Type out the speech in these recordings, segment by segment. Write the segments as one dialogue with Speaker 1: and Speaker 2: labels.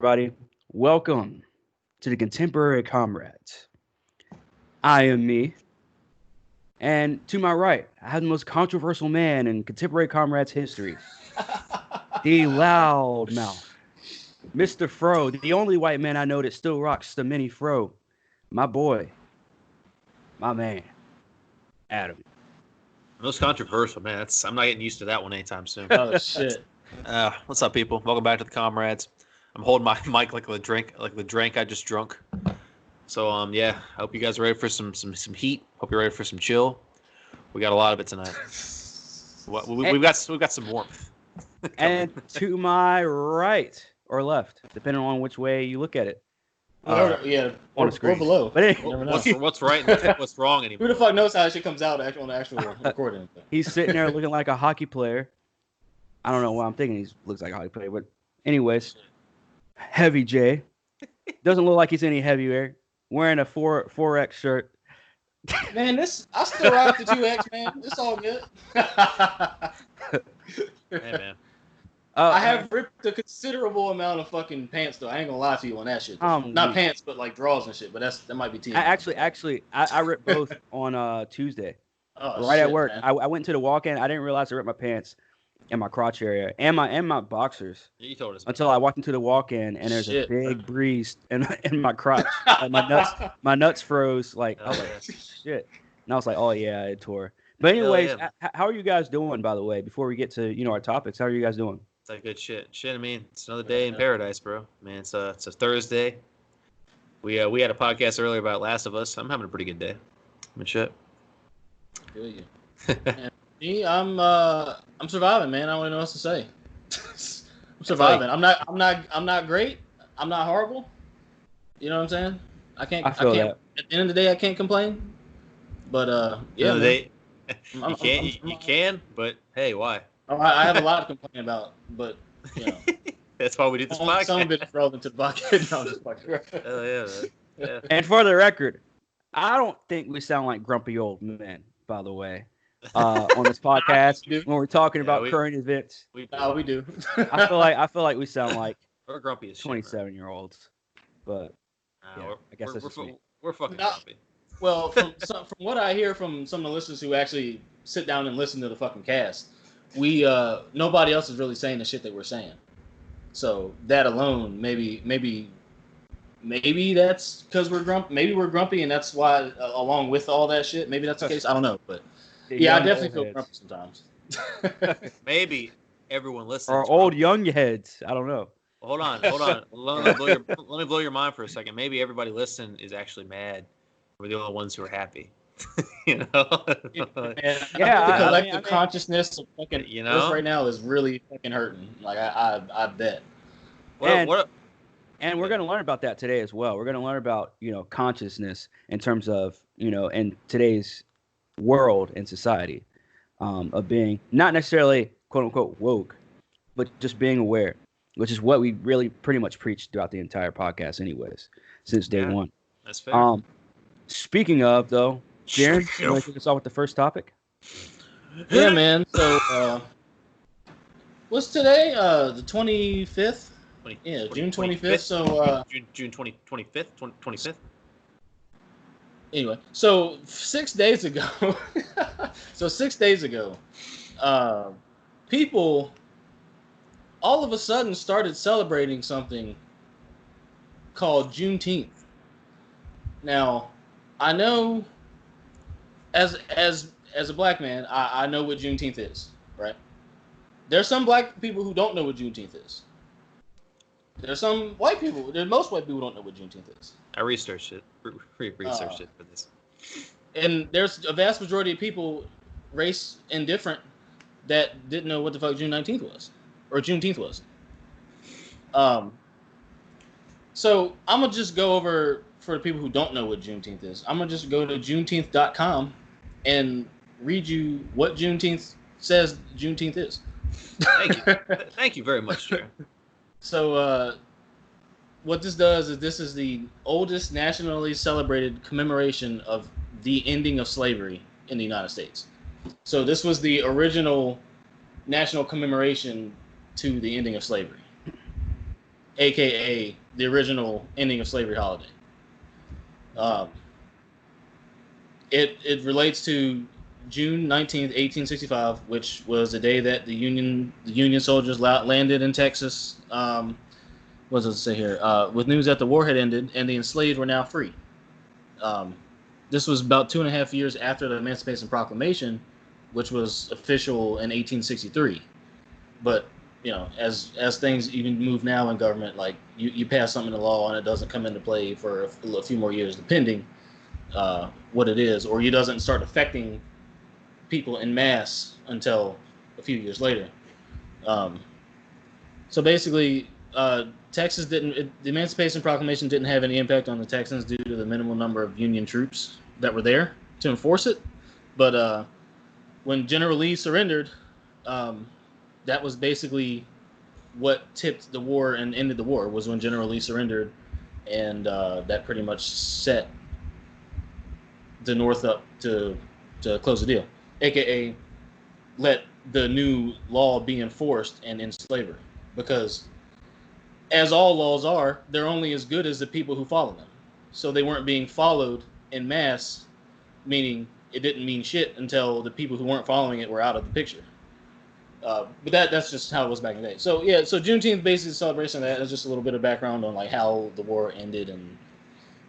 Speaker 1: everybody. Welcome to the Contemporary Comrades. I am me, and to my right, I have the most controversial man in Contemporary Comrades history, the loudmouth, Mr. Fro, the only white man I know that still rocks the mini fro. My boy, my man, Adam.
Speaker 2: Most controversial, man. I'm not getting used to that one anytime soon.
Speaker 3: Oh shit!
Speaker 2: What's up, people? Welcome back to the comrades. I'm holding my mic like the drink I just drunk. So yeah, I hope you guys are ready for some heat. Hope you're ready for some chill. We got a lot of it tonight. We've got some warmth.
Speaker 1: And to my right or left, depending on which way you look at it.
Speaker 3: Yeah,
Speaker 1: on the screen.
Speaker 3: Or below.
Speaker 1: But anyway,
Speaker 2: What's right and what's wrong anymore?
Speaker 3: Who the fuck knows how that shit comes out on the actual recording?
Speaker 1: He's sitting there looking like a hockey player. I don't know why I'm thinking he looks like a hockey player, but anyways, Heavy J doesn't look like he's any heavier. Wearing a 4X shirt.
Speaker 3: Man, I still rock the 2X, man. It's all good.
Speaker 2: Hey, man.
Speaker 3: I have ripped a considerable amount of fucking pants, though. I ain't gonna lie to you on that shit. Not pants, but like drawers and shit. But that might be team.
Speaker 1: I ripped both on Tuesday.
Speaker 3: Oh,
Speaker 1: right
Speaker 3: shit,
Speaker 1: at work.
Speaker 3: Man.
Speaker 1: I went into the walk-in. I didn't realize I ripped my pants and my crotch area and my boxers.
Speaker 2: You told us.
Speaker 1: Until I walked into the walk-in and there's a big breeze in my crotch. Like my nuts froze. Like I was like, shit. And I was like, oh yeah, it tore. But anyways, how are you guys doing? By the way, before we get to our topics, how are you guys doing?
Speaker 2: It's like good shit. I mean, it's another day in paradise, bro. Man, it's a Thursday. We had a podcast earlier about Last of Us. I'm having a pretty good day. I mean, shit.
Speaker 3: Feel you. Me, I'm surviving, man. I don't know what else to say. I'm surviving. I'm not great. I'm not horrible. You know what I'm saying? I can't. At the end of the day, I can't complain. But yeah,
Speaker 2: you can. But hey, why?
Speaker 3: I have a lot to complain about, but you know.
Speaker 2: That's why we do this podcast.
Speaker 3: Some of it's relevant to the podcast. No, I'm just fucking.
Speaker 2: Hell yeah, man. Yeah.
Speaker 1: And for the record, I don't think we sound like grumpy old men, by the way, on this podcast when we're talking about current events.
Speaker 3: We do.
Speaker 1: I feel like we sound like
Speaker 2: we're grumpy as
Speaker 1: 27-year-olds, but I guess
Speaker 2: we're fucking grumpy.
Speaker 3: Well, from what I hear from some of the listeners who actually sit down and listen to the fucking cast, we nobody else is really saying the shit that we're saying. So that alone, maybe that's because we're grumpy. Maybe we're grumpy, and that's why, along with all that shit, maybe that's the case. I don't know, but yeah, I definitely feel grumpy sometimes.
Speaker 2: Maybe everyone listens.
Speaker 1: Or old young heads. I don't know.
Speaker 2: Hold on. Let me blow your mind for a second. Maybe everybody listening is actually mad. We're the only ones who are happy. You know?
Speaker 3: The collective consciousness of fucking Earth right now is really fucking hurting. Like I bet.
Speaker 1: And we're going to learn about that today as well. We're going to learn about consciousness in terms of in today's world and society, of being not necessarily quote unquote woke, but just being aware, which is what we really pretty much preached throughout the entire podcast, anyways, since day one.
Speaker 2: That's fair.
Speaker 1: Speaking of though. Jaron, you want to kick us off with the first topic?
Speaker 3: Yeah, man. So, what's today? The 25th? Yeah, June 25th. So,
Speaker 2: June 25th?
Speaker 3: Anyway, so 6 days ago, people all of a sudden started celebrating something called Juneteenth. Now, I know as a black man, I know what Juneteenth is, right? There's some black people who don't know what Juneteenth is. There's some white people. Most white people don't know what Juneteenth is.
Speaker 2: I researched it. Researched it for this.
Speaker 3: And there's a vast majority of people, race indifferent, that didn't know what the fuck Juneteenth was, or Juneteenth was. So I'm gonna just go over, for the people who don't know what Juneteenth is, I'm gonna just go to Juneteenth.com and read you what Juneteenth says Juneteenth is.
Speaker 2: Thank you very much, Jared.
Speaker 3: So, what this does is this is the oldest nationally celebrated commemoration of the ending of slavery in the United States. So this was the original national commemoration to the ending of slavery. aka the original ending of slavery holiday. It relates to June 19th, 1865, which was the day that the Union soldiers landed in Texas. What does it say here? With news that the war had ended and the enslaved were now free. This was about 2.5 years after the Emancipation Proclamation, which was official in 1863. But as things even move now in government, like you pass something into law and it doesn't come into play for a few more years, depending what it is, or it doesn't start affecting people in mass until a few years later. So basically, Texas the Emancipation Proclamation didn't have any impact on the Texans due to the minimal number of Union troops that were there to enforce it. But when General Lee surrendered, that was basically what tipped the war and ended the war, was when General Lee surrendered, and that pretty much set the North up to close the deal, aka let the new law be enforced and end slavery. Because as all laws are, they're only as good as the people who follow them. So they weren't being followed in mass, meaning it didn't mean shit until the people who weren't following it were out of the picture. But that's just how it was back in the day. So yeah, so Juneteenth basically celebration of that is just a little bit of background on like how the war ended and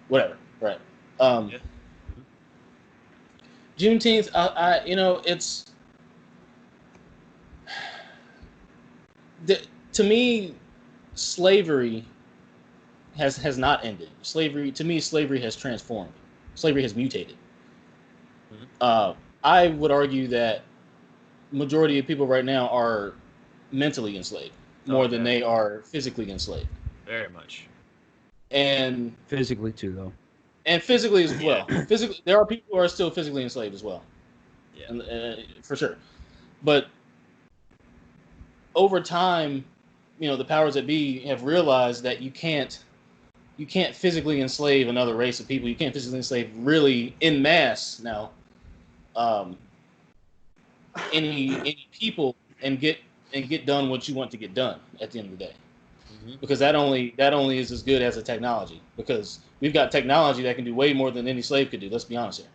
Speaker 3: whatever, right? Yeah. Juneteenth, it's to me, slavery has not ended. Slavery has transformed. Slavery has mutated. Mm-hmm. I would argue that majority of people right now are mentally enslaved more than they are physically enslaved.
Speaker 2: Very much.
Speaker 1: And physically too, though.
Speaker 3: And physically as well. Physically, there are people who are still physically enslaved as well. Yeah, for sure. But over time, the powers that be have realized that you can't physically enslave another race of people. You can't physically enslave really en masse now any people and get done what you want to get done at the end of the day. Mm-hmm. Because that only is as good as a technology, because we've got technology that can do way more than any slave could do. Let's be honest here.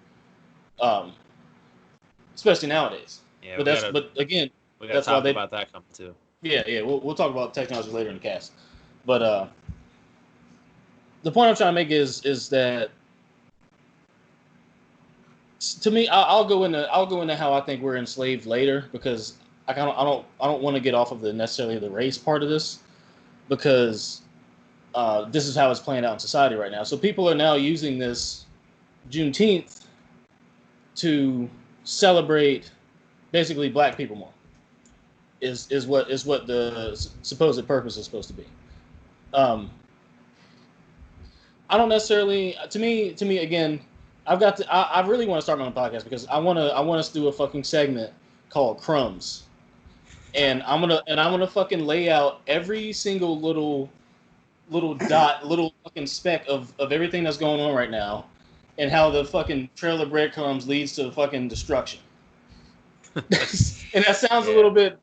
Speaker 3: Especially nowadays.
Speaker 2: Yeah,
Speaker 3: but again,
Speaker 2: we gotta talk about that coming too.
Speaker 3: Yeah. We'll talk about technology later in the cast. But the point I'm trying to make is that, to me, I'll go into how I think we're enslaved later, because I don't want to get off of necessarily the race part of this, because this is how it's playing out in society right now. So people are now using this Juneteenth to celebrate basically black people more. Is what the supposed purpose is supposed to be. I don't necessarily. To me again, I really want to start my own podcast, because I want us to do a fucking segment called Crumbs, and I'm gonna fucking lay out every single little dot, little fucking speck of everything that's going on right now, and how the fucking trail of breadcrumbs leads to fucking destruction. And that sounds a little bit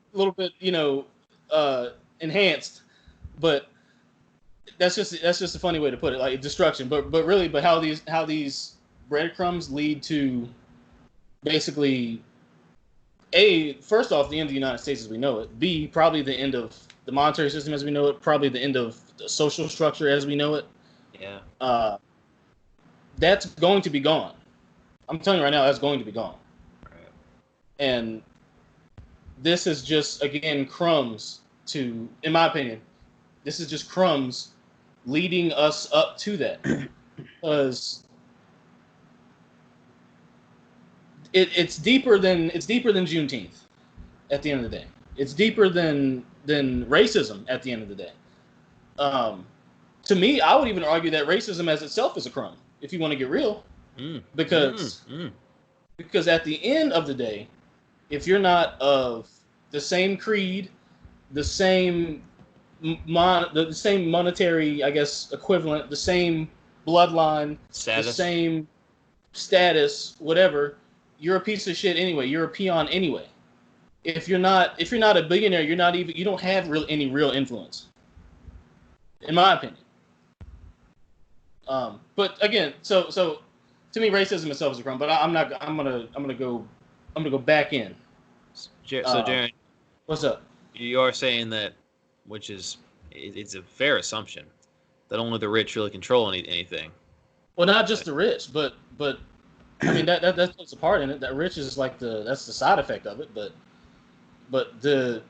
Speaker 3: enhanced, but that's just a funny way to put it, like destruction. But how these breadcrumbs lead to basically first off, the end of the United States as we know it. B, probably the end of the monetary system as we know it. Probably the end of the social structure as we know it. Yeah. That's going to be gone. I'm telling you right now, that's going to be gone. Right. And this is just, again, crumbs to, in my opinion, this is just crumbs leading us up to that. Because it's deeper than Juneteenth at the end of the day. It's deeper than racism at the end of the day. To me, I would even argue that racism as itself is a crumb, if you want to get real. Because at the end of the day, if you're not of the same creed, the same monetary, I guess, equivalent, the same bloodline, the same status, whatever, you're a piece of shit anyway. You're a peon anyway. If you're not a billionaire, you don't have any real influence. in my opinion. But again, so to me, racism itself is a crime. But I'm gonna go back in.
Speaker 2: So, Jaron,
Speaker 3: What's up?
Speaker 2: you are saying that, which is it's a fair assumption, that only the rich really control anything.
Speaker 3: Well, not just the rich, but I mean that plays a part in it. That rich is like that's the side effect of it. But the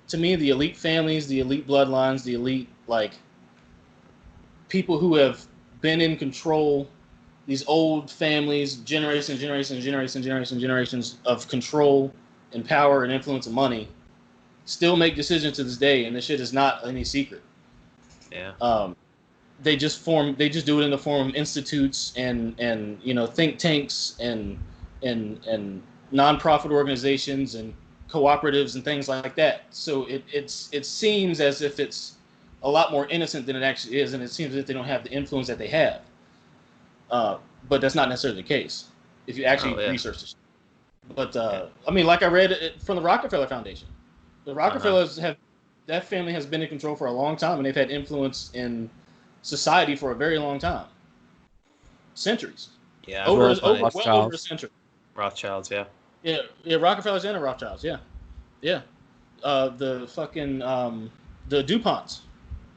Speaker 3: to me, the elite families, the elite bloodlines, the elite like people who have been in control, these old families, generations of control and power and influence and money, still make decisions to this day, and this shit is not any secret.
Speaker 2: Yeah.
Speaker 3: They just do it in the form of institutes and think tanks and nonprofit organizations and cooperatives and things like that. So it seems as if it's a lot more innocent than it actually is, and it seems as if they don't have the influence that they have. But that's not necessarily the case if you actually research this. But I mean, like I read it from the Rockefeller Foundation. The Rockefellers that family has been in control for a long time, and they've had influence in society for a very long time, centuries.
Speaker 2: Yeah,
Speaker 3: well over a century.
Speaker 2: Rothschilds, yeah.
Speaker 3: Yeah, Rockefellers and the Rothschilds, yeah. The fucking the DuPonts.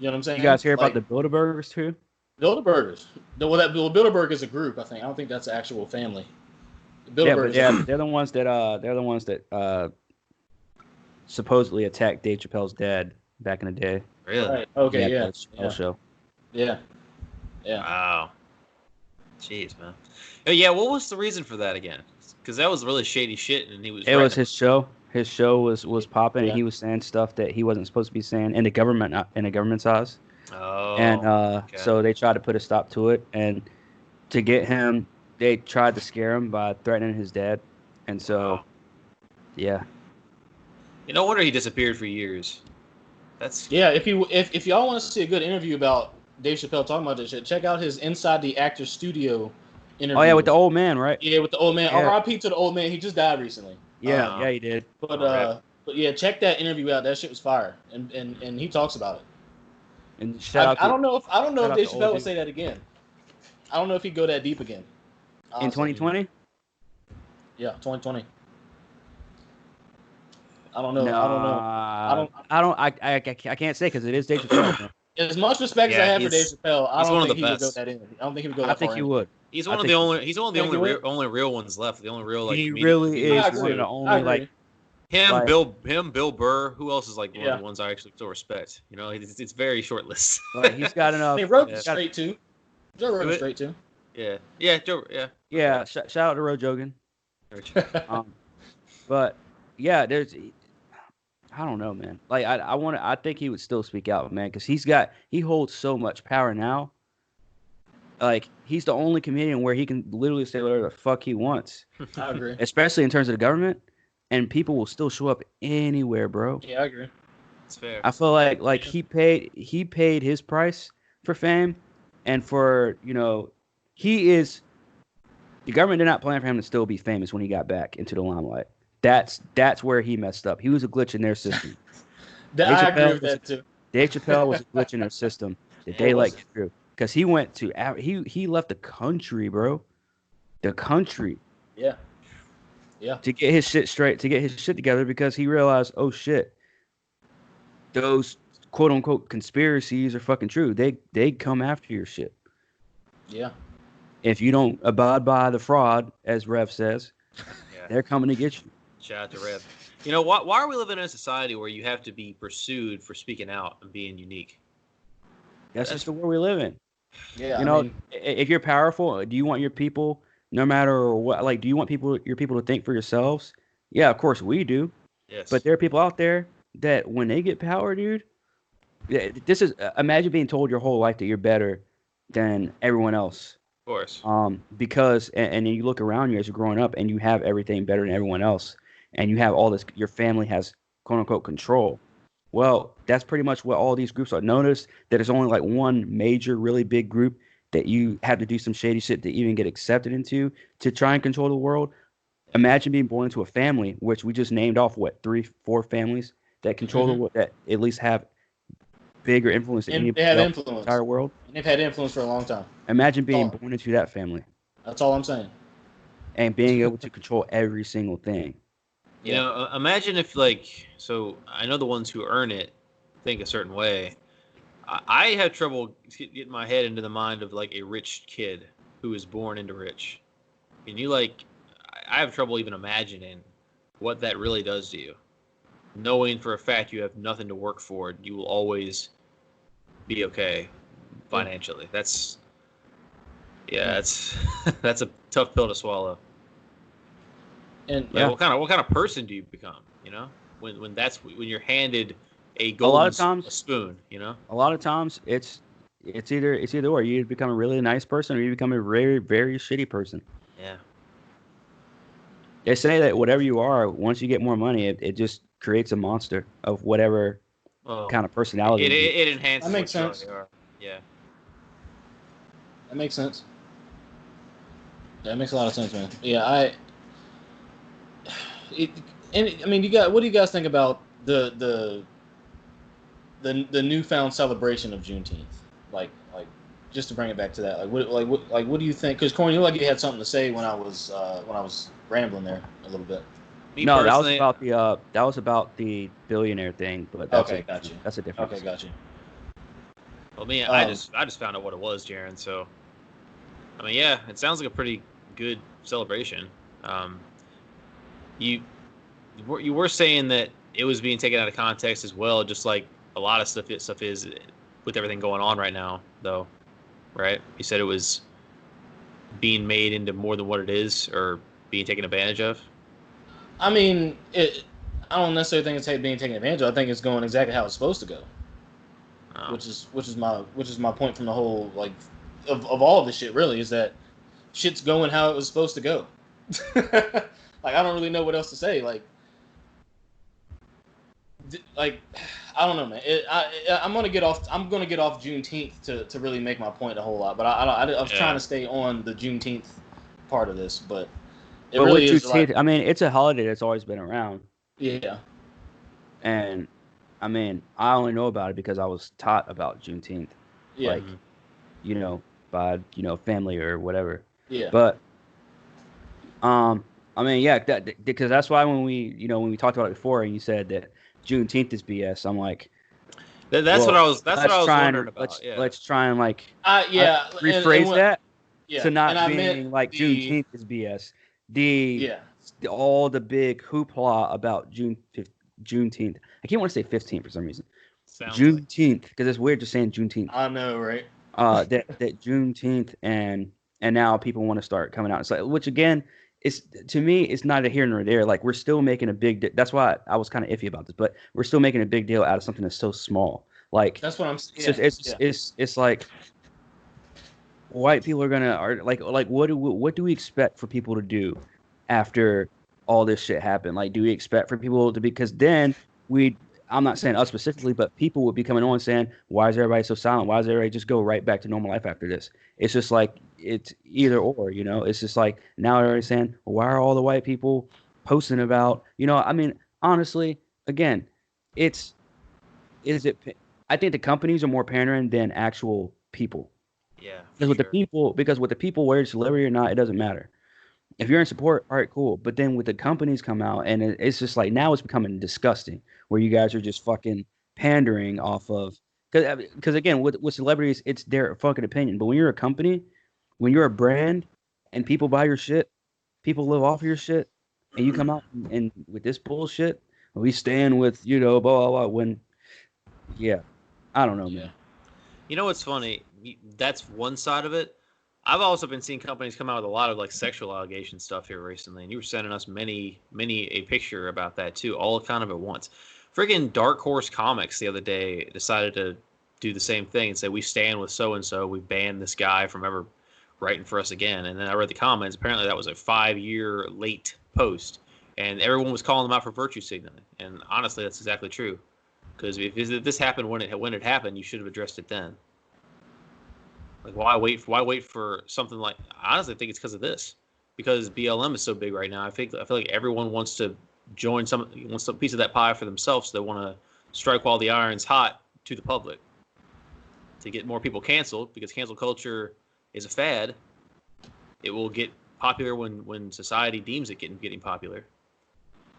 Speaker 3: You know what I'm saying?
Speaker 1: You guys hear about the Bilderbergers too?
Speaker 3: Bilderbergers. Bilderberg is a group, I think. I don't think that's an actual family.
Speaker 1: They're the ones that supposedly attacked Dave Chappelle's dad back in the day.
Speaker 2: Really?
Speaker 3: Right. Okay. Yeah.
Speaker 1: Show.
Speaker 3: Yeah.
Speaker 2: Wow. Jeez, man. Yeah. What was the reason for that again? Because that was really shady shit, and he was.
Speaker 1: It was his show. His show was popping, and he was saying stuff that he wasn't supposed to be saying in the government's eyes.
Speaker 2: Oh.
Speaker 1: And so they tried to put a stop to it, and to get him, they tried to scare him by threatening his dad, and so, yeah.
Speaker 2: No wonder he disappeared for years. That's
Speaker 3: if y'all want to see a good interview about Dave Chappelle talking about this shit, check out his Inside the Actors Studio interview.
Speaker 1: Oh yeah, with the old man, right?
Speaker 3: Yeah, with the old man.
Speaker 1: Yeah.
Speaker 3: R.I.P. to the old man. He just died recently.
Speaker 1: Yeah, he did.
Speaker 3: But yeah, check that interview out. That shit was fire, and he talks about it.
Speaker 1: And
Speaker 3: I don't know if Dave Chappelle would say that again. I don't know if he'd go that deep again.
Speaker 1: In 2020?
Speaker 3: Yeah, 2020. I don't know.
Speaker 1: No, I can't say because it is Dave Chappelle.
Speaker 3: As much respect as I have for Dave Chappelle, I don't think he would go that in. I don't think he would go that
Speaker 1: I think
Speaker 3: far
Speaker 1: he would.
Speaker 2: He's one of the only real ones left. The only real
Speaker 1: he really is one of the only
Speaker 2: Bill Burr. Who else is like one of the ones I actually still respect? You know, it's very short list.
Speaker 1: He's got enough.
Speaker 3: I mean, Rogan's straight too. Joe Rogan's straight too.
Speaker 2: Yeah, Joe.
Speaker 1: Yeah. Shout out to Joe Rogan. But yeah, I don't know, man. Like I think he would still speak out, man, because he holds so much power now. Like he's the only comedian where he can literally say whatever the fuck he wants.
Speaker 3: I agree.
Speaker 1: Especially in terms of the government, and people will still show up anywhere, bro.
Speaker 3: Yeah, I agree.
Speaker 2: It's fair.
Speaker 1: I feel like he paid his price for fame, and for the government did not plan for him to still be famous when he got back into the limelight. That's where he messed up. He was a glitch in their system.
Speaker 3: I agree with that too.
Speaker 1: Dave Chappelle was a glitch in their system that they let get through. Because he went to he left the country, bro. The country.
Speaker 3: Yeah.
Speaker 1: To get his shit straight, to get his shit together, because he realized, oh shit, those quote unquote conspiracies are fucking true. They come after your shit.
Speaker 3: Yeah.
Speaker 1: If you don't abide by the fraud, as Rev says, they're coming to get you.
Speaker 2: Shout out to Rev. You know, why are we living in a society where you have to be pursued for speaking out and being unique?
Speaker 1: That's just the world we live in.
Speaker 3: Yeah.
Speaker 1: If you're powerful, do you want your people, no matter what, like, do you want your people to think for yourselves? Yeah, of course we do.
Speaker 2: Yes.
Speaker 1: But there are people out there that when they get power, dude, imagine being told your whole life that you're better than everyone else.
Speaker 2: Of course.
Speaker 1: Because and you look around you as you're growing up and you have everything better than everyone else, and you have all this, your family has quote unquote control. Well, that's pretty much what all these groups are. Notice that there's only like one major, really big group that you have to do some shady shit to even get accepted into to try and control the world. Imagine being born into a family, which we just named off, 3-4 families that control the world, that at least have bigger influence than
Speaker 3: And
Speaker 1: anybody
Speaker 3: they have
Speaker 1: else in the
Speaker 3: influence.
Speaker 1: entire world.
Speaker 3: And they've had influence for a long time.
Speaker 1: Imagine being
Speaker 3: all.
Speaker 1: born into that family
Speaker 3: That's all I'm saying.
Speaker 1: and being able to control every single thing.
Speaker 2: You know, imagine if like, so I know the ones who earn it think a certain way. I have trouble getting my head into the mind of like a rich kid who is born into rich. And you like, I have trouble even imagining what that really does to you. Knowing for a fact you have nothing to work for, you will always be okay financially. That's that's a tough pill to swallow.
Speaker 3: And
Speaker 2: Like, what kind of person do you become? You know, when you're handed a
Speaker 1: A lot of
Speaker 2: golden
Speaker 1: times,
Speaker 2: spoon. You know,
Speaker 1: a lot of times it's either or. You become a really nice person or you become a very, very shitty person.
Speaker 2: yeah.
Speaker 1: They say that whatever you are, once you get more money, it just creates a monster of whatever
Speaker 2: Well,
Speaker 1: kind of personality.
Speaker 2: it enhances
Speaker 3: That makes
Speaker 2: what you
Speaker 3: sense.
Speaker 2: already are. Yeah.
Speaker 3: that makes sense. That makes a lot of sense, man. Yeah, I mean, what do you guys think about the newfound celebration of Juneteenth? Like, just to bring it back to that, what do you think? Because Corey, you look like you had something to say when I was rambling there a little bit.
Speaker 2: Me
Speaker 1: No,
Speaker 2: personally,
Speaker 1: that was about the billionaire thing, but that's
Speaker 3: Okay, got you.
Speaker 1: That's a different.
Speaker 3: Okay, got you.
Speaker 2: well, me, I just found out what it was, Jaron. So, I mean, yeah, it sounds like a pretty good celebration. You were saying that it was being taken out of context as well, just like a lot of stuff is with everything going on right now, though, right? You said it was being made into more than what it is, or being taken advantage of.
Speaker 3: I mean, I don't necessarily think it's being taken advantage of. I think it's going exactly how it's supposed to go,
Speaker 2: Oh.
Speaker 3: which is my point from the whole of all of this shit. Really, is that shit's going how it was supposed to go. Like, I don't really know what else to say. Like I don't know, man. I'm gonna get off Juneteenth to really make my point a whole lot. But I was trying to stay on the Juneteenth part of this, but it
Speaker 1: But
Speaker 3: really
Speaker 1: with
Speaker 3: is
Speaker 1: Juneteenth, I mean, it's a holiday that's always been around,
Speaker 3: yeah.
Speaker 1: and I mean, I only know about it because I was taught about Juneteenth,
Speaker 3: Yeah.
Speaker 1: like, by family or whatever.
Speaker 3: Yeah.
Speaker 1: But I mean, yeah, because that's why when we talked about it before, and you said that Juneteenth is BS, I'm like,
Speaker 2: That's
Speaker 1: well,
Speaker 2: what I was wondering about.
Speaker 1: Let's try and
Speaker 3: and
Speaker 1: rephrase that to not
Speaker 3: I
Speaker 1: being
Speaker 3: meant
Speaker 1: like Juneteenth is BS. All the big hoopla about Juneteenth. I can't want to say 15 for some reason. Juneteenth, because it's weird just saying Juneteenth.
Speaker 3: I know, right?
Speaker 1: That Juneteenth and now people want to start coming out. It's like, which again, to me, it's neither here nor there. Like, we're still making a big. That's why I was kind of iffy about this, but we're still making a big deal out of something that's so small. Like,
Speaker 3: that's what I'm.
Speaker 1: It's like white people are like what do we expect for people to do after all this shit happened? Like, do we expect for people to, because then I'm not saying us specifically, but people would be coming on saying, why is everybody so silent? Why does everybody just go right back to normal life after this? It's just like, it's either or, it's just like, now everybody's saying, well, why are all the white people posting about, I mean, honestly, again, I think the companies are more pandering than actual people.
Speaker 2: Yeah.
Speaker 1: Because with the people, whether it's celebrity or not, it doesn't matter. If you're in support, all right, cool. But then with the companies come out, and it's just like, now it's becoming disgusting, where you guys are just fucking pandering off of, because again, with celebrities, it's their fucking opinion. But when you're a company, when you're a brand, and people buy your shit, people live off of your shit, and you come out and with this bullshit, we stand with blah blah blah. When, yeah, I don't know, man.
Speaker 2: You know what's funny? That's one side of it. I've also been seeing companies come out with a lot of like sexual allegation stuff here recently, and you were sending us many a picture about that too, all kind of at once. Friggin' Dark Horse Comics the other day decided to do the same thing and say, we stand with so and so, we banned this guy from ever writing for us again. And then I read the comments. Apparently that was a 5-year late post, and everyone was calling them out for virtue signaling. And honestly, that's exactly true. Because if this happened when it happened, you should have addressed it then. Like, why wait for something like? I honestly think it's because of this. Because BLM is so big right now. I feel like everyone wants to join wants a piece of that pie for themselves. So they want to strike while the iron's hot to the public. to get more people canceled, because cancel culture is a fad. It will get popular when society deems it getting popular.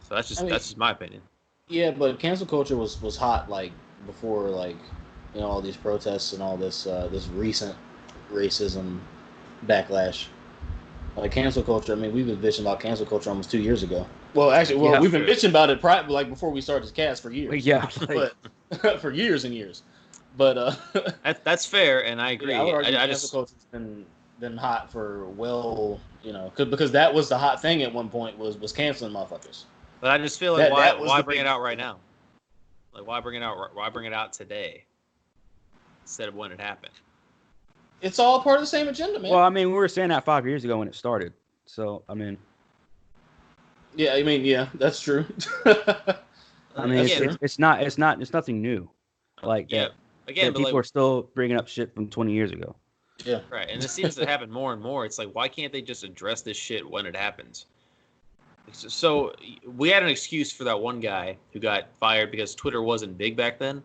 Speaker 2: So that's just my opinion.
Speaker 3: Yeah, but cancel culture was hot like before, like, all these protests and all this this recent racism backlash. Like cancel culture. I mean, we've been bitching about cancel culture almost 2 years ago. Well, actually, we've been bitching about it like before we started this cast for years.
Speaker 1: Yeah,
Speaker 3: but for years and years. But
Speaker 2: that's fair, and I agree.
Speaker 3: Yeah, I would argue cancel culture's been hot for because that was the hot thing at one point was canceling motherfuckers.
Speaker 2: But I just feel like why bring it out right now? Like why bring it out today instead of when it happened?
Speaker 3: It's all part of the same agenda, man.
Speaker 1: Well, I mean, we were saying that 5 years ago when it started. So, I mean.
Speaker 3: Yeah, that's true.
Speaker 1: I mean, it's nothing new. Like that.
Speaker 2: Again,
Speaker 1: but people are still bringing up shit from 20 years ago.
Speaker 3: Yeah.
Speaker 2: Right, and it seems to happen more and more. It's like, why can't they just address this shit when it happens? So we had an excuse for that one guy who got fired because Twitter wasn't big back then.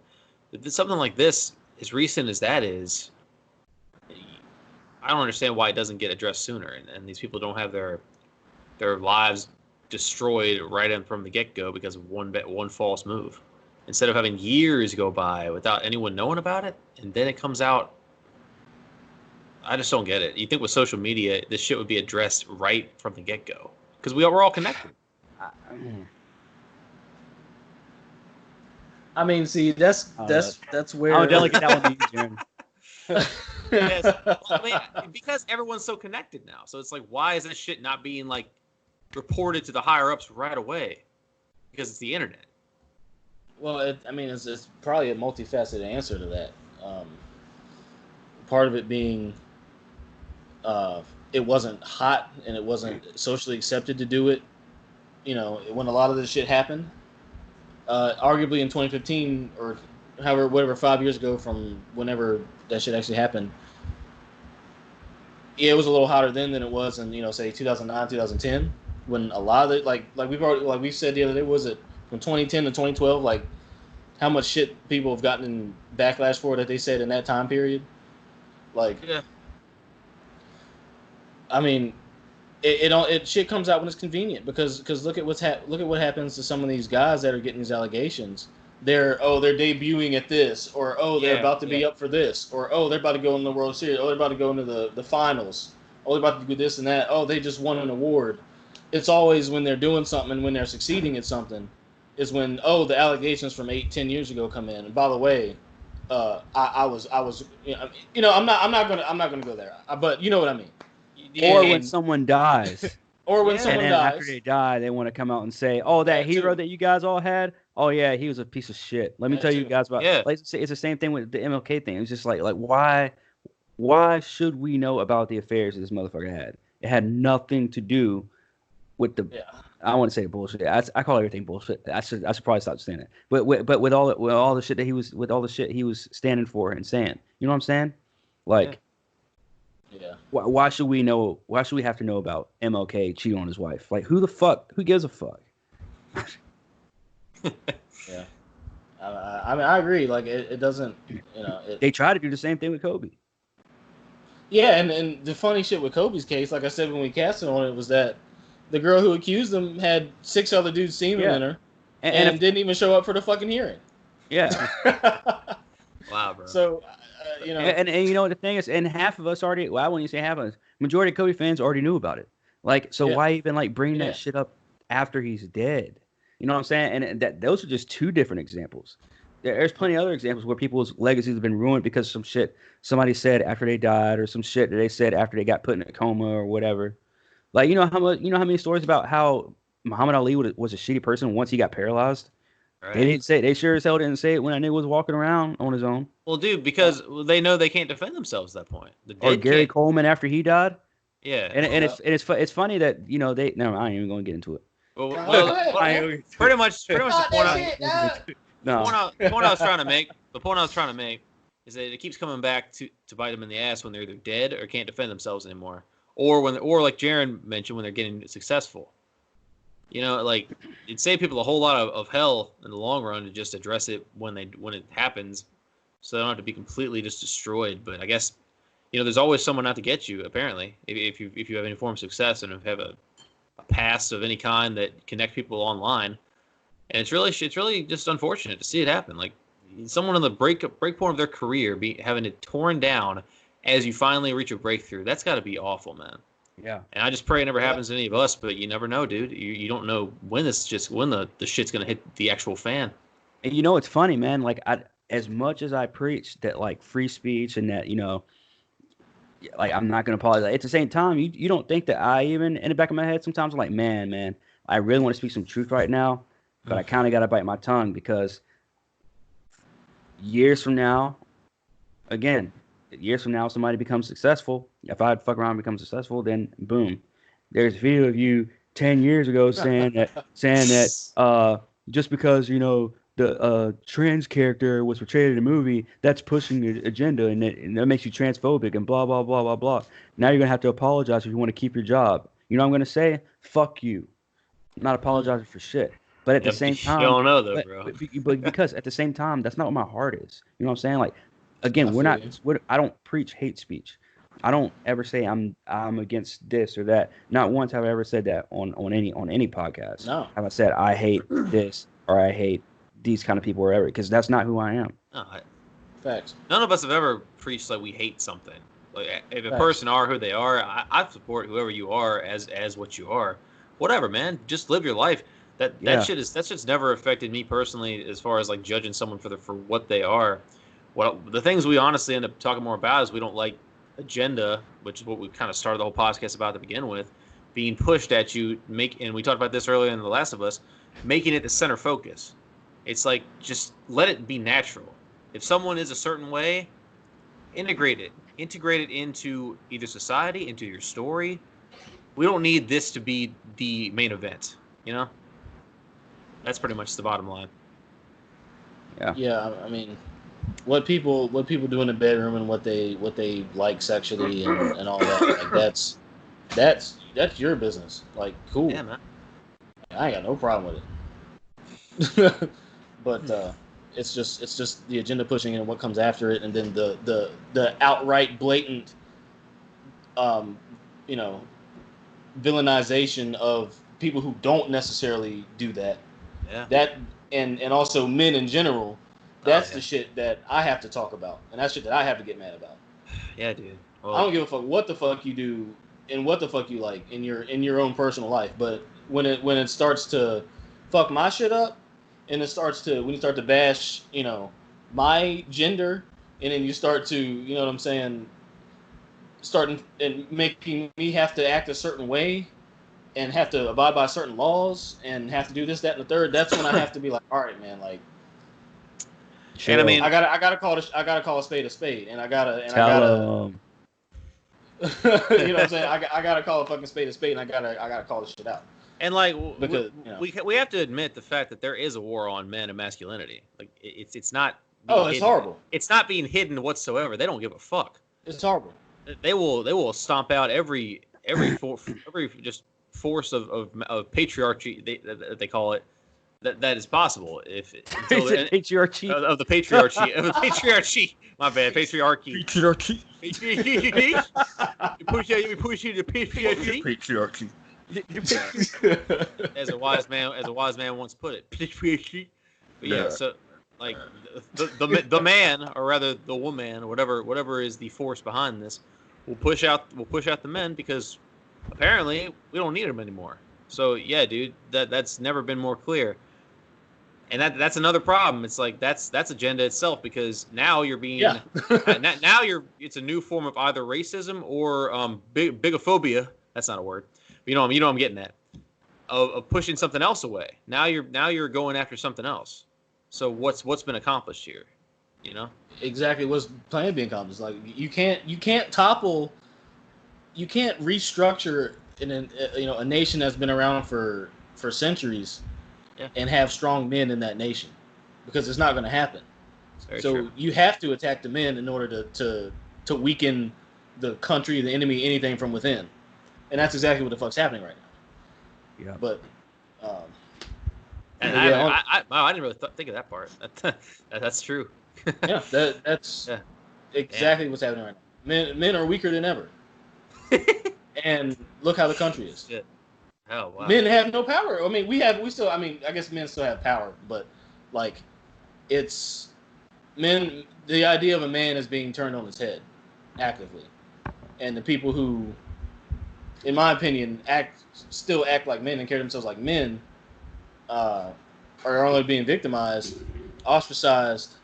Speaker 2: But something like this, as recent as that is, I don't understand why it doesn't get addressed sooner, and these people don't have their lives destroyed right in from the get-go because of one false move. Instead of having years go by without anyone knowing about it, and then it comes out. I just don't get it. You think with social media, this shit would be addressed right from the get-go because we're all connected.
Speaker 3: I mean, see, that's where
Speaker 1: I'll delegate that one to you, Jaron.
Speaker 2: Yes. Well, I mean, because everyone's so connected now, so it's like, why is this shit not being like reported to the higher ups right away? Because it's the internet.
Speaker 3: Well, it's probably a multifaceted answer to that. Part of it being, it wasn't hot and it wasn't socially accepted to do it. When a lot of this shit happened, arguably in 2015 or whatever 5 years ago from whenever that shit actually happened. Yeah, it was a little hotter then than it was in say 2009, 2010, when a lot of it like we said the other day, was it from 2010 to 2012, like how much shit people have gotten in backlash for that they said in that time period. Like, yeah. I mean, it shit comes out when it's convenient because look at what happens to some of these guys that are getting these allegations. They're debuting at this, or they're about to be up for this, or they're about to go in the World Series, they're about to go into the finals, they're about to do this and that, they just won an award. It's always when they're doing something and when they're succeeding at something is when the allegations from 8-10 years ago come in. And by the way, I was I'm not gonna go there, but you know what I mean.
Speaker 1: Or when someone dies.
Speaker 3: Or when someone dies.
Speaker 1: After they die, they want to come out and say, that hero that you guys all had, he was a piece of shit. Let me tell you guys about it's the same thing with the MLK thing. It was just like why should we know about the affairs that this motherfucker had? It had nothing to do with the I want to say bullshit. I call everything bullshit. I should probably stop saying it. But with all the shit that he was standing for and saying. You know what I'm saying? Like why should we know? Why should we have to know about MLK cheating on his wife? Like, who gives a fuck?
Speaker 3: Yeah, I mean, I agree. Like, it doesn't,
Speaker 1: They try to do the same thing with Kobe.
Speaker 3: Yeah, and the funny shit with Kobe's case, like I said when we casted on it, was that the girl who accused him had 6 other dudes semen in her, and didn't even show up for the fucking hearing.
Speaker 1: Yeah.
Speaker 2: Wow, bro.
Speaker 3: So.
Speaker 1: And the thing is, and half of us already. Well, I wouldn't even say half of us. Majority of Kobe fans already knew about it. Like, so why even bring that shit up after he's dead? You know what I'm saying? And those are just 2 different examples. There's plenty of other examples where people's legacies have been ruined because of some shit somebody said after they died, or some shit that they said after they got put in a coma or whatever. Like, how many stories about how Muhammad Ali was a shitty person once he got paralyzed. Right. They didn't say. They sure as hell didn't say it when that nigga was walking around on his own.
Speaker 2: Well, dude, because they know they can't defend themselves at that point.
Speaker 1: Or Gary Coleman after he died.
Speaker 2: Yeah,
Speaker 1: and it's funny that they. No, I ain't even going to get into it.
Speaker 2: Well, pretty much the point I was trying to make is that it keeps coming back to bite them in the ass when they're either dead or can't defend themselves anymore, or like Jaron mentioned, when they're getting successful. It'd save people a whole lot of hell in the long run to just address it when it happens, so they don't have to be completely just destroyed. But I guess, there's always someone out to get you. Apparently, if you have any form of success and have a past of any kind that connect people online, and it's really just unfortunate to see it happen. Like someone on the break point of their career having it torn down as you finally reach a breakthrough. That's got to be awful, man.
Speaker 1: Yeah.
Speaker 2: And I just pray it never happens to any of us, but you never know, dude. You don't know when the shit's gonna hit the actual fan.
Speaker 1: And it's funny, man. Like as much as I preach that like free speech and that like I'm not gonna apologize. At the same time, you don't think that I even in the back of my head sometimes I'm like, man, I really want to speak some truth right now, but I kind of gotta bite my tongue because years from now, somebody becomes successful. If I fuck around and become successful, then boom, there's a video of you 10 years ago saying that just because the trans character was portrayed in a movie, that's pushing the agenda and that makes you transphobic and blah blah blah blah blah. Now you're gonna have to apologize if you want to keep your job. You know what I'm gonna say? Fuck you. I'm not apologizing for shit. But at the same time,
Speaker 2: you don't know though, bro.
Speaker 1: But because at the same time, that's not what my heart is. You know what I'm saying? Like, again, I don't preach hate speech. I don't ever say I'm against this or that. Not once have I ever said that on any podcast.
Speaker 3: No.
Speaker 1: Have I said I hate this or I hate these kind of people or ever? Because that's not who I am.
Speaker 2: No,
Speaker 3: Facts.
Speaker 2: None of us have ever preached like we hate something. Like if a person are who they are, I support whoever you are as what you are. Whatever, man. Just live your life. That shit's never affected me personally as far as like judging someone for what they are. The things we honestly end up talking more about is we don't like agenda, which is what we kind of started the whole podcast about to begin with, being pushed at you. And we talked about this earlier in The Last of Us, making it the center focus. It's like just let it be natural. If someone is a certain way, integrate it into either society, into your story. We don't need this to be the main event, That's pretty much the bottom line.
Speaker 1: Yeah.
Speaker 3: Yeah, I mean, what people do in the bedroom and what they like sexually and all that, like that's your business. Like, cool.
Speaker 2: Yeah, man.
Speaker 3: I ain't got no problem with it. But it's just the agenda pushing and what comes after it, and then the outright blatant villainization of people who don't necessarily do that.
Speaker 2: Yeah.
Speaker 3: That and also men in general. That's the shit that I have to talk about, and that's shit that I have to get mad about.
Speaker 2: Yeah, dude. Well,
Speaker 3: I don't give a fuck what the fuck you do and what the fuck you like in your own personal life, but when it starts to fuck my shit up, and when you start to bash, my gender, and then you start to, you know what I'm saying, starting and making me have to act a certain way and have to abide by certain laws and have to do this, that, and the third, that's when I have to be like, all right, man, like.
Speaker 2: And I mean,
Speaker 3: I gotta call a spade a spade, and I gotta you know what I'm saying, I gotta call a fucking spade a spade, and I gotta call this shit out.
Speaker 2: And like,
Speaker 3: because
Speaker 2: we have to admit the fact that there is a war on men and masculinity. Like it's not.
Speaker 3: It's horrible.
Speaker 2: It's not being hidden whatsoever. They don't give a fuck.
Speaker 3: It's horrible.
Speaker 2: They will stomp out every just force of patriarchy they call it. That is possible
Speaker 1: patriarchy
Speaker 2: of the patriarchy. My bad, patriarchy. Push you to patriarchy. As a wise man once put it. But yeah, so like the man, or rather the woman, whatever is the force behind this, will push out the men because apparently we don't need them anymore. So yeah, dude, that's never been more clear. And that's another problem. It's like that's agenda itself, because now you're being it's a new form of either racism or bigophobia. That's not a word. But you know what I'm getting at. Of pushing something else away. Now you're going after something else. So what's been accomplished here?
Speaker 3: Exactly what's planned being accomplished. Like you can't restructure a nation that's been around for centuries.
Speaker 2: Yeah.
Speaker 3: And have strong men in that nation, because it's not going to happen. So
Speaker 2: true.
Speaker 3: You have to attack the men in order to weaken the country, the enemy, anything from within, and that's exactly what the fuck's happening right now.
Speaker 1: Yeah.
Speaker 3: But
Speaker 2: I didn't really think of that part. That's true.
Speaker 3: Yeah, that's
Speaker 2: Yeah.
Speaker 3: exactly what's happening right now. Men are weaker than ever, and look how the country is.
Speaker 2: Shit. Oh wow.
Speaker 3: Men have no power. I mean, we still. I mean, I guess men still have power, but like, it's men. The idea of a man is being turned on its head, actively, and the people who, in my opinion, still act like men and carry themselves like men, are only being victimized, ostracized,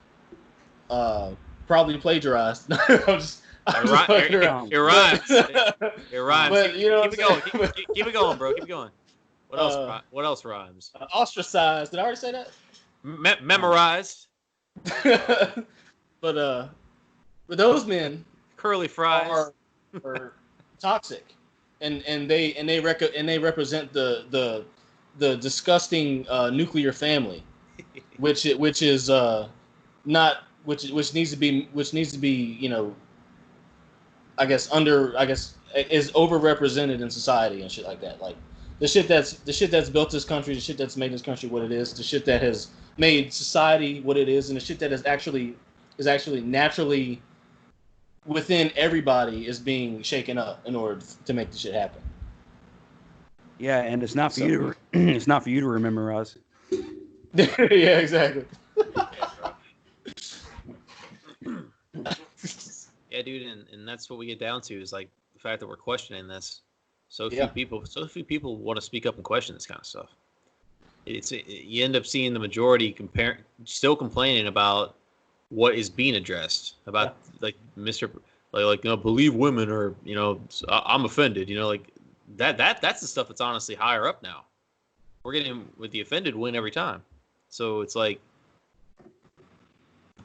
Speaker 3: probably plagiarized. I'm just fucking around.
Speaker 2: It rhymes. It rhymes.
Speaker 3: But you know,
Speaker 2: keep it going. Keep it going, bro. Keep it going. What else? What else rhymes?
Speaker 3: Ostracized. Did I already say that?
Speaker 2: Memorized.
Speaker 3: But those men
Speaker 2: Curly fries
Speaker 3: are toxic, and they represent the disgusting nuclear family, which is not which needs to be I guess is overrepresented in society and shit like that. Like the shit that's built this country, the shit that's made this country what it is, the shit that has made society what it is, and the shit that is actually naturally within everybody is being shaken up in order to make the shit happen.
Speaker 1: Yeah, and it's not for you to it's not for you to remember us.
Speaker 3: Yeah, exactly.
Speaker 2: Yeah, dude, and that's what we get down to is like the fact that we're questioning this. So few people want to speak up and question this kind of stuff. You end up seeing the majority still complaining about what is being addressed about like believe women, or I'm offended, like that's the stuff that's honestly higher up now. We're getting with the offended win every time. So it's like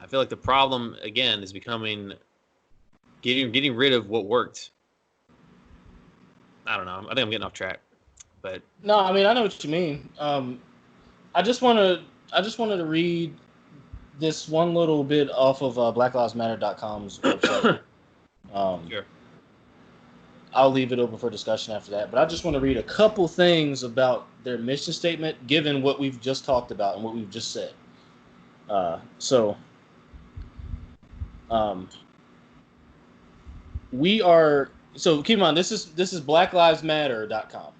Speaker 2: I feel like the problem again is becoming getting rid of what worked. I don't know. I think I'm getting off track, but
Speaker 3: no, I mean I know what you mean. I just wanted to read this one little bit off of BlackLivesMatter.com's website.
Speaker 2: Sure.
Speaker 3: I'll leave it open for discussion after that, but I just want to read a couple things about their mission statement, given what we've just talked about and what we've just said. So keep in mind this is BlackLivesMatter.com.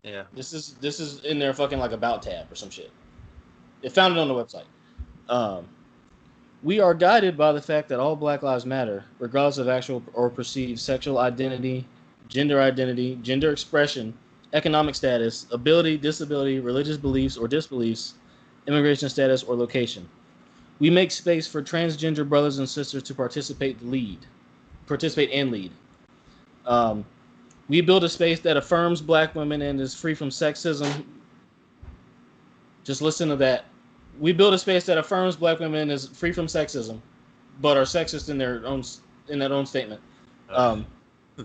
Speaker 2: Yeah.
Speaker 3: This is in their fucking like about tab or some shit. They found it on the website. We are guided by the fact that all Black Lives Matter, regardless of actual or perceived sexual identity, gender expression, economic status, ability, disability, religious beliefs or disbeliefs, immigration status, or location. We make space for transgender brothers and sisters to participate and lead. We build a space that affirms Black women and is free from sexism. Just listen to that. We build a space that affirms Black women and is free from sexism, but are sexist in that own statement.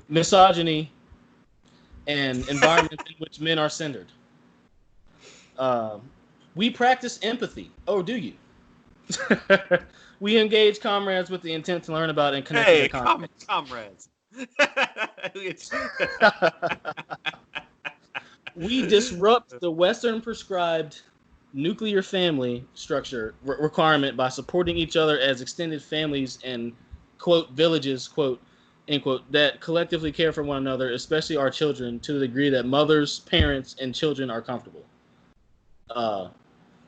Speaker 3: Misogyny and environments in which men are centered. We practice empathy. Oh, do you? We engage comrades with the intent to learn about and connect with their
Speaker 2: comrades.
Speaker 3: We disrupt the Western prescribed nuclear family structure requirement by supporting each other as extended families and, quote, villages, quote, end quote, that collectively care for one another, especially our children, to the degree that mothers, parents, and children are comfortable.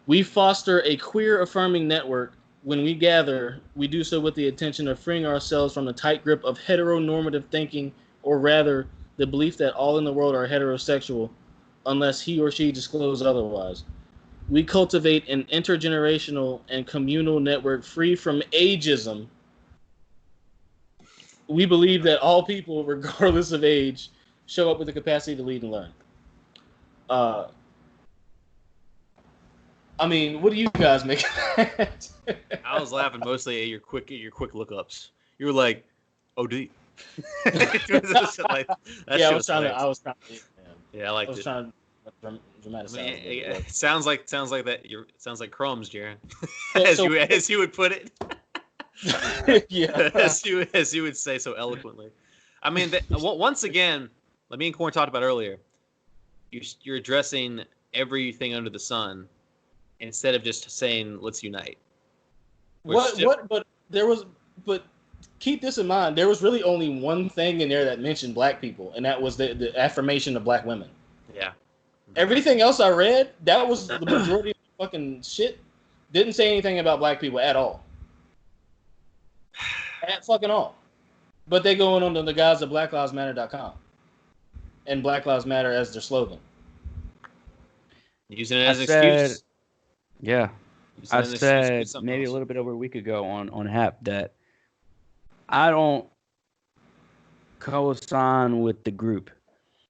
Speaker 3: We foster a queer affirming network. When we gather, we do so with the intention of freeing ourselves from the tight grip of heteronormative thinking, or rather, the belief that all in the world are heterosexual, unless he or she discloses otherwise. We cultivate an intergenerational and communal network free from ageism. We believe that all people, regardless of age, show up with the capacity to lead and learn. I mean, what do you guys make of that?
Speaker 2: I was laughing mostly at your quick lookups. You were like, "OD."
Speaker 3: Yeah, I was trying to.
Speaker 2: Yeah, I liked it.
Speaker 3: Trying to dramatize.
Speaker 2: It sounds like sounds like crumbs, Jaron. As you would put it.
Speaker 3: Yeah.
Speaker 2: As you would say so eloquently. I mean, once again, like me and Corn talked about earlier, you're addressing everything under the sun instead of just saying let's unite.
Speaker 3: But there was, but keep this in mind. There was really only one thing in there that mentioned black people, and that was the affirmation of black women.
Speaker 2: Yeah.
Speaker 3: Everything else I read, that was the majority of the fucking shit. Didn't say anything about black people at all. At fucking all. But they going under the guise of BlackLivesMatter.com and Black Lives Matter as their slogan.
Speaker 2: Using it as an excuse.
Speaker 1: Yeah.
Speaker 2: Using
Speaker 1: I
Speaker 2: it as an excuse to do
Speaker 1: said
Speaker 2: something
Speaker 1: maybe
Speaker 2: else.
Speaker 1: a little bit over a week ago on HAP that I don't co-sign with the group.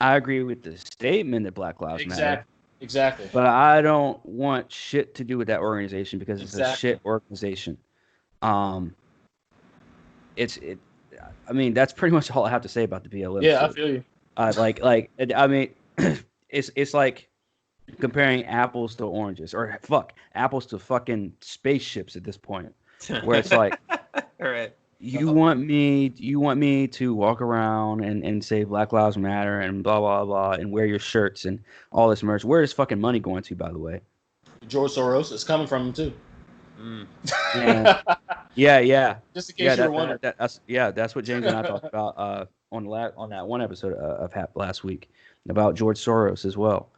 Speaker 1: I agree with the statement that Black Lives Matter.
Speaker 3: Exactly.
Speaker 1: But I don't want shit to do with that organization because it's a shit organization. I mean, that's pretty much all I have to say about the BLM.
Speaker 3: Yeah, I feel you.
Speaker 1: I mean, it's like comparing apples to oranges, or apples to fucking spaceships at this point, where it's like,
Speaker 2: all right,
Speaker 1: you want me to walk around and say Black Lives Matter and blah blah blah and wear your shirts and all this merch. Where is fucking money going to, by the way?
Speaker 3: George Soros is coming from him too.
Speaker 1: Yeah.
Speaker 3: Just in case you were wondering.
Speaker 1: That's what James and I talked about on that one episode of HAP last week about George Soros as well.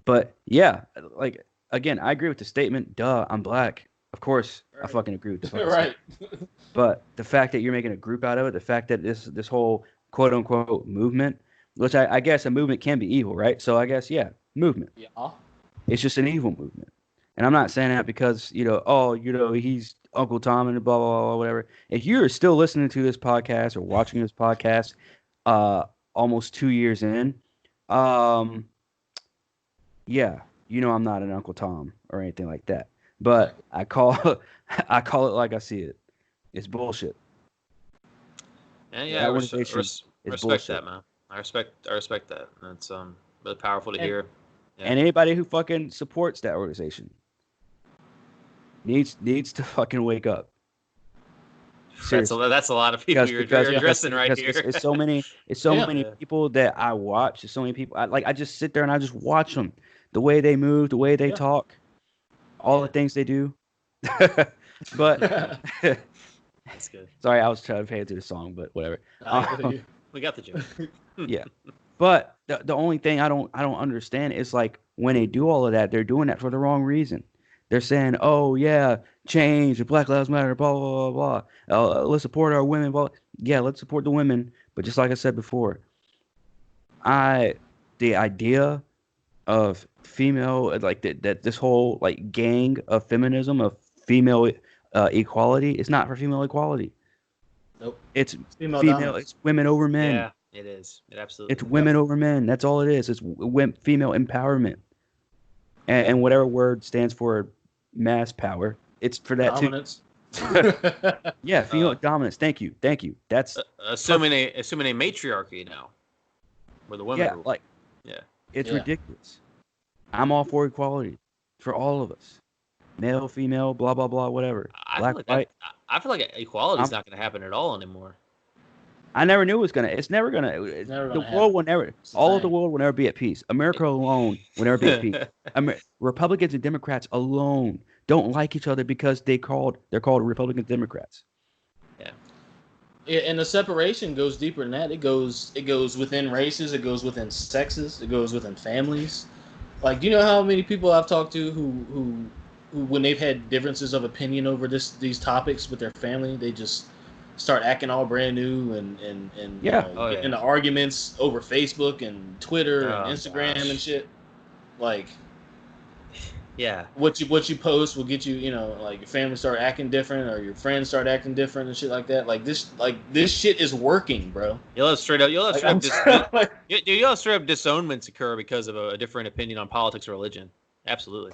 Speaker 1: But yeah, like again, I agree with the statement. Duh, I'm black. Of course, right. I fucking agree with the fucking
Speaker 3: right.
Speaker 1: But the fact that you're making a group out of it, the fact that this whole quote unquote movement, which I guess a movement can be evil, right? So I guess movement.
Speaker 3: Yeah.
Speaker 1: It's just an evil movement. And I'm not saying that because, he's Uncle Tom and blah, blah, blah, whatever. If you're still listening to this podcast or watching this podcast almost 2 years in, I'm not an Uncle Tom or anything like that. But I call it like I see it. It's bullshit.
Speaker 2: Yeah, I respect that, man. I respect that. That's really powerful to hear. Yeah.
Speaker 1: And anybody who fucking supports that organization needs to fucking wake up.
Speaker 2: Seriously. That's a lot of people you're addressing right here.
Speaker 1: It's so many people that I watch. There's so many people. I just sit there and I just watch them. The way they move, the way they talk, all the things they do. But
Speaker 2: that's good.
Speaker 1: Sorry, I was trying to pay into the song, but whatever.
Speaker 2: We got the joke.
Speaker 1: Yeah. But the only thing I don't understand is like when they do all of that, they're doing that for the wrong reason. They're saying, "Oh yeah, change, Black Lives Matter, blah blah blah blah. Let's support our women." Blah. Yeah, let's support the women. But just like I said before, the idea of female, like that this whole like gang of feminism of female equality is not for female equality.
Speaker 3: Nope.
Speaker 1: It's female. It's women over men.
Speaker 2: Yeah. It is. It absolutely.
Speaker 1: It's women over men. That's all it is. It's female empowerment, and whatever word stands for mass power. It's for that
Speaker 3: dominance.
Speaker 1: Too. Yeah, female dominance. Thank you. That's
Speaker 2: assuming a matriarchy now, where the women.
Speaker 1: It's ridiculous. I'm all for equality for all of us, male, female, blah blah blah, whatever.
Speaker 2: I feel like equality is not going to happen at all anymore.
Speaker 1: I never knew it was gonna. It's never gonna. The world will never. All of the world will never be at peace. America alone will never be at peace. Republicans and Democrats alone don't like each other because they're called Republicans, Democrats.
Speaker 3: Yeah, and the separation goes deeper than that. It goes within races. It goes within sexes. It goes within families. Like, do you know how many people I've talked to who when they've had differences of opinion over these topics with their family, they just start acting all brand new and get into arguments over Facebook and Twitter and Instagram and shit. Like, what you post will get you, like your family start acting different or your friends start acting different and shit like that. Like this shit is working, bro.
Speaker 2: You'll have straight up disownments occur because of a different opinion on politics or religion. Absolutely.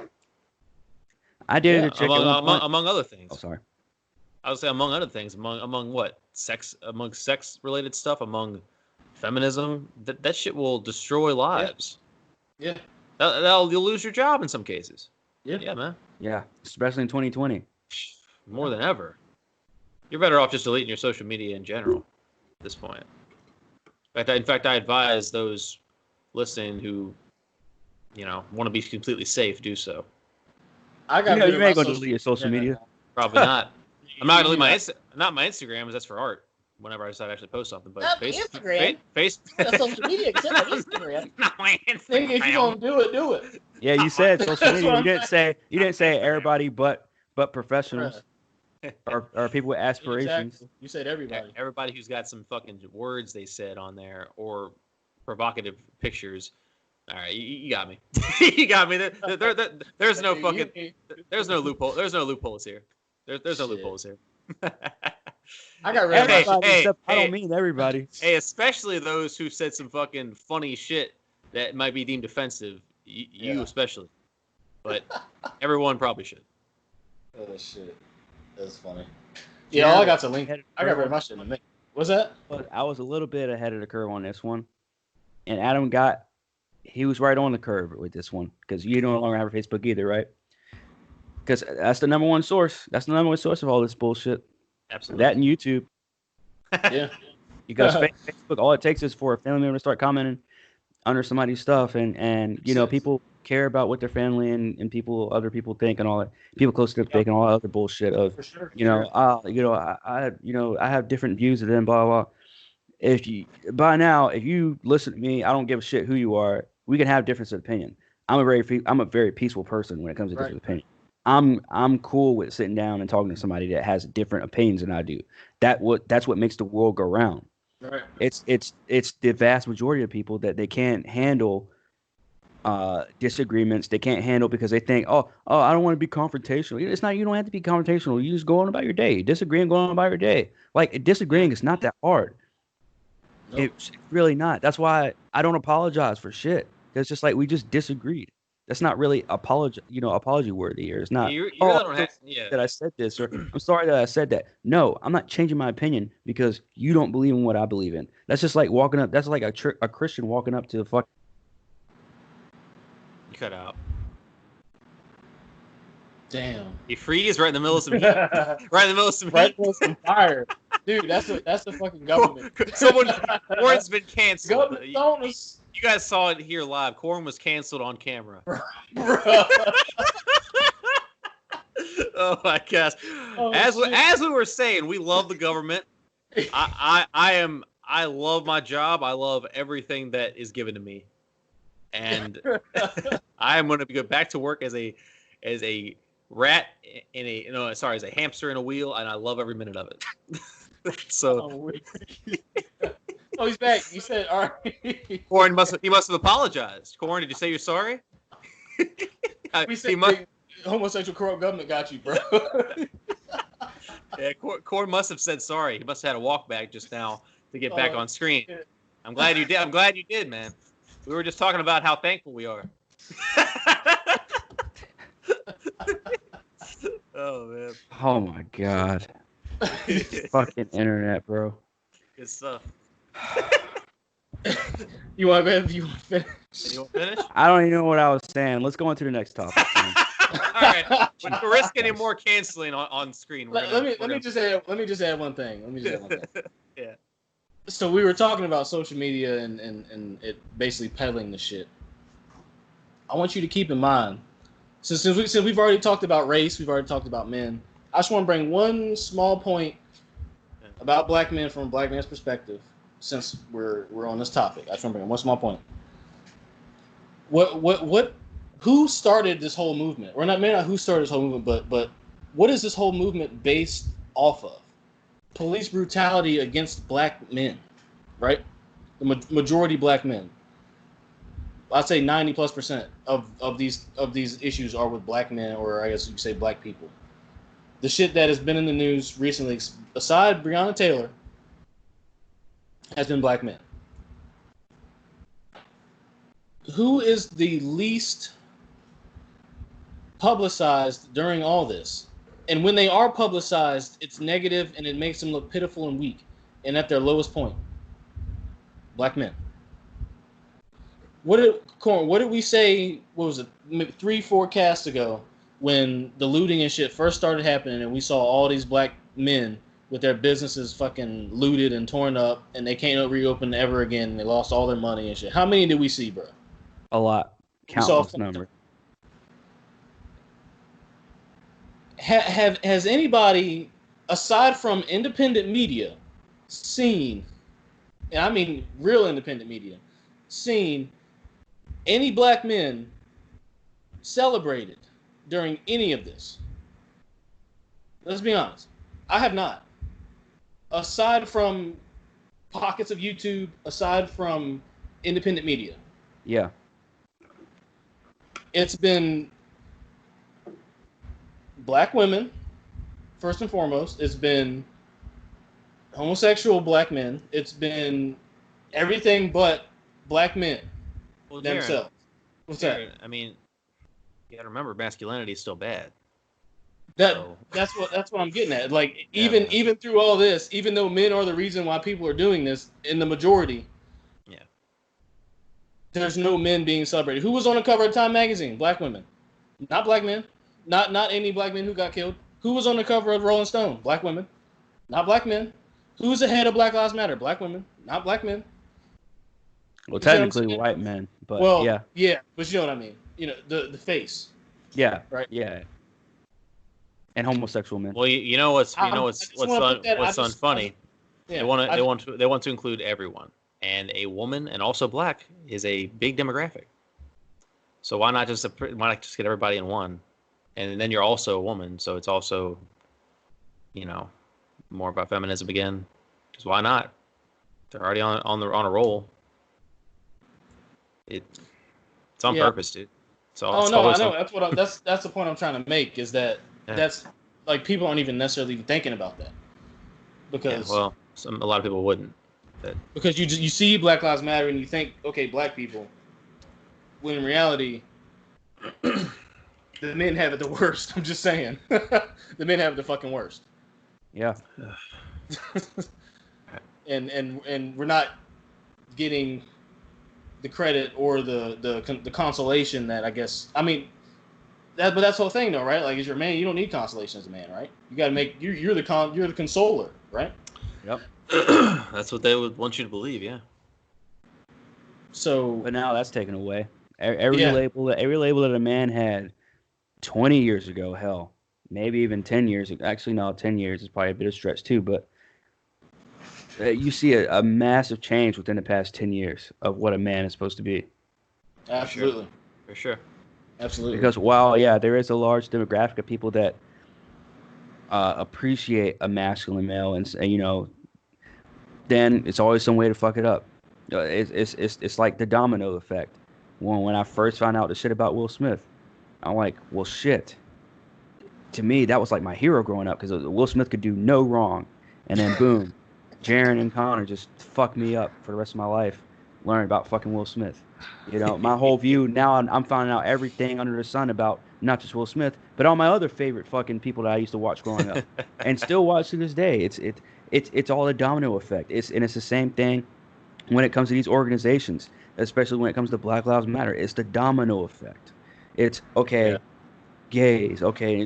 Speaker 1: I did a check
Speaker 2: among other things.
Speaker 1: Oh, sorry.
Speaker 2: I would say among other things, among what? Among sex related stuff, among feminism, that shit will destroy lives.
Speaker 3: Yeah.
Speaker 2: You'll lose your job in some cases. Yeah, man.
Speaker 1: Yeah, especially in 2020.
Speaker 2: More than ever. You're better off just deleting your social media in general at this point. In fact, I advise those listening who, want to be completely safe, do so.
Speaker 3: I got
Speaker 1: you ain't going to delete your social media.
Speaker 2: Probably not. I'm not gonna leave my Instagram, because that's for art. Whenever I decide to actually post something, but
Speaker 3: Instagram.
Speaker 2: Face.
Speaker 3: That's social media. Except for Instagram.
Speaker 2: Not my
Speaker 3: Nigga, if you gonna do it, do it.
Speaker 1: Yeah, you said social
Speaker 3: That's
Speaker 1: media.
Speaker 3: what
Speaker 1: You didn't say everybody, but professionals
Speaker 3: Bruh.
Speaker 1: or people with aspirations.
Speaker 3: Exactly. You said everybody.
Speaker 2: Everybody who's got some fucking words they said on there or provocative pictures. All right, you got me. You got me. There's no fucking. There's no loophole. There's no loopholes here. There's no loopholes here.
Speaker 3: I got rid of
Speaker 1: Everybody,
Speaker 3: my
Speaker 1: except I don't mean everybody.
Speaker 2: Hey, especially those who said some fucking funny shit that might be deemed offensive. You especially. But everyone probably should.
Speaker 3: Oh, shit. That's funny. Yeah, all I got's a link. I got rid of my shit in a minute. What's that?
Speaker 1: But I was a little bit ahead of the curve on this one. And Adam he was right on the curve with this one. Because you no longer have a Facebook either, right? Because that's the number one source. That's the number one source of all this bullshit.
Speaker 2: Absolutely.
Speaker 1: That and YouTube.
Speaker 3: Yeah.
Speaker 1: Because Facebook, all it takes is for a family member to start commenting under somebody's stuff, and you know, people care about what their family and other people think and all that. People close to them think and all that other bullshit of, I have different views of them, blah blah. If you listen to me, I don't give a shit who you are. We can have difference of opinion. I'm a very peaceful person when it comes to different opinion. I'm cool with sitting down and talking to somebody that has different opinions than I do. That's what makes the world go round.
Speaker 3: Right.
Speaker 1: It's the vast majority of people that they can't handle disagreements. They can't handle because they think, oh, I don't want to be confrontational. It's not. You don't have to be confrontational. You just go on about your day. Disagreeing, go on about your day. Like disagreeing is not that hard. Nope. It's really not. That's why I don't apologize for shit. It's just like we just disagreed. That's not really apology worthy, or it's not. That I said this, or I'm sorry that I said that. No, I'm not changing my opinion because you don't believe in what I believe in. That's just like walking up. That's like a Christian walking up to a fuck.
Speaker 2: You cut out.
Speaker 3: Damn.
Speaker 2: He freeze right in the middle of some heat. Right in the middle of some heat.
Speaker 3: Right in the middle of some fire. Dude, that's the fucking government.
Speaker 2: Corn's been canceled.
Speaker 3: Government
Speaker 2: You guys saw it here live. Corn was canceled on camera. Oh my gosh! As we were saying, we love the government. I love my job. I love everything that is given to me, and I am going to go back to work as a rat as a hamster in a wheel, and I love every minute of it. So.
Speaker 3: Oh, he's back. You said, all right.
Speaker 2: Corn must have apologized. Corn, did you say you're sorry?
Speaker 3: We said homosexual corrupt government got you, bro.
Speaker 2: Yeah, Corn must have said sorry. He must have had a walk back just now to get back on screen. Yeah. I'm glad you did. I'm glad you did, man. We were just talking about how thankful we are. Oh man.
Speaker 1: Oh my god. Fucking internet, bro.
Speaker 2: Good stuff.
Speaker 3: You want to finish?
Speaker 2: You want to finish?
Speaker 1: I don't even know what I was saying. Let's go on to the next topic.
Speaker 2: All right. But to risk any more canceling on screen,
Speaker 3: let me just add one thing.
Speaker 2: Yeah.
Speaker 3: So we were talking about social media and it basically peddling the shit. I want you to keep in mind, since we've already talked about race, we've already talked about men. I just want to bring one small point about black men from a black man's perspective. Since we're on this topic, I just want to bring one small point. Who started this whole movement? Or maybe not who started this whole movement, but what is this whole movement based off of? Police brutality against black men, right? The majority black men. I'd say 90+% of these issues are with black men, or I guess you could say black people. The shit that has been in the news recently, aside Breonna Taylor, has been black men. Who is the least publicized during all this? And when they are publicized, it's negative and it makes them look pitiful and weak and at their lowest point. Black men. What did we say, what was it, 3-4 casts ago when the looting and shit first started happening and we saw all these black men with their businesses fucking looted and torn up, and they can't reopen ever again, and they lost all their money and shit. How many did we see, bro?
Speaker 1: A lot. Countless number.
Speaker 3: has anybody, aside from independent media, seen, and I mean real independent media, seen any black men celebrated during any of this? Let's be honest. I have not. Aside from pockets of YouTube, aside from independent media.
Speaker 1: Yeah.
Speaker 3: It's been black women, first and foremost. It's been homosexual black men. It's been everything but black men themselves. What's that?
Speaker 2: I mean, you got to remember, masculinity is still bad.
Speaker 3: That's what I'm getting at. Like even through all this, even though men are the reason why people are doing this in the majority, there's no men being celebrated. Who was on the cover of Time magazine? Black women, not black men, not any black men who got killed. Who was on the cover of Rolling Stone? Black women, not black men. Who's the head of Black Lives Matter? Black women, not black men.
Speaker 1: Well, technically white men, but
Speaker 3: yeah, but you know what I mean. You know the face.
Speaker 1: Yeah.
Speaker 3: Right.
Speaker 1: Yeah. And homosexual men.
Speaker 2: Well, you know what's funny?
Speaker 3: Yeah,
Speaker 2: they want to include everyone, and a woman and also black is a big demographic. So why not just get everybody in one, and then you're also a woman, so it's also, more about feminism again. Because why not? They're already on a roll. It's on purpose, dude. So
Speaker 3: I know. That's the point I'm trying to make, is that that's like people aren't even necessarily even thinking about that, because
Speaker 2: a lot of people wouldn't.
Speaker 3: Because you see Black Lives Matter and you think, okay, black people, when in reality the men have it the worst. I'm just saying. The men have it the fucking worst.
Speaker 1: Yeah.
Speaker 3: and we're not getting the credit or the consolation that I guess. I mean, but that's the whole thing, though, right? Like, as you're a man, you don't need consolation as a man, right? You got to make you're the consoler, right?
Speaker 1: Yep.
Speaker 2: That's what they would want you to believe, yeah.
Speaker 3: So,
Speaker 1: but now that's taken away. Every label that a man had 20 years ago, hell, maybe even 10 years. Actually, no, 10 years is probably a bit of stretch too. But you see a massive change within the past 10 years of what a man is supposed to be.
Speaker 3: Absolutely,
Speaker 2: for sure.
Speaker 3: Absolutely.
Speaker 1: Because while there is a large demographic of people that appreciate a masculine male, and then it's always some way to fuck it up. It's like the domino effect. When I first found out the shit about Will Smith, I'm like, well, shit. To me, that was like my hero growing up, because Will Smith could do no wrong, and then boom, Jaron and Connor just fucked me up for the rest of my life, learning about fucking Will Smith. My whole view now, I'm finding out everything under the sun about not just Will Smith, but all my other favorite fucking people that I used to watch growing up and still watch to this day. It's all a domino effect. It's the same thing when it comes to these organizations, especially when it comes to Black Lives Matter. It's the domino effect. It's gays,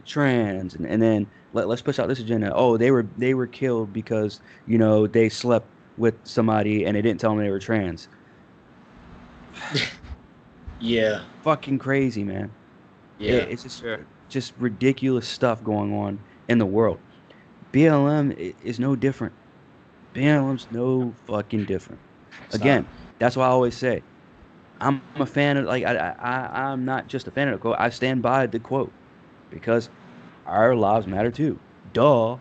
Speaker 1: trans, and then let's push out this agenda. Oh, they were killed because they slept with somebody and they didn't tell them they were trans.
Speaker 3: Yeah.
Speaker 1: Fucking crazy, man. Yeah. It's just ridiculous stuff going on in the world. BLM is no different. BLM's no fucking different. Again, that's why I always say, I'm a fan of, like, I'm not just a fan of the quote. I stand by the quote, because our lives matter too. Duh.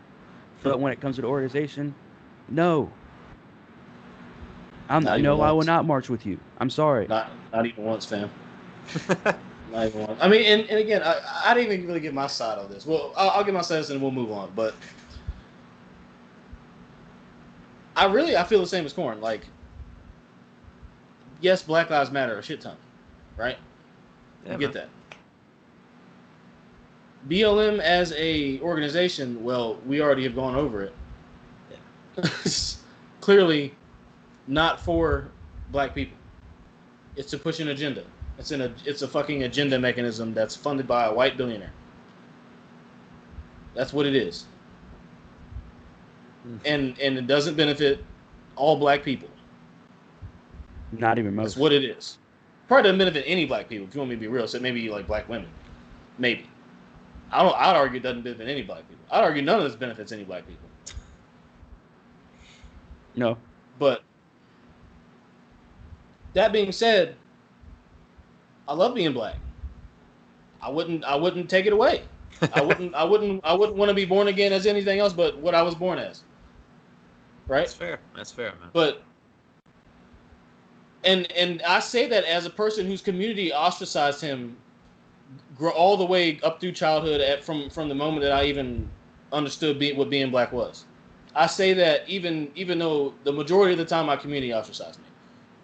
Speaker 1: But when it comes to the organization, no. I will not march with you. I'm sorry.
Speaker 3: Not even once, fam. Not even once. I mean, and again, I didn't even really get my side on this. Well, I'll get my side and we'll move on. But I feel the same as Corn. Like, yes, Black Lives Matter a shit ton, right?
Speaker 2: Yeah,
Speaker 3: I get that. BLM as a organization, well, we already have gone over it. Yeah. Clearly not for black people. It's to push an agenda. It's a fucking agenda mechanism that's funded by a white billionaire. That's what it is. And it doesn't benefit all black people.
Speaker 1: Not even most.
Speaker 3: That's what it is. Probably doesn't benefit any black people, if you want me to be real. So maybe like black women. Maybe. I'd argue it doesn't benefit any black people. I'd argue none of this benefits any black people.
Speaker 1: No.
Speaker 3: But that being said, I love being black. I wouldn't take it away. I wouldn't want to be born again as anything else but what I was born as. Right?
Speaker 2: That's fair, man.
Speaker 3: But and I say that as a person whose community ostracized him all the way up through childhood from the moment that I even understood what being black was. I say that even though the majority of the time my community ostracized me,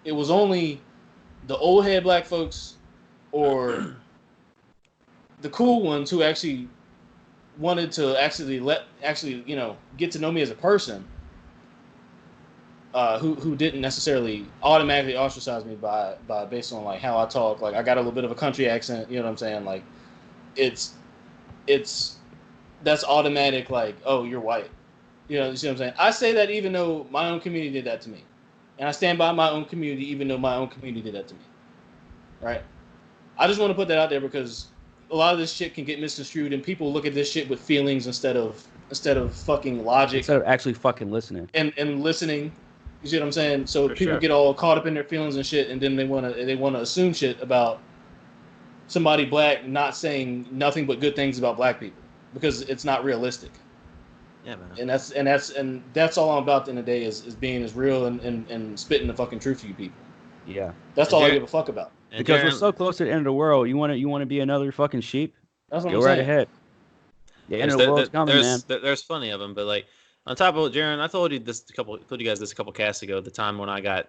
Speaker 3: it was only the old head black folks or the cool ones who actually wanted to get to know me as a person, who didn't necessarily automatically ostracize me by based on like how I talk. Like I got a little bit of a country accent, you know what I'm saying? Like that's automatic. Like, oh, you're white. You see what I'm saying? I say that even though my own community did that to me, and I stand by my own community even though my own community did that to me. Right? I just want to put that out there because a lot of this shit can get misconstrued, and people look at this shit with feelings instead of fucking logic.
Speaker 1: Instead of actually fucking listening.
Speaker 3: And listening. You see what I'm saying? So
Speaker 2: For
Speaker 3: people
Speaker 2: sure.
Speaker 3: get all caught up in their feelings and shit, and then they wanna assume shit about somebody black not saying nothing but good things about black people because it's not realistic.
Speaker 2: Yeah, man.
Speaker 3: And that's all I'm about at the end of the day is being as real and spitting the fucking truth to you people.
Speaker 1: Yeah.
Speaker 3: That's all I give a fuck about.
Speaker 2: And
Speaker 1: Because we're
Speaker 2: Darren-
Speaker 1: so close to the end of the world. You want to be another fucking sheep?
Speaker 3: That's what
Speaker 1: Go
Speaker 3: I'm
Speaker 1: right
Speaker 3: saying.
Speaker 1: ahead. The end of the world's coming, man.
Speaker 2: There's plenty of them, but like on top of it, Jaron, I told you guys this a couple casts ago. The time when I got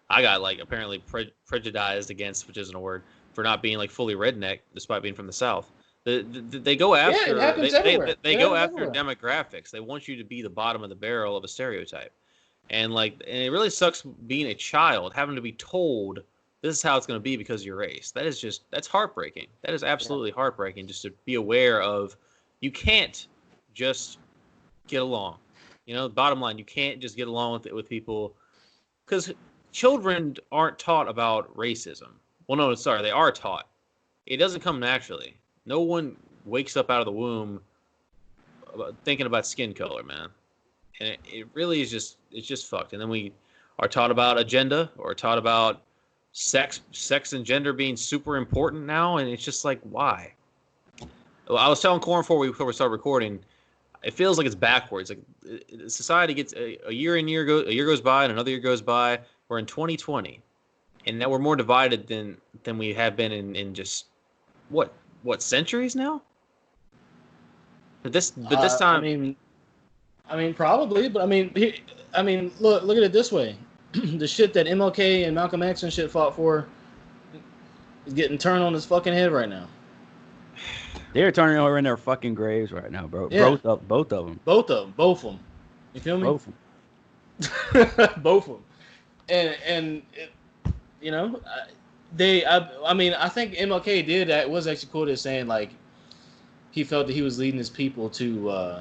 Speaker 2: like apparently prejudiced against, which isn't a word, for not being like fully redneck despite being from the South. They go after
Speaker 3: it happens everywhere.
Speaker 2: they
Speaker 3: It
Speaker 2: go
Speaker 3: happens
Speaker 2: after
Speaker 3: everywhere.
Speaker 2: demographics. They want you to be the bottom of the barrel of a stereotype, and it really sucks being a child having to be told this is how it's going to be because of your race. That's heartbreaking. That is absolutely heartbreaking. Just to be aware of, you can't just get along. Bottom line, you can't just get along with people, because children aren't taught about racism. Well, no, sorry, they are taught. It doesn't come naturally. No one wakes up out of the womb thinking about skin color, man. And it really is it's just fucked. And then we are taught about agenda, or taught about sex and gender being super important now, and it's just like, why? Well, I was telling Corn before we started recording, it feels like it's backwards. Like society gets a year goes by and another year goes by. We're in 2020, and now we're more divided than we have been in just what centuries now. But this time,
Speaker 3: I mean, probably, but look at it this way: the shit that MLK and Malcolm X and shit fought for is getting turned on his fucking head right now.
Speaker 1: They're turning over in their fucking graves right now, bro.
Speaker 3: Yeah.
Speaker 1: Both of them.
Speaker 3: Both of them. You feel me?
Speaker 1: Both of them.
Speaker 3: Both of them. And it, I think MLK did that. Was actually quoted as saying like he felt that he was leading his people to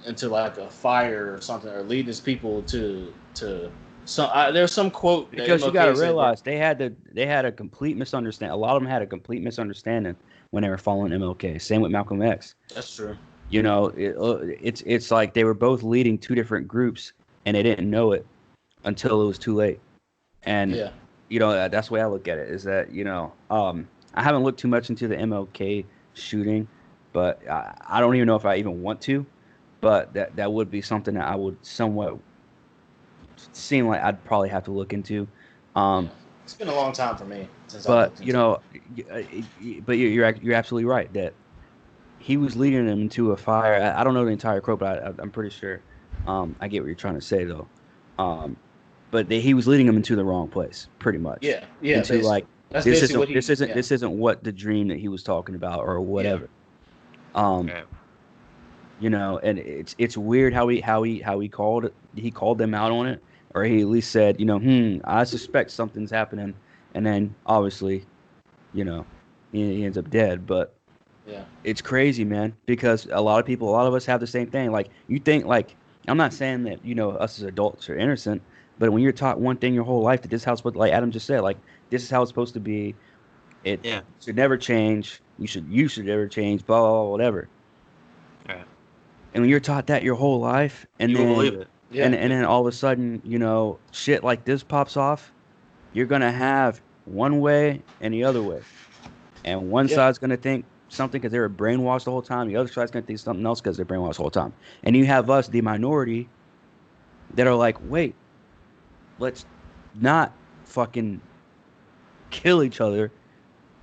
Speaker 3: into like a fire or something, or leading his people to some. There's some quote that
Speaker 1: Because you
Speaker 3: MLK
Speaker 1: got to
Speaker 3: said
Speaker 1: realize they had a complete misunderstanding. A lot of them had a complete misunderstanding when they were following MLK. Same with Malcolm X.
Speaker 3: that's true.
Speaker 1: It's like they were both leading two different groups, and they didn't know it until it was too late. And that's the way I look at it. Is that I haven't looked too much into the MLK shooting, but I don't even know if I even want to. But that would be something that I would somewhat seem like I'd probably have to look into.
Speaker 3: It's been a long time for me since.
Speaker 1: But you're absolutely right that he was leading them into a fire. I don't know the entire quote, but I'm pretty sure. I get what you're trying to say though. But he was leading them into the wrong place, pretty much.
Speaker 3: Yeah.
Speaker 1: Into
Speaker 3: basically.
Speaker 1: like
Speaker 3: That's
Speaker 1: this
Speaker 3: basically
Speaker 1: isn't
Speaker 3: what
Speaker 1: this isn't what the dream that he was talking about or whatever.
Speaker 2: okay.
Speaker 1: And it's weird how he called them out on it, or he at least said, I suspect something's happening, and then obviously, he ends up dead. But it's crazy, man, because a lot of us have the same thing. Like you think, like I'm not saying that us as adults are innocent, but when you're taught one thing your whole life that this is how it's supposed, like Adam just said, like this is how it's supposed to be, It
Speaker 2: Yeah.
Speaker 1: should never change. You should never change. Blah, blah, blah, whatever.
Speaker 2: All right.
Speaker 1: And when you're taught that your whole life, and
Speaker 2: You will
Speaker 1: then
Speaker 2: believe it.
Speaker 3: Yeah.
Speaker 1: and then all of a sudden, shit like this pops off, you're gonna have one way and the other way, and one
Speaker 3: Yeah.
Speaker 1: side's gonna think something because they were brainwashed the whole time. The other side's gonna think something else because they're brainwashed the whole time. And you have us, the minority, that are like, wait, let's not fucking kill each other,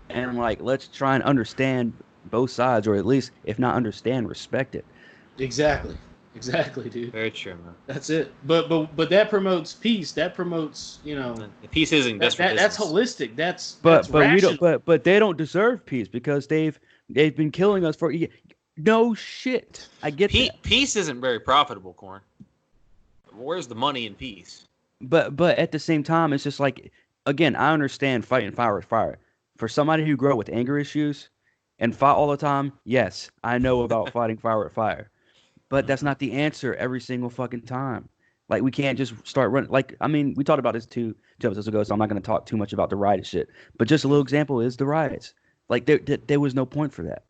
Speaker 1: and like let's try and understand both sides, or at least if not understand, respect it.
Speaker 3: Exactly, dude.
Speaker 2: Very true, man.
Speaker 3: That's it. But that promotes peace. That promotes,
Speaker 2: The peace isn't best for
Speaker 3: that's
Speaker 2: business.
Speaker 3: holistic. That's
Speaker 1: But we
Speaker 3: rational.
Speaker 1: don't. But they don't deserve peace because they've been killing us for. No shit. I get that.
Speaker 2: Peace isn't very profitable, Corn. Where's the money in peace?
Speaker 1: But at the same time, it's just like, again, I understand fighting fire with fire. For somebody who grew up with anger issues and fought all the time, yes, I know about fighting fire with fire. But that's not the answer every single fucking time. Like, we can't just start running. Like, I mean, we talked about this two episodes ago, so I'm not going to talk too much about the riot shit. But just a little example is the riots. Like, there was no point for that.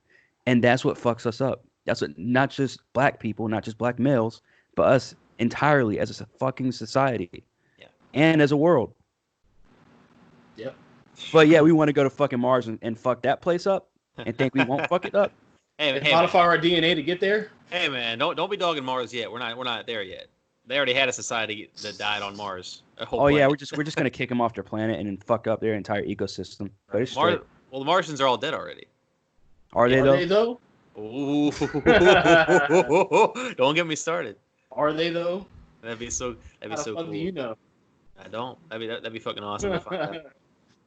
Speaker 1: And that's what fucks us up. That's what, not just black people, not just black males, but us entirely as a fucking society.
Speaker 2: Yeah.
Speaker 1: And as a world.
Speaker 3: Yep.
Speaker 1: But yeah, we want to go to fucking Mars and fuck that place up and think we won't fuck it up.
Speaker 2: Hey,
Speaker 3: Modify our DNA to get there.
Speaker 2: Hey man, don't be dogging Mars yet. We're not there yet. They already had a society that died on Mars.
Speaker 1: Oh yeah, we're just gonna kick them off their planet and then fuck up their entire ecosystem. But it's
Speaker 2: Well, the Martians are all dead already.
Speaker 1: Are they though?
Speaker 2: Ooh, don't get me started.
Speaker 3: Are they though?
Speaker 2: That'd be so
Speaker 3: How the fuck
Speaker 2: cool.
Speaker 3: do you know?
Speaker 2: I don't. That'd be fucking awesome to find out.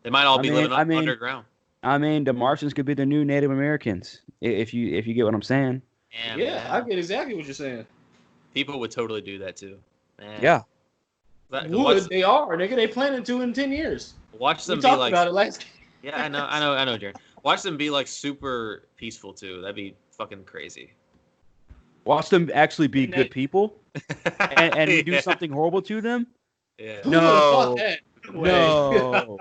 Speaker 2: They might all be living underground.
Speaker 1: I mean, the Martians could be the new Native Americans, if you get what I'm saying.
Speaker 3: Yeah, I get exactly what you're saying.
Speaker 2: People would totally do that too. Man.
Speaker 1: Yeah.
Speaker 3: They are. They planning to in 10 years.
Speaker 2: Watch them
Speaker 3: we
Speaker 2: be
Speaker 3: talked
Speaker 2: like.
Speaker 3: about it last.
Speaker 2: Yeah, I know, Jared. Watch them be like super peaceful too. That'd be fucking crazy.
Speaker 1: Watch them actually be good people, and we do something horrible to them.
Speaker 2: Yeah.
Speaker 1: No.
Speaker 3: No.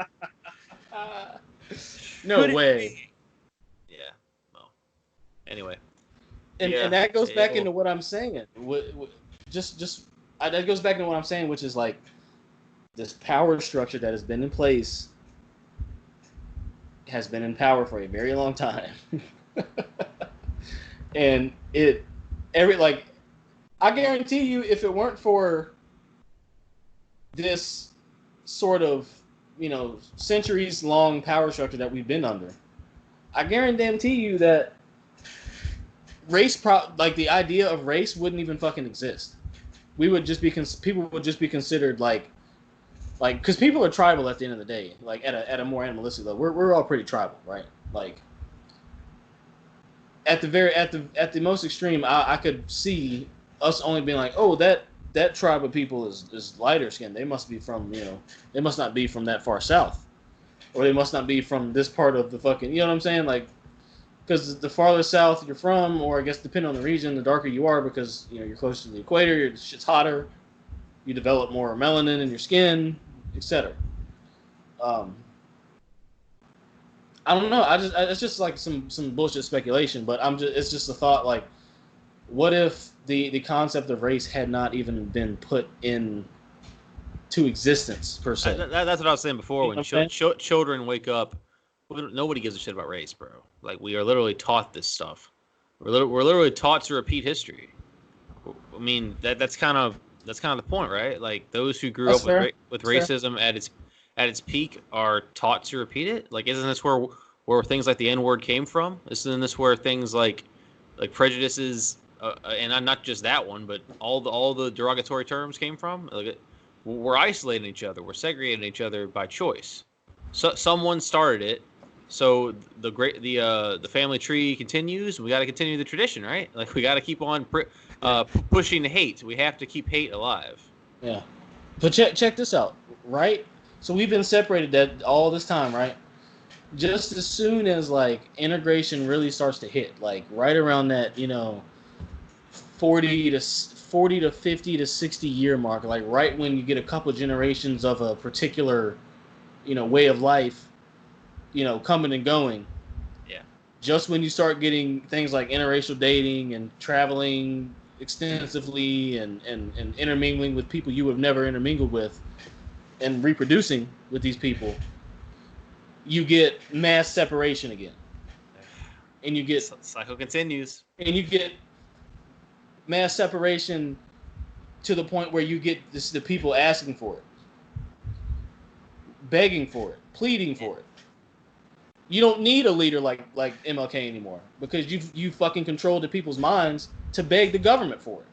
Speaker 3: No way.
Speaker 2: Yeah. Well. Anyway.
Speaker 3: And that goes back into what I'm saying. That goes back into what I'm saying, which is like this power structure that has been in place has been in power for a very long time. And I guarantee you, if it weren't for this sort of, centuries long power structure that we've been under, I guarantee you that the idea of race wouldn't even fucking exist. We would just be people would just be considered like because people are tribal at the end of the day, like at a more animalistic level. We're all pretty tribal, right? Like at the most extreme, I could see us only being like, oh, that tribe of people is lighter skinned. They must be from they must not be from that far south, or they must not be from this part of the fucking, you know what I'm saying, like. Because the farther south you're from, or I guess depending on the region, the darker you are because you're closer to the equator, shit's hotter, you develop more melanin in your skin, etc. I don't know. It's just like some bullshit speculation, but it's just a thought. Like, what if the concept of race had not even been put in to existence per se?
Speaker 2: That's what I was saying before. When children wake up, nobody gives a shit about race, bro. Like, we are literally taught this stuff. We're literally taught to repeat history. I mean, that's kind of the point, right? Like, those who grew up with racism at its peak are taught to repeat it. Like, isn't this where things like the N-word came from? Isn't this where things like prejudices and not just that one, but all the derogatory terms came from? Like, we're isolating each other. We're segregating each other by choice. So someone started it. So the family tree continues. We got to continue the tradition, right? Like, we got to keep on pushing the hate. We have to keep hate alive.
Speaker 3: Yeah, but check this out, right? So we've been separated all this time, right? Just as soon as like integration really starts to hit, like right around that 40 to 50 to 60 year mark, like right when you get a couple generations of a particular way of life. coming and going.
Speaker 2: Yeah.
Speaker 3: Just when you start getting things like interracial dating and traveling extensively and intermingling with people you have never intermingled with and reproducing with these people, you get mass separation again. And you get
Speaker 2: cycle continues.
Speaker 3: And you get mass separation to the point where you get the people asking for it, begging for it, pleading for it. You don't need a leader like MLK anymore because you fucking controlled the people's minds to beg the government for it.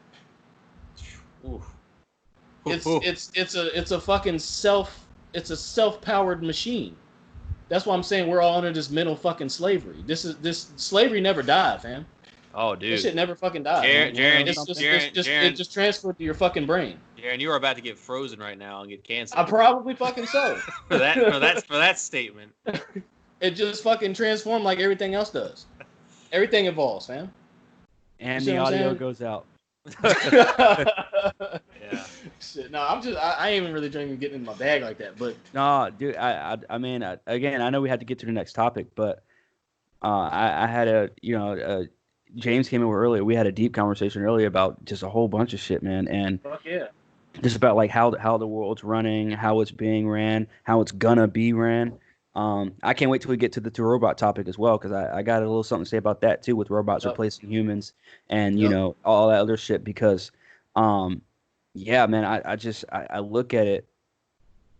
Speaker 2: Oof.
Speaker 3: It's a fucking self-powered machine. That's why I'm saying we're all under this mental fucking slavery. This slavery never died, fam.
Speaker 2: Oh, dude.
Speaker 3: This shit never fucking died.
Speaker 2: Jaron,
Speaker 3: it just transferred to your fucking brain.
Speaker 2: Jaron, you are about to get frozen right now and get canceled.
Speaker 3: I probably fucking so.
Speaker 2: for that statement.
Speaker 3: It just fucking transformed like everything else does. Everything evolves, fam.
Speaker 1: And the audio goes out.
Speaker 3: Yeah. Shit. No, I ain't even really drinking getting in my bag like that. But
Speaker 1: no, dude. I mean, again, I know we had to get to the next topic, but I had James came in earlier. We had a deep conversation earlier about just a whole bunch of shit, man. And
Speaker 3: fuck yeah.
Speaker 1: Just about like how the world's running, how it's being ran, how it's gonna be ran. I can't wait till we get to the robot topic as well, because I got a little something to say about that too, with robots replacing humans and all that other shit. Because, yeah, man, I look at it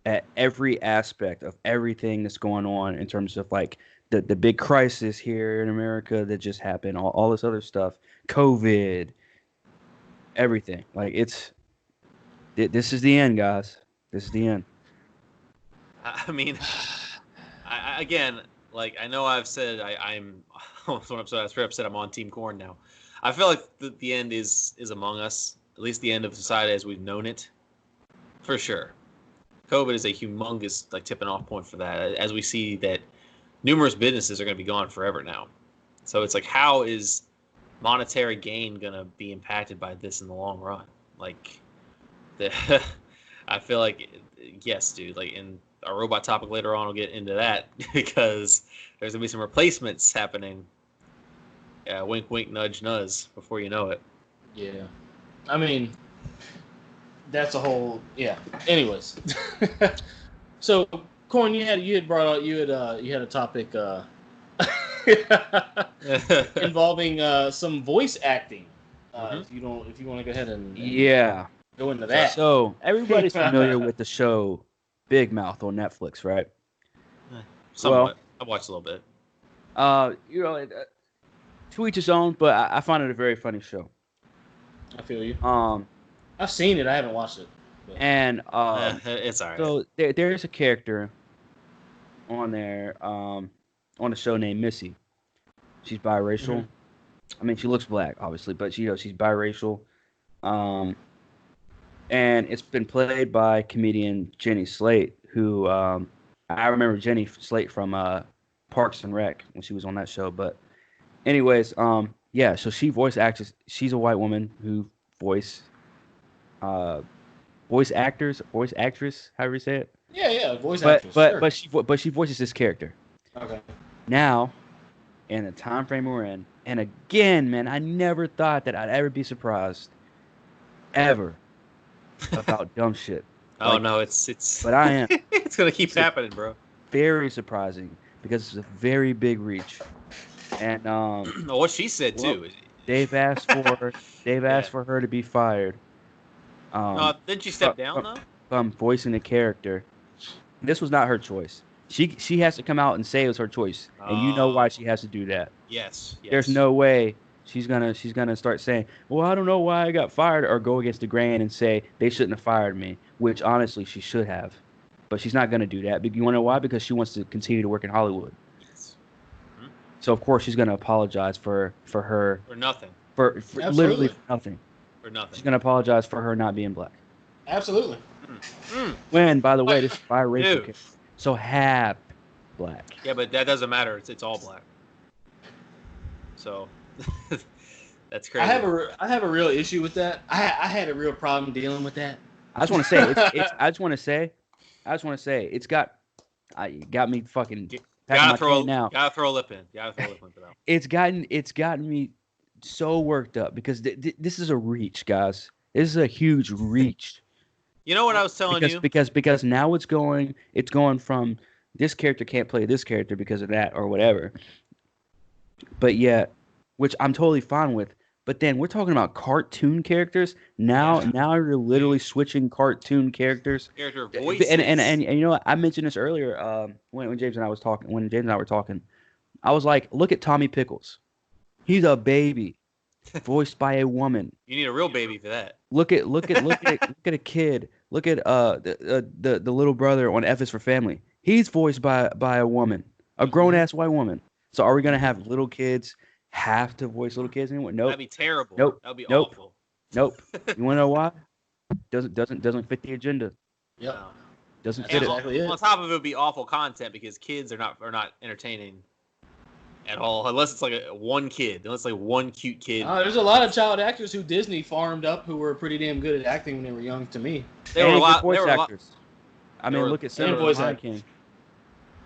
Speaker 1: at every aspect of everything that's going on in terms of like the big crisis here in America that just happened, all this other stuff, COVID, everything. Like this is the end, guys. This is the end.
Speaker 2: I mean. Again, like I know I've said I'm very upset I'm on Team Corn now. I feel like the end is among us, at least the end of society as we've known it, for sure. COVID is a humongous tipping off point for that, as we see that numerous businesses are going to be gone forever now. So it's like, how is monetary gain going to be impacted by this in the long run? I feel like, yes, dude, in our robot topic later on, we'll get into that because there's gonna be some replacements happening. Yeah, wink, wink, nudge, nudge. Before you know it.
Speaker 3: Yeah, I mean, that's a whole Anyways, so Corn, you had brought out you had a topic involving some voice acting. If you want to go ahead and go into that.
Speaker 1: So everybody's familiar with the show Big Mouth on Netflix, right?
Speaker 2: Somewhat. Well, I watched a little bit.
Speaker 1: To each his own, but I find it a very funny show.
Speaker 3: I feel you. I've seen it. I haven't watched it. But.
Speaker 1: And
Speaker 2: it's alright.
Speaker 1: So there's a character on there on the show named Missy. She's biracial. Mm-hmm. I mean, she looks black, obviously, but she's biracial. And it's been played by comedian Jenny Slate, who I remember Jenny Slate from Parks and Rec when she was on that show. But anyways, so she voice acts. She's a white woman who voice actress, however you say it.
Speaker 3: Yeah, voice actress.
Speaker 1: But she voices this character.
Speaker 3: Okay.
Speaker 1: Now, in the time frame we're in, and again, man, I never thought that I'd ever be surprised, ever. About dumb shit.
Speaker 2: Oh no, it's.
Speaker 1: But I am.
Speaker 2: It's gonna keep happening, bro.
Speaker 1: Very surprising because it's a very big reach, and
Speaker 2: what she said too.
Speaker 1: They've asked for her to be fired.
Speaker 2: Didn't she step down though?
Speaker 1: From voicing a character. This was not her choice. She has to come out and say it was her choice, and you know why she has to do that.
Speaker 2: Yes.
Speaker 1: There's no way. She's gonna start saying, well, I don't know why I got fired, or go against the grain and say they shouldn't have fired me, which honestly she should have, but she's not gonna do that. But you wanna know why? Because she wants to continue to work in Hollywood.
Speaker 2: Yes.
Speaker 1: Mm-hmm. So of course she's gonna apologize for her
Speaker 2: nothing.
Speaker 1: For literally nothing.
Speaker 2: For nothing.
Speaker 1: She's gonna apologize for her not being black.
Speaker 3: Absolutely.
Speaker 1: When, by the way, this is biracial character, so half black.
Speaker 2: Yeah, but that doesn't matter. It's all black. So. That's crazy.
Speaker 3: I have a real issue with that. I had a real problem dealing with that.
Speaker 1: I just want to say it's got me fucking packing my cane now.
Speaker 2: Gotta throw a lip in. Gotta throw a lip in for that.
Speaker 1: It's gotten me so worked up because this is a reach, guys. This is a huge reach.
Speaker 2: You know what I was telling you?
Speaker 1: Because now it's going from this character can't play this character because of that or whatever. But yet, which I'm totally fine with. But then we're talking about cartoon characters. Now you're literally switching cartoon characters.
Speaker 2: Character voices.
Speaker 1: And you know what? I mentioned this earlier when James and I was talking. When James and I were talking, I was like, look at Tommy Pickles. He's a baby, voiced by a woman.
Speaker 2: You need a real baby for that.
Speaker 1: Look at a kid. Look at the little brother on F is for Family. He's voiced by a woman, a grown ass white woman. So are we gonna have little kids have to voice little kids anymore? Nope.
Speaker 2: That'd be terrible.
Speaker 1: Nope.
Speaker 2: That'd be
Speaker 1: Nope.
Speaker 2: awful.
Speaker 1: Nope. You wanna know why? Doesn't fit the agenda.
Speaker 3: Yep.
Speaker 1: Doesn't
Speaker 3: That's
Speaker 1: fit
Speaker 3: exactly
Speaker 1: it.
Speaker 3: it.
Speaker 2: On top of it, would be awful content because kids are not entertaining at all, unless it's like one kid, unless it's like one cute kid.
Speaker 3: There's a lot of child actors who Disney farmed up who were pretty damn good at acting when they were young. To me,
Speaker 2: They were a lot.
Speaker 1: voice
Speaker 2: they were a lot.
Speaker 1: actors. I mean, look at
Speaker 3: and
Speaker 1: Simba
Speaker 3: voice
Speaker 1: the Lion
Speaker 3: actors.
Speaker 1: King.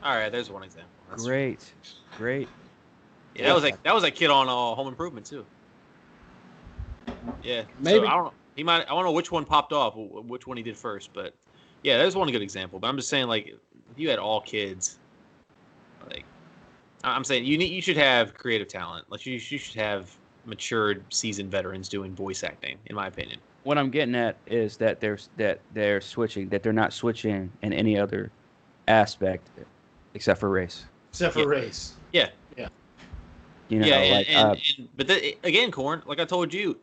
Speaker 2: All right, there's one example. That's
Speaker 1: Great.
Speaker 2: Yeah, that was a kid on Home Improvement too. Yeah,
Speaker 3: Maybe.
Speaker 2: So I don't know. He might. I don't know which one popped off, which one he did first, but yeah, there's one good example. But I'm just saying, like, if you had all kids, like, I'm saying you should have creative talent. Like, you should have matured, seasoned veterans doing voice acting, in my opinion.
Speaker 1: What I'm getting at is that they're switching. That they're not switching in any other aspect except for race.
Speaker 3: except for race.
Speaker 2: Yeah.
Speaker 1: You know,
Speaker 2: yeah, but again, Corn, like I told you,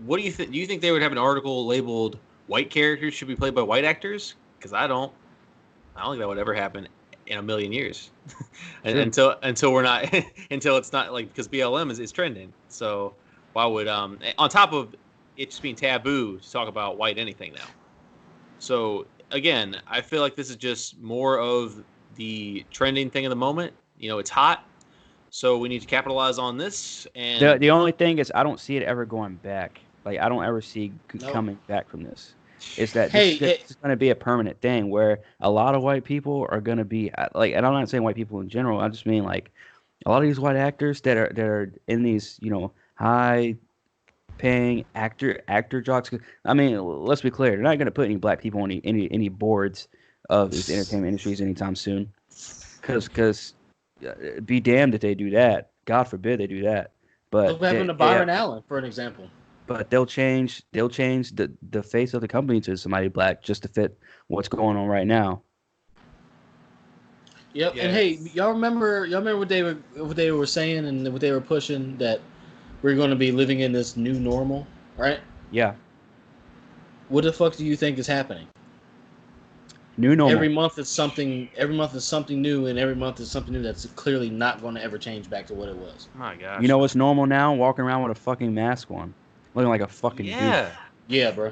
Speaker 2: what do you think? Do you think they would have an article labeled "White characters should be played by white actors"? Because I don't think that would ever happen in a million years. until we're not until it's not like, because BLM is trending. So why would on top of it just being taboo to talk about white anything now? So again, I feel like this is just more of the trending thing of the moment. You know, it's hot. So we need to capitalize on this. And
Speaker 1: the only thing is, I don't see it ever going back. Like, I don't ever see coming back from this. Is that this is going to be a permanent thing where a lot of white people are going to be like, and I'm not saying white people in general. I just mean like a lot of these white actors that are in these, you know, high paying actor jobs. I mean, let's be clear, they're not going to put any black people on any boards of these entertainment industries anytime soon. Because be damned if they do that. God forbid they do that. But
Speaker 3: What happened to Byron Allen, for an example?
Speaker 1: But they'll change the face of the company to somebody black just to fit what's going on right now.
Speaker 3: Yep.
Speaker 2: Yes.
Speaker 3: And hey, y'all remember what they were saying and what they were pushing, that we're going to be living in this new normal, right?
Speaker 1: Yeah.
Speaker 3: What the fuck do you think is happening?
Speaker 1: New normal.
Speaker 3: Every month is something new, and every month is something new that's clearly not going to ever change back to what it was.
Speaker 2: my gosh,
Speaker 1: You know what's normal now? Walking around with a fucking mask on. Looking like a fucking dude.
Speaker 3: Yeah, bro.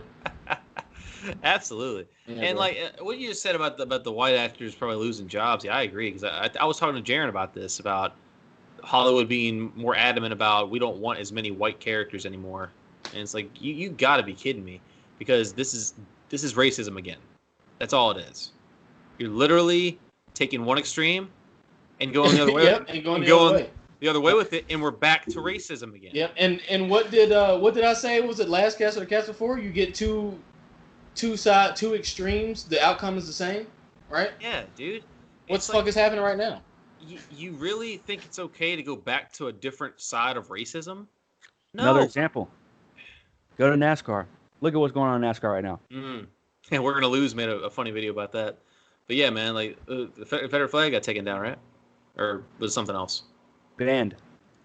Speaker 2: Absolutely.
Speaker 3: Yeah,
Speaker 2: And
Speaker 3: bro.
Speaker 2: like what you just said about the white actors probably losing jobs, yeah, I agree, because I was talking to Jaron about this, about Hollywood being more adamant about, we don't want as many white characters anymore, and it's like, you got to be kidding me, because this is racism again. That's all it is. You're literally taking one extreme and going the other way.
Speaker 3: Yep, and going the other way.
Speaker 2: The other way with it, and we're back to racism again.
Speaker 3: Yep. And what did I say? Was it last cast or the cast before? You get two extremes. The outcome is the same, right?
Speaker 2: Yeah, dude.
Speaker 3: What the fuck is happening right now?
Speaker 2: You really think it's okay to go back to a different side of racism? No.
Speaker 1: Another example. Go to NASCAR. Look at what's going on in NASCAR right now.
Speaker 2: And We're Gonna Lose made a funny video about that. But yeah, man, like the Confederate flag got taken down, right? Or was it something else?
Speaker 1: Banned.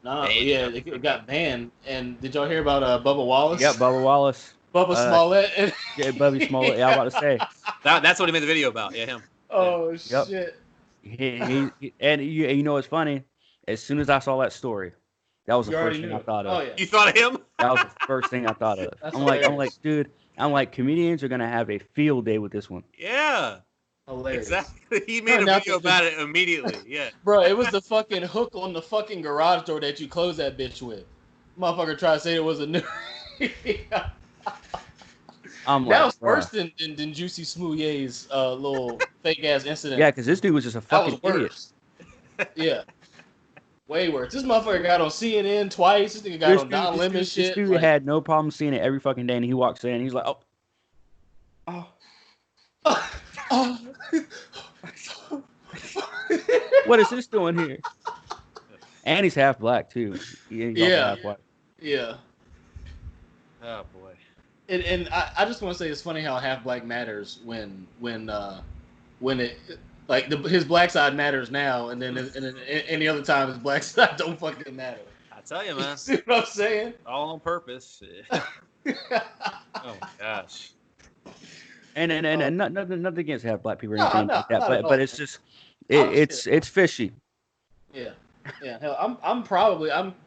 Speaker 3: No, yeah, it got banned. And did y'all hear about Bubba Wallace?
Speaker 1: Yep, Bubba Wallace.
Speaker 3: Bubba Smollett.
Speaker 1: Yeah, Bubby Smollett. Yeah, I was about to say.
Speaker 2: That's what he made the video about. Yeah, him.
Speaker 3: Oh
Speaker 1: Yep.
Speaker 3: shit.
Speaker 1: And you know what's funny? As soon as I saw that story, that was the
Speaker 3: You
Speaker 1: first
Speaker 3: already
Speaker 1: thing
Speaker 3: knew
Speaker 1: I
Speaker 3: it.
Speaker 1: thought of.
Speaker 3: Oh yeah.
Speaker 2: You thought of him?
Speaker 1: That was the first thing I thought of.
Speaker 3: That's
Speaker 1: I'm like,
Speaker 3: hilarious.
Speaker 1: dude. I'm like, comedians are gonna have a field day with this one.
Speaker 2: Yeah.
Speaker 3: Hilarious.
Speaker 2: Exactly. He made
Speaker 3: Turned
Speaker 2: a
Speaker 3: out
Speaker 2: video
Speaker 3: to-
Speaker 2: about it immediately. Yeah.
Speaker 3: Bro, it was the fucking hook on the fucking garage door that you closed that bitch with. Motherfucker tried to say it was a new.
Speaker 1: I'm
Speaker 3: That
Speaker 1: like,
Speaker 3: was
Speaker 1: bruh.
Speaker 3: worse than Juicy Smouillet's little fake ass incident.
Speaker 1: Yeah, because this dude was just a
Speaker 3: that was
Speaker 1: fucking idiot.
Speaker 3: worse. Yeah. Way worse. This motherfucker got on CNN twice. This nigga got on Don Lemon shit.
Speaker 1: This dude had no problem seeing it every fucking day, and he walks in, and he's like, oh. What is this doing here? And he's half black too. He's half white.
Speaker 3: Yeah.
Speaker 2: Oh boy.
Speaker 3: And I just want to say it's funny how half black matters when it like his black side matters now, and then any other time his black side don't fucking matter.
Speaker 2: I tell you, man.
Speaker 3: You see what I'm saying?
Speaker 2: All on purpose. Oh my gosh.
Speaker 1: And nothing against half black people or
Speaker 3: No,
Speaker 1: anything like that, but it's just it's fishy.
Speaker 3: Yeah. Hell, I'm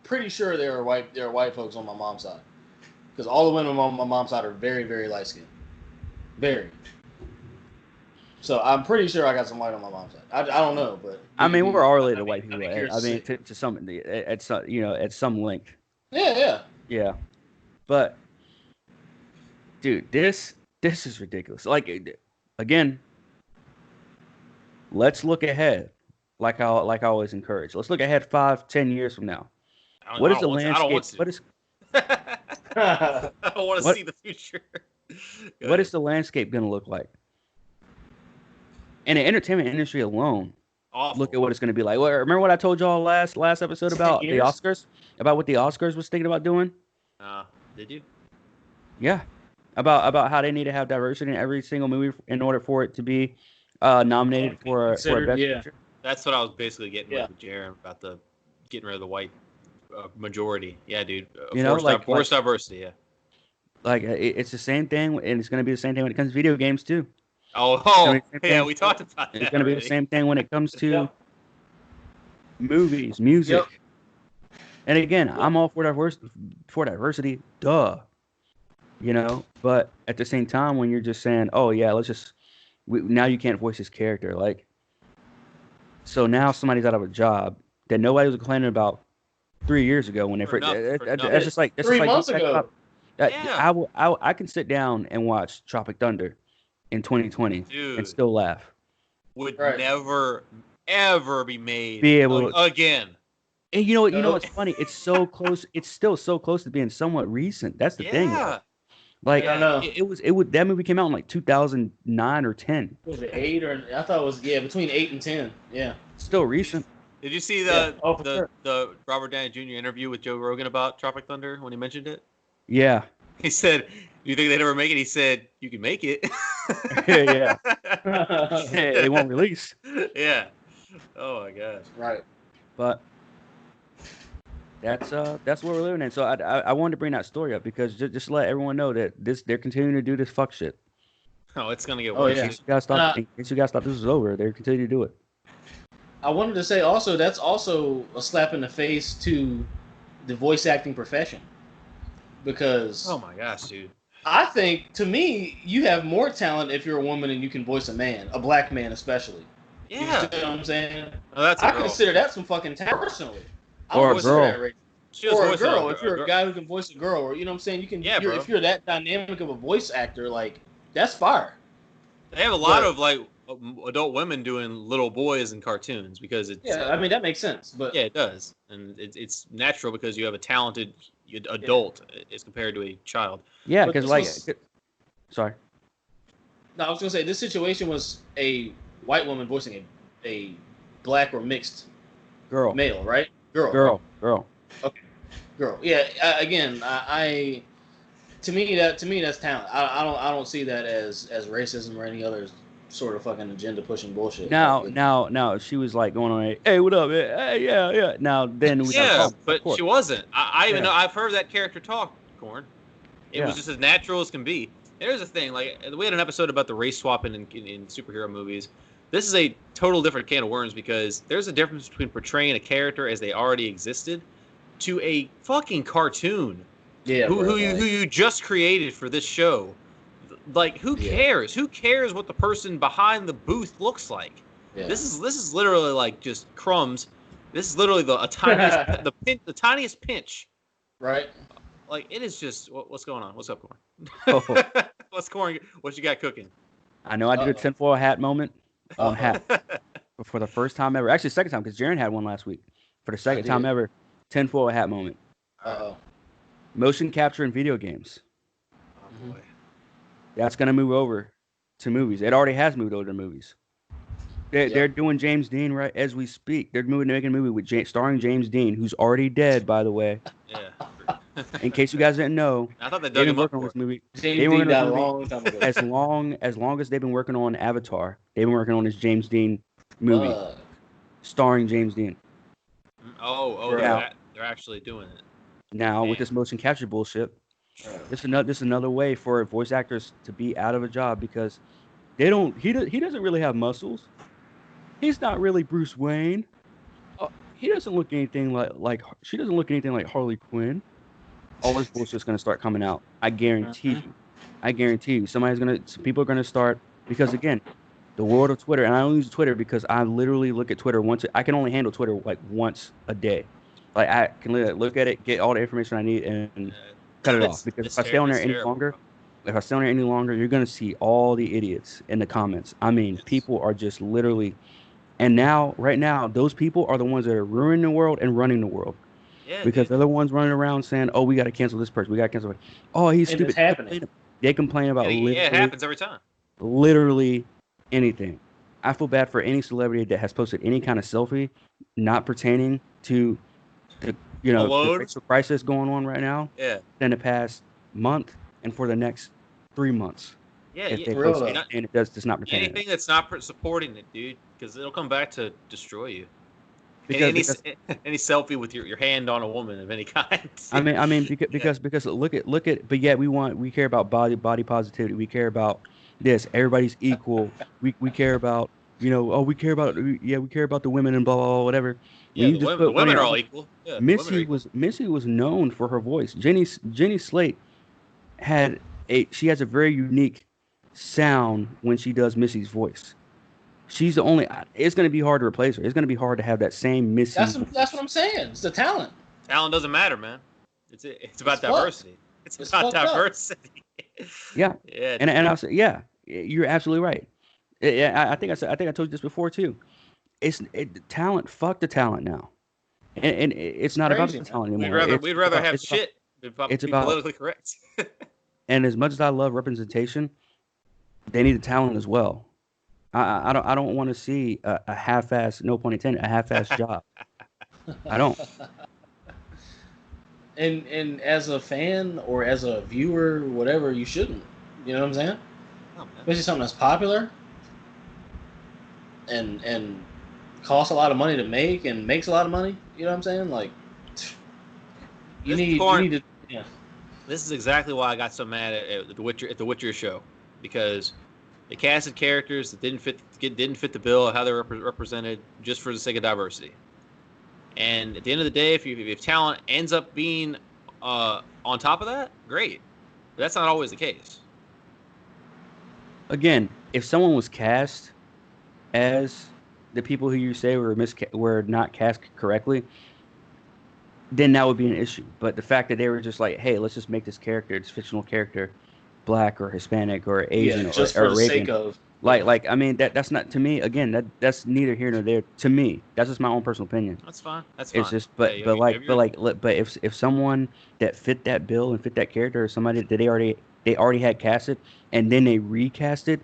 Speaker 3: pretty sure there are white folks on my mom's side, because all the women on my mom's side are very, very light skinned, very. So I'm pretty sure I got some white on my mom's side. I don't know, but
Speaker 1: I mean, we're all related to white people. I mean, to some at some length.
Speaker 3: Yeah.
Speaker 1: But dude, this is ridiculous. Like, again, let's look ahead. Like I always encourage. Let's look ahead 5-10 years from now. What is the landscape? What is?
Speaker 2: I don't want to see the future.
Speaker 1: What is the landscape going to look like? In the entertainment industry alone,
Speaker 2: awful.
Speaker 1: Look at what it's going to be like. Well, remember what I told y'all last episode about the Oscars? About what the Oscars was thinking about doing?
Speaker 2: Did you?
Speaker 1: Yeah. About how they need to have diversity in every single movie in order for it to be nominated for a best picture.
Speaker 2: That's what I was basically getting with Jaron about the getting rid of the white majority. Yeah, dude. Forced diversity. Yeah.
Speaker 1: Like it's the same thing, and it's going to be the same thing when it comes to video games too.
Speaker 2: Yeah, we talked about that.
Speaker 1: It's going to be the same thing when it comes to movies, music. Yep. And again, I'm all for diversity. Duh. You know, but at the same time, when you're just saying, "Oh yeah, now you can't voice this character," like, so now somebody's out of a job that nobody was complaining about 3 years ago when they first. That's just like
Speaker 3: 3 months ago.
Speaker 1: I can sit down and watch Tropic Thunder in 2020 and still laugh.
Speaker 2: Would never ever be made again.
Speaker 1: And you know what's funny? It's so close. It's still so close to being somewhat recent. That's the thing. Like that movie came out in like 2009 or 10.
Speaker 3: Was it 8 or I thought it was between 8 and 10. Yeah.
Speaker 1: Still recent.
Speaker 2: Did you see the Robert Downey Jr. interview with Joe Rogan about Tropic Thunder when he mentioned it?
Speaker 1: Yeah.
Speaker 2: He said, "You think they'd ever make it?" He said, "You can make it."
Speaker 1: Yeah. They won't release.
Speaker 2: Yeah. Oh my gosh.
Speaker 3: Right.
Speaker 1: But that's what we're living in. So I wanted to bring that story up because just to let everyone know that they're continuing to do this fuck shit.
Speaker 2: Oh, it's gonna get worse.
Speaker 1: In case you guys thought this was over, they're continuing to do it.
Speaker 3: I wanted to say also that's also a slap in the face to the voice acting profession. Because
Speaker 2: oh my gosh, dude.
Speaker 3: I think to me, you have more talent if you're a woman and you can voice a man, a black man especially.
Speaker 2: Yeah.
Speaker 3: You see what I'm saying?
Speaker 2: Oh, I
Speaker 3: consider that some fucking talent personally.
Speaker 1: Or a girl.
Speaker 3: Or a girl. If you're a guy who can voice a girl, or you know what I'm saying, you can. Yeah, if you're that dynamic of a voice actor, like that's fire.
Speaker 2: They have a lot of like adult women doing little boys in cartoons because it's.
Speaker 3: Yeah, I mean that makes sense, but
Speaker 2: yeah, it does, and it's natural because you have a talented adult as compared to a child.
Speaker 1: Yeah, because sorry.
Speaker 3: No, I was gonna say this situation was a white woman voicing a black or mixed male, right? Girl. Okay, girl. Yeah. Again, to me that's talent. I don't see that as racism or any other sort of fucking agenda pushing bullshit.
Speaker 1: Now she was like going on, hey, what up? Hey, yeah. Now then we
Speaker 2: but she wasn't. I even know I've heard that character talk, Corn. It was just as natural as can be. Here's the thing, like we had an episode about the race swapping in superhero movies. This is a total different can of worms because there's a difference between portraying a character as they already existed to a fucking cartoon.
Speaker 3: Yeah.
Speaker 2: Who you just created for this show. Like, who cares? Who cares what the person behind the booth looks like? Yeah. This is literally like just crumbs. This is literally the tiniest the tiniest pinch.
Speaker 3: Right.
Speaker 2: Like it is just what's going on? What's up, Corn?
Speaker 1: Oh.
Speaker 2: What's Corn? What you got cooking?
Speaker 1: I know I did a tinfoil hat moment on hat for the first time ever. Actually, second time because Jaren had one last week. For the second time
Speaker 3: did.
Speaker 1: ever, tinfoil hat moment.
Speaker 3: Uh-oh.
Speaker 1: Motion capture in video games.
Speaker 2: Oh boy.
Speaker 1: That's gonna move over to movies. It already has moved over to movies. They're doing James Dean right as we speak. They're making a movie with starring James Dean, who's already dead, by the way.
Speaker 2: Yeah.
Speaker 1: In case you guys didn't know,
Speaker 2: I thought they
Speaker 1: they've
Speaker 2: dug
Speaker 1: been
Speaker 2: him up
Speaker 1: working on
Speaker 2: for
Speaker 1: this
Speaker 2: it.
Speaker 1: movie.
Speaker 3: James Dean died a long time ago.
Speaker 1: As long as they've been working on Avatar, they've been working on this James Dean movie starring James Dean.
Speaker 2: Oh,
Speaker 3: Right.
Speaker 2: they're actually doing it.
Speaker 1: Now
Speaker 2: Man.
Speaker 1: with this motion capture bullshit, this is another way for voice actors to be out of a job because he doesn't really have muscles. He's not really Bruce Wayne. He doesn't look anything like she doesn't look anything like Harley Quinn. All this bullshit's gonna start coming out. I guarantee you. I guarantee you. Some people are gonna start because again, the world of Twitter, and I only use Twitter because I literally look at Twitter once. I can only handle Twitter like once a day. Like I can look at it, get all the information I need, and cut it off. Because if I stay on there any longer, you're gonna see all the idiots in the comments. I mean, people are just literally. And now, right now, those people are the ones that are ruining the world and running the world.
Speaker 2: Yeah,
Speaker 1: because they're the ones running around saying, "Oh, we got to cancel this person. We got to cancel it. Oh, he's
Speaker 3: And
Speaker 1: stupid."
Speaker 3: it's happening.
Speaker 1: They complain about
Speaker 2: it happens every time.
Speaker 1: Literally anything. I feel bad for any celebrity that has posted any kind of selfie not pertaining to the the racial crisis going on right now.
Speaker 2: Yeah.
Speaker 1: In the past month and for the next 3 months.
Speaker 2: Yeah,
Speaker 1: if they
Speaker 3: real
Speaker 1: post it, and it does not pertain.
Speaker 2: Anything that's not supporting it, dude, because it'll come back to destroy you.
Speaker 1: Because
Speaker 2: any selfie with your hand on a woman of any kind.
Speaker 1: I mean because look at but yet we care about body positivity. We care about this. Everybody's equal. we care about we care about the women and blah blah, blah whatever.
Speaker 2: Yeah, the women are all equal. Yeah,
Speaker 1: Missy was known for her voice. Jenny Slate she has a very unique sound when she does Missy's voice. She's the only. It's going to be hard to replace her. It's going to be hard to have that same Missy.
Speaker 3: That's what I'm saying. It's the talent.
Speaker 2: Talent doesn't matter, man. It's about diversity. It's about diversity.
Speaker 1: Yeah.
Speaker 2: Yeah.
Speaker 1: And I'll say, yeah, you're absolutely right. I think I told you this before too. Talent. Fuck the talent now. And it's not about the talent anymore.
Speaker 2: We'd rather have shit. It's about politically correct.
Speaker 1: And as much as I love representation, they need the talent as well. I don't want to see a half-ass, no pun intended, a half-ass job. I don't.
Speaker 3: And as a fan or as a viewer, whatever, you shouldn't. You know what I'm saying? Especially something that's popular and costs a lot of money to make and makes a lot of money. You know what I'm saying? Like, you need to. Yeah.
Speaker 2: This is exactly why I got so mad at the Witcher show, because they casted characters that didn't fit the bill of how they were represented just for the sake of diversity. And at the end of the day, if talent ends up being on top of that, great. But that's not always the case.
Speaker 1: Again, if someone was cast as the people who you say were not cast correctly, then that would be an issue. But the fact that they were just like, hey, let's just make this fictional character, black or Hispanic or Asian
Speaker 3: just
Speaker 1: or
Speaker 3: for the
Speaker 1: Arabian.
Speaker 3: sake of
Speaker 1: I mean that's not, to me, again, that's neither here nor there to me. That's just my own personal opinion.
Speaker 2: That's fine. It's
Speaker 1: just but if someone that fit that bill and fit that character, or somebody that they already had casted and then they recasted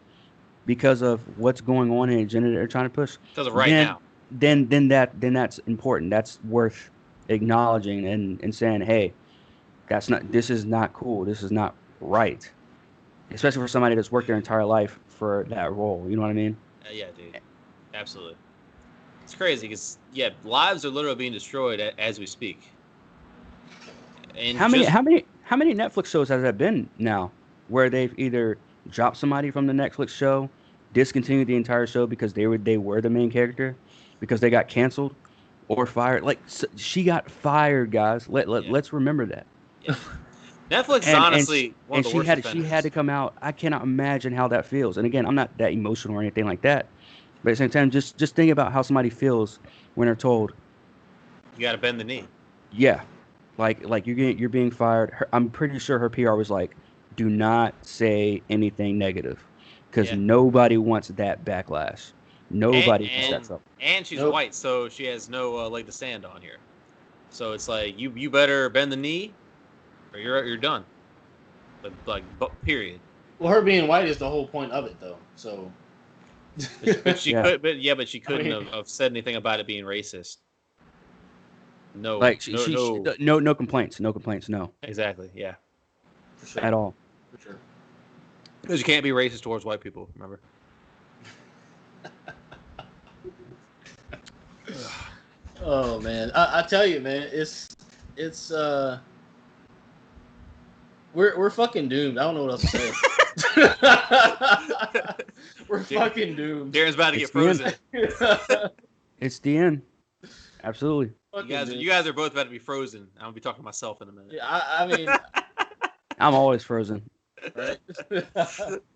Speaker 1: because of what's going on in the agenda they're trying to push.
Speaker 2: Because of now.
Speaker 1: Then that's important. That's worth acknowledging and saying, hey, this is not cool. This is not right. Especially for somebody that's worked their entire life for that role. You know what I mean?
Speaker 2: Yeah, dude. Absolutely. It's crazy because, lives are literally being destroyed as we speak. And
Speaker 1: how many Netflix shows has that been now where they've either dropped somebody from the Netflix show, discontinued the entire show because they were the main character, because they got canceled or fired? Like, she got fired, guys. Let's remember that.
Speaker 2: Yeah. Netflix is honestly one of the worst offenders.
Speaker 1: She had to come out. I cannot imagine how that feels. And again, I'm not that emotional or anything like that. But at the same time, just think about how somebody feels when they're told,
Speaker 2: you got to bend the knee.
Speaker 1: Yeah. Like you're being fired. I'm pretty sure her PR was like, do not say anything negative, because nobody wants that backlash. Nobody can set up.
Speaker 2: And she's
Speaker 3: Nope.
Speaker 2: white, so she has no leg to stand on here. So it's like you better bend the knee, or you're done. Period.
Speaker 3: Well, her being white is the whole point of it, though. So.
Speaker 2: But she
Speaker 1: Yeah.
Speaker 2: she couldn't have said anything about it being racist. No,
Speaker 1: Like
Speaker 2: no.
Speaker 1: no complaints, no complaints, no,
Speaker 2: Exactly, yeah.
Speaker 3: For sure.
Speaker 1: at all.
Speaker 3: For sure.
Speaker 2: Because you can't be racist towards white people. Remember?
Speaker 3: Oh man, I tell you, man, it's we're fucking doomed. I don't know what else to say. We're fucking doomed.
Speaker 2: Darren's about to get
Speaker 1: It's the end.
Speaker 2: frozen.
Speaker 1: It's the end. Absolutely.
Speaker 2: You guys are both about to be frozen. I'm gonna be talking to myself in a minute.
Speaker 3: Yeah, I mean,
Speaker 1: I'm always frozen
Speaker 3: right?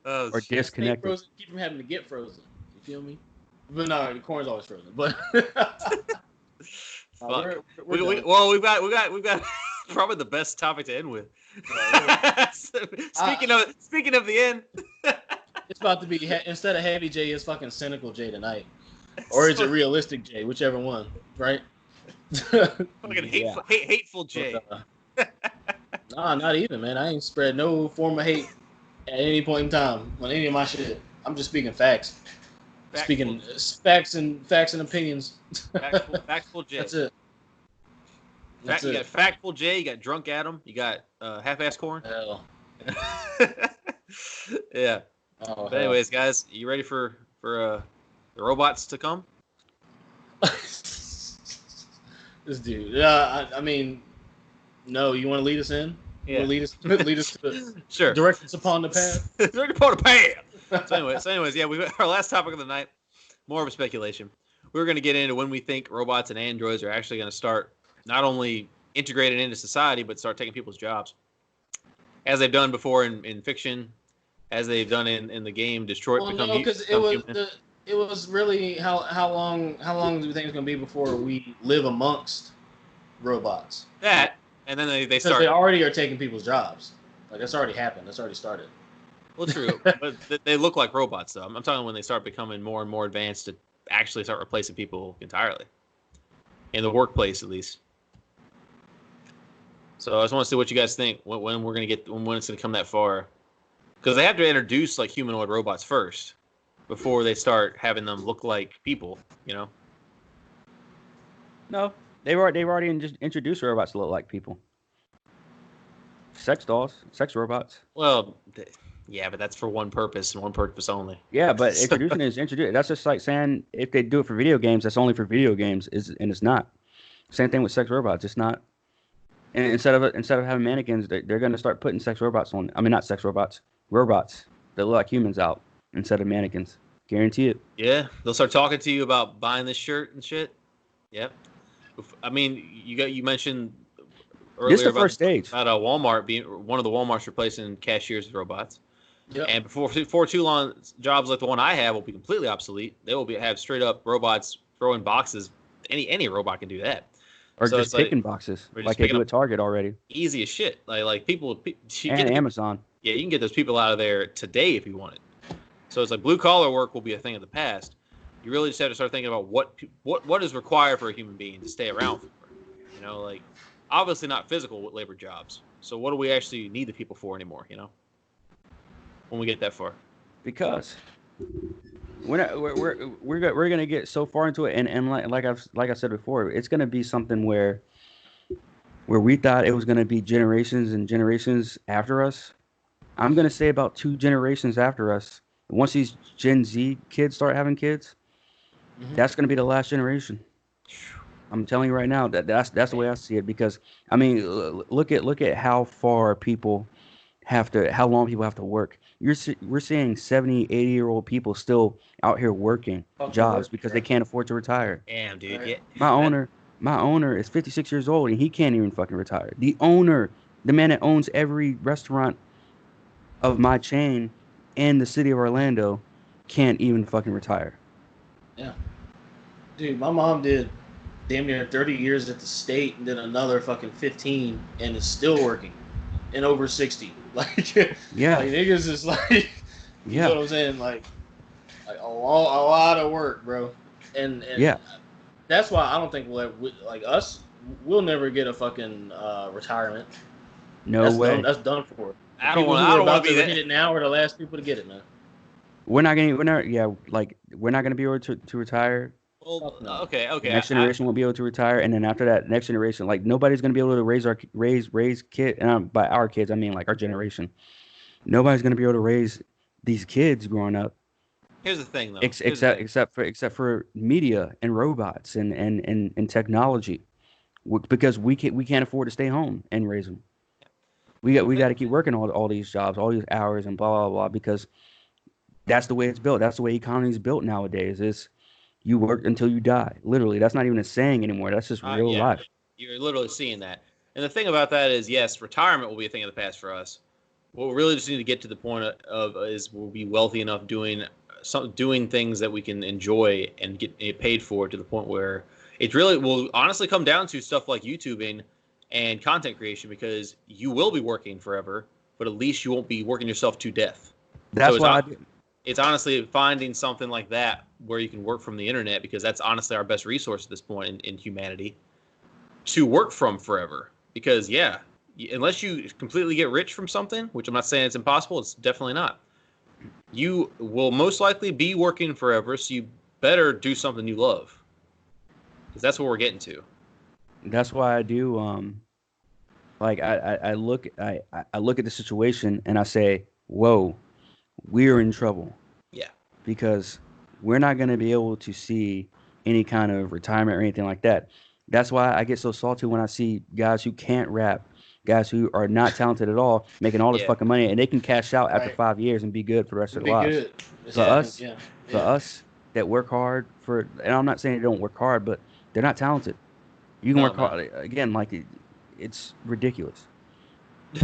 Speaker 2: Oh,
Speaker 1: or
Speaker 2: shit.
Speaker 3: Stay
Speaker 1: disconnected.
Speaker 3: frozen, keep from having to get frozen. You feel me? But no, the corn's always frozen. But
Speaker 2: Fuck.
Speaker 3: we're done.
Speaker 2: We've got probably the best topic to end with. Speaking of the end,
Speaker 3: It's about to be instead of Heavy J, it's fucking Cynical J tonight, or is it Realistic J? Whichever one, right?
Speaker 2: fucking hateful J.
Speaker 3: Nah, not even, man. I ain't spread no form of hate at any point in time on any of my shit. I'm just speaking facts. Speaking facts and opinions.
Speaker 2: Factful J.
Speaker 3: That's it. That's
Speaker 2: You
Speaker 3: it.
Speaker 2: got Factful J. You got Drunk Adam. You got Half-Ass Corn.
Speaker 3: Hell.
Speaker 2: Yeah.
Speaker 3: Oh,
Speaker 2: But anyways, guys, you ready for the robots to come?
Speaker 3: this dude. Yeah, I mean, no. You want to lead us in? You
Speaker 2: Yeah.
Speaker 3: wanna lead us to
Speaker 2: Sure.
Speaker 3: direct us upon the path.
Speaker 2: Direct upon the path. So anyways, yeah, our last topic of the night, more of a speculation. We're going to get into when we think robots and androids are actually going to start not only integrated into society, but start taking people's jobs, as they've done before in fiction, as they've done in the game Detroit.
Speaker 3: Well, no, because it was really how long do you think it's going to be before we live amongst robots?
Speaker 2: that, and then they
Speaker 3: Because
Speaker 2: start.
Speaker 3: they already are taking people's jobs. Like that's already happened. That's already started.
Speaker 2: Well, true, but they look like robots, though. I'm talking when they start becoming more and more advanced to actually start replacing people entirely, in the workplace at least. So I just want to see what you guys think when we're gonna get when it's gonna come that far, because they have to introduce like humanoid robots first before they start having them look like people. You know?
Speaker 1: No, they've already just introduced robots to look like people. Sex dolls, sex robots.
Speaker 2: Well, yeah, but that's for one purpose and one purpose only.
Speaker 1: Yeah, but introducing is introduced. That's just like saying if they do it for video games, that's only for video games. And it's not. Same thing with sex robots. It's not. And instead of having mannequins, they're going to start putting sex robots on. I mean, not sex robots, robots that look like humans out instead of mannequins. Guarantee it.
Speaker 2: Yeah, they'll start talking to you about buying this shirt and shit. Yep. I mean, you mentioned earlier
Speaker 1: This is the first stage.
Speaker 2: about Walmart being one of the Walmarts replacing cashiers with robots.
Speaker 3: Yep.
Speaker 2: And before too long, jobs like the one I have will be completely obsolete. They will have straight up robots throwing boxes. Any robot can do that.
Speaker 1: Or
Speaker 2: So
Speaker 1: just
Speaker 2: it's like-
Speaker 1: picking boxes,
Speaker 2: or just
Speaker 1: like they
Speaker 2: picking
Speaker 1: do
Speaker 2: up-
Speaker 1: at Target already.
Speaker 2: Easy as shit. Like people, you
Speaker 1: And
Speaker 2: get-
Speaker 1: Amazon.
Speaker 2: yeah, you can get those people out of there today if you wanted. So it's like blue collar work will be a thing of the past. You really just have to start thinking about what is required for a human being to stay around for. You know, like obviously not physical labor jobs. So what do we actually need the people for anymore? You know, when we get that far.
Speaker 1: Because we're gonna get so far into it, and like I said before, it's gonna be something where we thought it was gonna be generations and generations after us. I'm gonna say about 2 generations after us. Once these Gen Z kids start having kids, that's gonna be the last generation. I'm telling you right now that's the way I see it. Because I mean, look at how long people have to work. We're seeing 70, 80-year-old people still out here working jobs because they can't afford to retire.
Speaker 2: Damn, dude.
Speaker 3: Right.
Speaker 2: Yeah.
Speaker 1: My owner is 56 years old and he can't even fucking retire. The man that owns every restaurant of my chain in the city of Orlando can't even fucking retire.
Speaker 3: Yeah. Dude, my mom did damn near 30 years at the state and then another fucking 15 and is still working and over 60. Like,
Speaker 1: Yeah.
Speaker 3: like niggas is like, you
Speaker 1: Yeah.
Speaker 3: know what I'm saying? Like, Like a lot of work, bro. And
Speaker 1: Yeah.
Speaker 3: that's why I don't think we'll never get a fucking retirement.
Speaker 1: No
Speaker 3: That's
Speaker 1: way.
Speaker 3: done. That's done for. The
Speaker 2: I don't
Speaker 3: people
Speaker 2: want.
Speaker 3: who
Speaker 2: I
Speaker 3: are
Speaker 2: don't want
Speaker 3: about
Speaker 2: to be
Speaker 3: to hit
Speaker 2: that.
Speaker 3: it now are the last people to get it, man.
Speaker 1: We're not gonna. We're not. Yeah. Like we're not gonna be able to retire.
Speaker 2: Well,
Speaker 3: Fuck no.
Speaker 2: okay,
Speaker 1: The next generation won't be able to retire, and then after that, next generation, like nobody's gonna be able to raise kid. And by our kids, I mean like our generation. Nobody's gonna be able to raise these kids growing up,
Speaker 2: here's the thing, though. Here's the thing.
Speaker 1: except for media and robots and technology, because we can't afford to stay home and raise them. We got to keep working all these jobs, all these hours, and blah blah blah, because that's the way it's built. That's the way economy is built nowadays. Is you work until you die. Literally, that's not even a saying anymore. That's just real
Speaker 2: Yeah,
Speaker 1: life.
Speaker 2: you're literally seeing that. And the thing about that is, yes, retirement will be a thing of the past for us. What we really just need to get to the point of is we'll be wealthy enough doing things that we can enjoy and get paid for, to the point where it really will honestly come down to stuff like YouTubing and content creation, because you will be working forever, but at least you won't be working yourself to death.
Speaker 1: That's
Speaker 2: So
Speaker 1: why
Speaker 2: it's honestly finding something like that where you can work from the internet, because that's honestly our best resource at this point in humanity to work from forever. Because unless you completely get rich from something, which I'm not saying it's impossible, it's definitely not. You will most likely be working forever, so you better do something you love, because that's what we're getting to.
Speaker 1: that's why I do. Like I look at the situation and I say, whoa, we're in trouble.
Speaker 2: Yeah.
Speaker 1: Because we're not going to be able to see any kind of retirement or anything like that. That's why I get so salty when I see guys who can't rap, guys who are not talented at all, making all this
Speaker 2: Yeah.
Speaker 1: fucking money, and they can cash out after
Speaker 3: Right.
Speaker 1: 5 years and be good for the rest of
Speaker 3: Be
Speaker 1: their lives.
Speaker 3: good.
Speaker 1: For us, for us that work hard and I'm not saying they don't work hard, but they're not talented. You can
Speaker 2: No,
Speaker 1: work hard again, like it's ridiculous.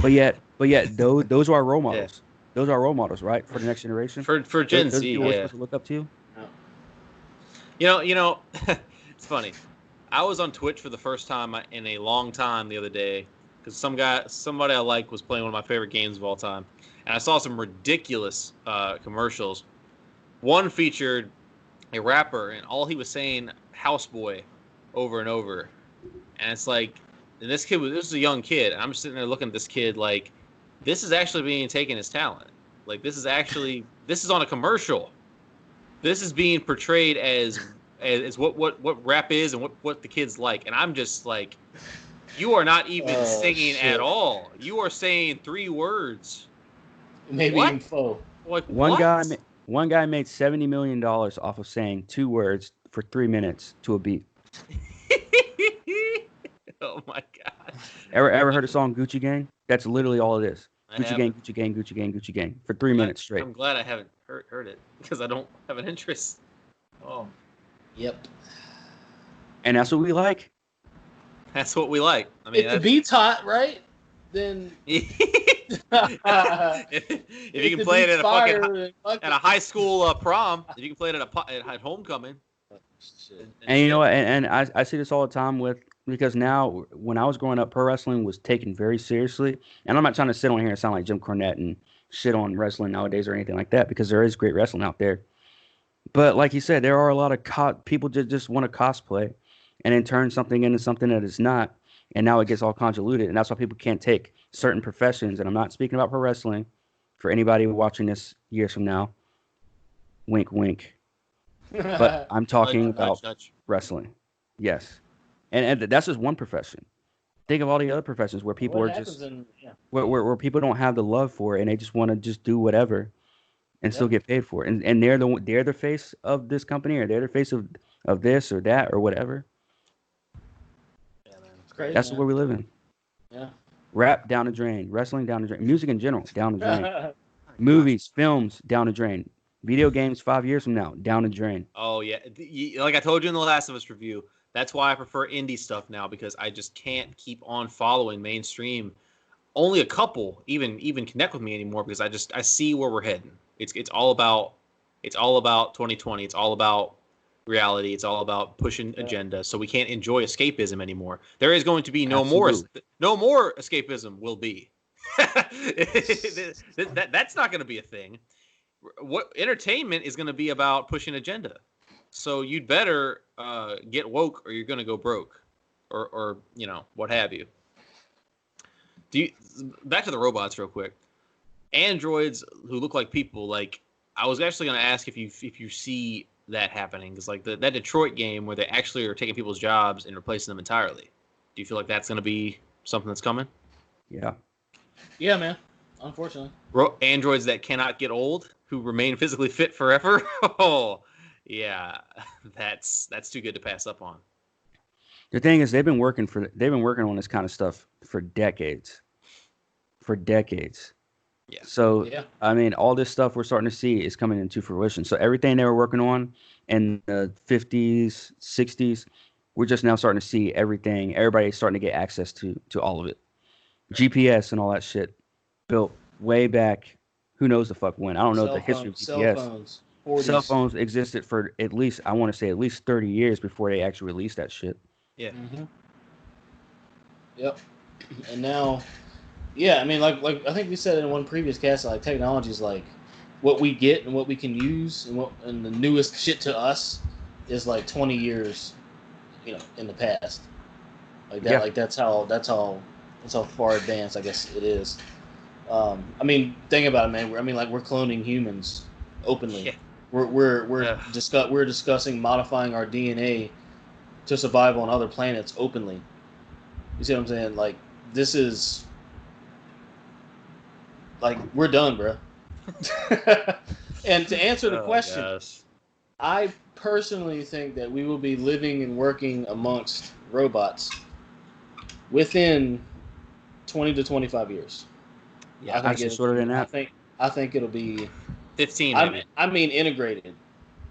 Speaker 1: But yet, those are our role models. Those are our role models, right, for the next generation.
Speaker 2: For
Speaker 1: Those
Speaker 2: Gen
Speaker 1: those
Speaker 2: Z,
Speaker 1: people we're
Speaker 2: yeah.
Speaker 1: supposed to look up to.
Speaker 2: You know, it's funny. I was on Twitch for the first time in a long time the other day, because somebody I like was playing one of my favorite games of all time, and I saw some ridiculous commercials. One featured a rapper, and all he was saying "houseboy" over and over, and it's like, and this was a young kid, and I'm just sitting there looking at this kid like, this is actually being taken as talent. Like, this is on a commercial. This is being portrayed as what rap is and what the kids like. And I'm just like, you are not even singing at all. You are saying 3 words.
Speaker 3: Maybe
Speaker 2: What?
Speaker 3: even 4.
Speaker 2: Like,
Speaker 1: One guy made $70 million off of saying 2 words for 3 minutes to a beat.
Speaker 2: Oh my god.
Speaker 1: Ever heard the song Gucci Gang? That's literally all it is.
Speaker 2: I
Speaker 1: Gucci Gang, Gucci Gang, Gucci Gang, Gucci Gang for 3 minutes straight.
Speaker 2: I'm glad I haven't heard it, because I don't have an interest. Oh.
Speaker 3: Yep.
Speaker 1: And that's what we like.
Speaker 2: That's what we like. I mean,
Speaker 3: If the beat's hot, right? Then
Speaker 2: if you can play it at a high school prom, if you can play it at homecoming.
Speaker 1: And you know what? And I see this all the time because now when I was growing up, pro wrestling was taken very seriously. And I'm not trying to sit on here and sound like Jim Cornette and shit on wrestling nowadays or anything like that, because there is great wrestling out there. But like you said, there are a lot of people just want to cosplay and then turn something into something that it's not. And now it gets all convoluted. And that's why people can't take certain professions. And I'm not speaking about pro wrestling for anybody watching this years from now. Wink, wink. But I'm talking about wrestling. Yes. And that's just one profession. Think of all the other professions where people where people don't have the love for it, and they just want to just do whatever and still get paid for it. And they're the face of this company, or they're the face of this or that or whatever.
Speaker 3: Yeah, man. It's crazy.
Speaker 1: That's where we live in.
Speaker 3: Yeah.
Speaker 1: Rap down the drain, wrestling down the drain, music in general down the drain, movies, films down the drain, video games 5 years from now down the drain.
Speaker 2: Oh yeah, like I told you in the Last of Us review, that's why I prefer indie stuff now, because I just can't keep on following mainstream. Only a couple even connect with me anymore, because I see where we're heading. It's all about 2020. It's all about reality. It's all about pushing agenda. So we can't enjoy escapism anymore. There is going to be no more escapism. Will be. That's not going to be a thing. what entertainment is going to be about pushing agenda. So you'd better get woke, or you're going to go broke, or what have you. Back to the robots real quick. Androids who look like people. Like, I was actually going to ask if you see that happening, because like that Detroit game where they actually are taking people's jobs and replacing them entirely. Do you feel like that's going to be something that's coming?
Speaker 1: Yeah.
Speaker 3: Yeah, man. Unfortunately.
Speaker 2: Androids that cannot get old, who remain physically fit forever. Oh, yeah, that's too good to pass up on.
Speaker 1: The thing is, they've been working on this kind of stuff for decades.
Speaker 2: Yeah.
Speaker 1: So, I mean, all this stuff we're starting to see is coming into fruition. So everything they were working on in the 50s, 60s, we're just now starting to see everything. Everybody's starting to get access to all of it. GPS and all that shit built way back. Who knows the fuck when? I don't know the history of GPS.
Speaker 3: Cell phones. 40s.
Speaker 1: Cell phones existed for at least 30 years before they actually released that shit.
Speaker 2: Yeah.
Speaker 3: Mm-hmm. Yep. And now, yeah, I mean, like I think we said in one previous cast, like technology is like what we get and what we can use, and the newest shit to us is like 20 years, in the past. Like that,
Speaker 1: Yeah.
Speaker 3: like that's how far advanced I guess it is. I mean, think about it, man. We're cloning humans openly.
Speaker 2: Yeah.
Speaker 3: We're discussing modifying our DNA to survive on other planets openly. You see what I'm saying? Like, this is like, we're done, bro. And to answer the question,
Speaker 2: gosh.
Speaker 3: I personally think that we will be living and working amongst robots within 20 to 25 years.
Speaker 2: Yeah,
Speaker 3: I think
Speaker 1: actually shorter than that.
Speaker 3: I think it'll be
Speaker 2: 15. Maybe.
Speaker 3: I mean integrated.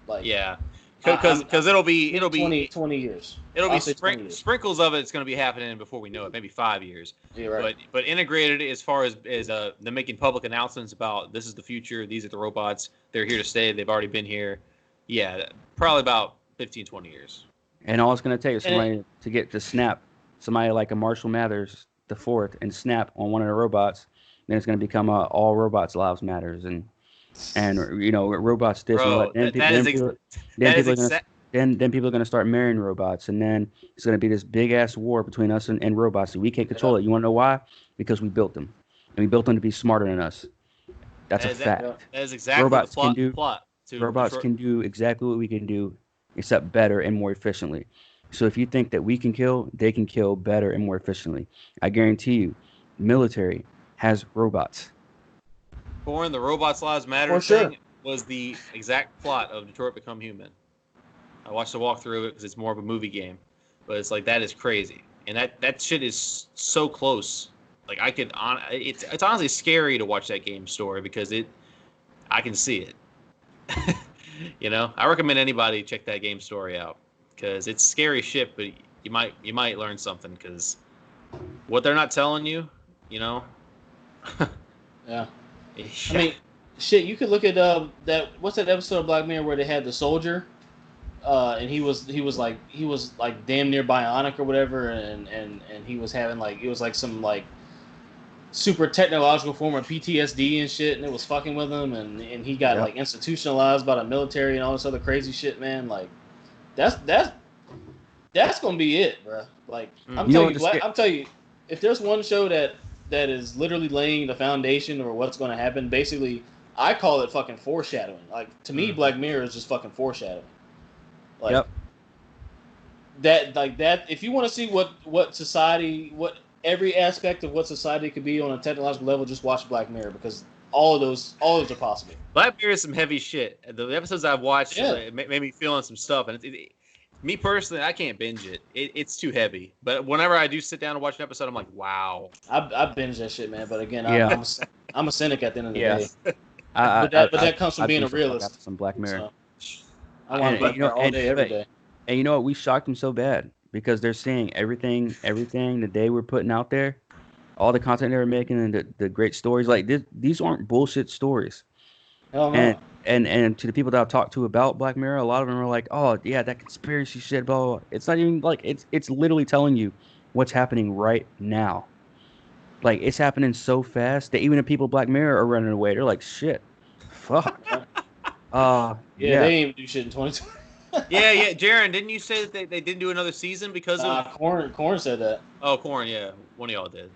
Speaker 3: Like,
Speaker 2: yeah, because it'll be
Speaker 3: 20 years.
Speaker 2: It'll
Speaker 3: I'll
Speaker 2: be
Speaker 3: say 20 years.
Speaker 2: sprinkles of it's going to be happening before we know it. Maybe 5 years.
Speaker 3: Yeah, right.
Speaker 2: But integrated as far as them making public announcements about this is the future. These are the robots. They're here to stay. They've already been here. Yeah, probably about 15, 20 years.
Speaker 1: And all it's going to take is somebody to get to snap, somebody like a Marshall Mathers the fourth, and snap on one of the robots. Then it's going to become all robots' lives matters, and robots this
Speaker 2: Bro,
Speaker 1: and that. Then people are going to start marrying robots, and then it's going to be this big ass war between us and robots, and we can't control it. You want to know why? Because we built them, and we built them to be smarter than us. That's a fact.
Speaker 2: That is exactly
Speaker 1: robots
Speaker 2: the plot.
Speaker 1: Robots can do exactly what we can do, except better and more efficiently. So if you think that we can kill, they can kill better and more efficiently. I guarantee you, military has robots.
Speaker 2: The Robots Lives Matter thing was the exact plot of Detroit Become Human. I watched the walkthrough of it because it's more of a movie game, but it's like, that is crazy, and that shit is so close. Like, it's honestly scary to watch that game story because I can see it. I recommend anybody check that game story out because it's scary shit, but you might learn something because what they're not telling you,
Speaker 3: Yeah. I mean, shit. You could look at what's that episode of Black Mirror where they had the soldier, and he was like damn near bionic or whatever, and he was having it was like some super technological form of PTSD and shit, and it was fucking with him, and he got institutionalized by the military and all this other crazy shit, man. Like, that's gonna be it, bro. Like, I'm telling you, if there's one show that is literally laying the foundation for what's going to happen, basically, I call it fucking foreshadowing. Like, to me, Black Mirror is just fucking foreshadowing. Like, that. If you want to see what society, what every aspect of what society could be on a technological level, just watch Black Mirror, because all of those are possible.
Speaker 2: Black Mirror is some heavy shit. The episodes I've watched made me feeling some stuff, and me personally, I can't binge it. It's too heavy. But whenever I do sit down and watch an episode, I'm like, wow.
Speaker 3: I binge that shit, man. But again, I'm a cynic at the end of the day. But that comes from being a realist.
Speaker 1: Some Black Mirror.
Speaker 3: So, I want Black Mirror all day, every day.
Speaker 1: And you know what? We shocked them so bad because they're seeing everything that they were putting out there, all the content they were making, and the great stories. Like, these aren't bullshit stories.
Speaker 3: Hell no.
Speaker 1: And to the people that I've talked to about Black Mirror, a lot of them are like, oh yeah, that conspiracy shit, blah, blah, blah. It's not even like, it's literally telling you what's happening right now. Like, it's happening so fast that even the people Black Mirror are running away. They're like, shit, fuck.
Speaker 3: Yeah,
Speaker 1: Yeah.
Speaker 3: they didn't even do shit in 2020.
Speaker 2: Yeah. Jaron, didn't you say that they didn't do another season because of?
Speaker 3: Corn said that.
Speaker 2: Oh, Corn. Yeah, one of y'all did.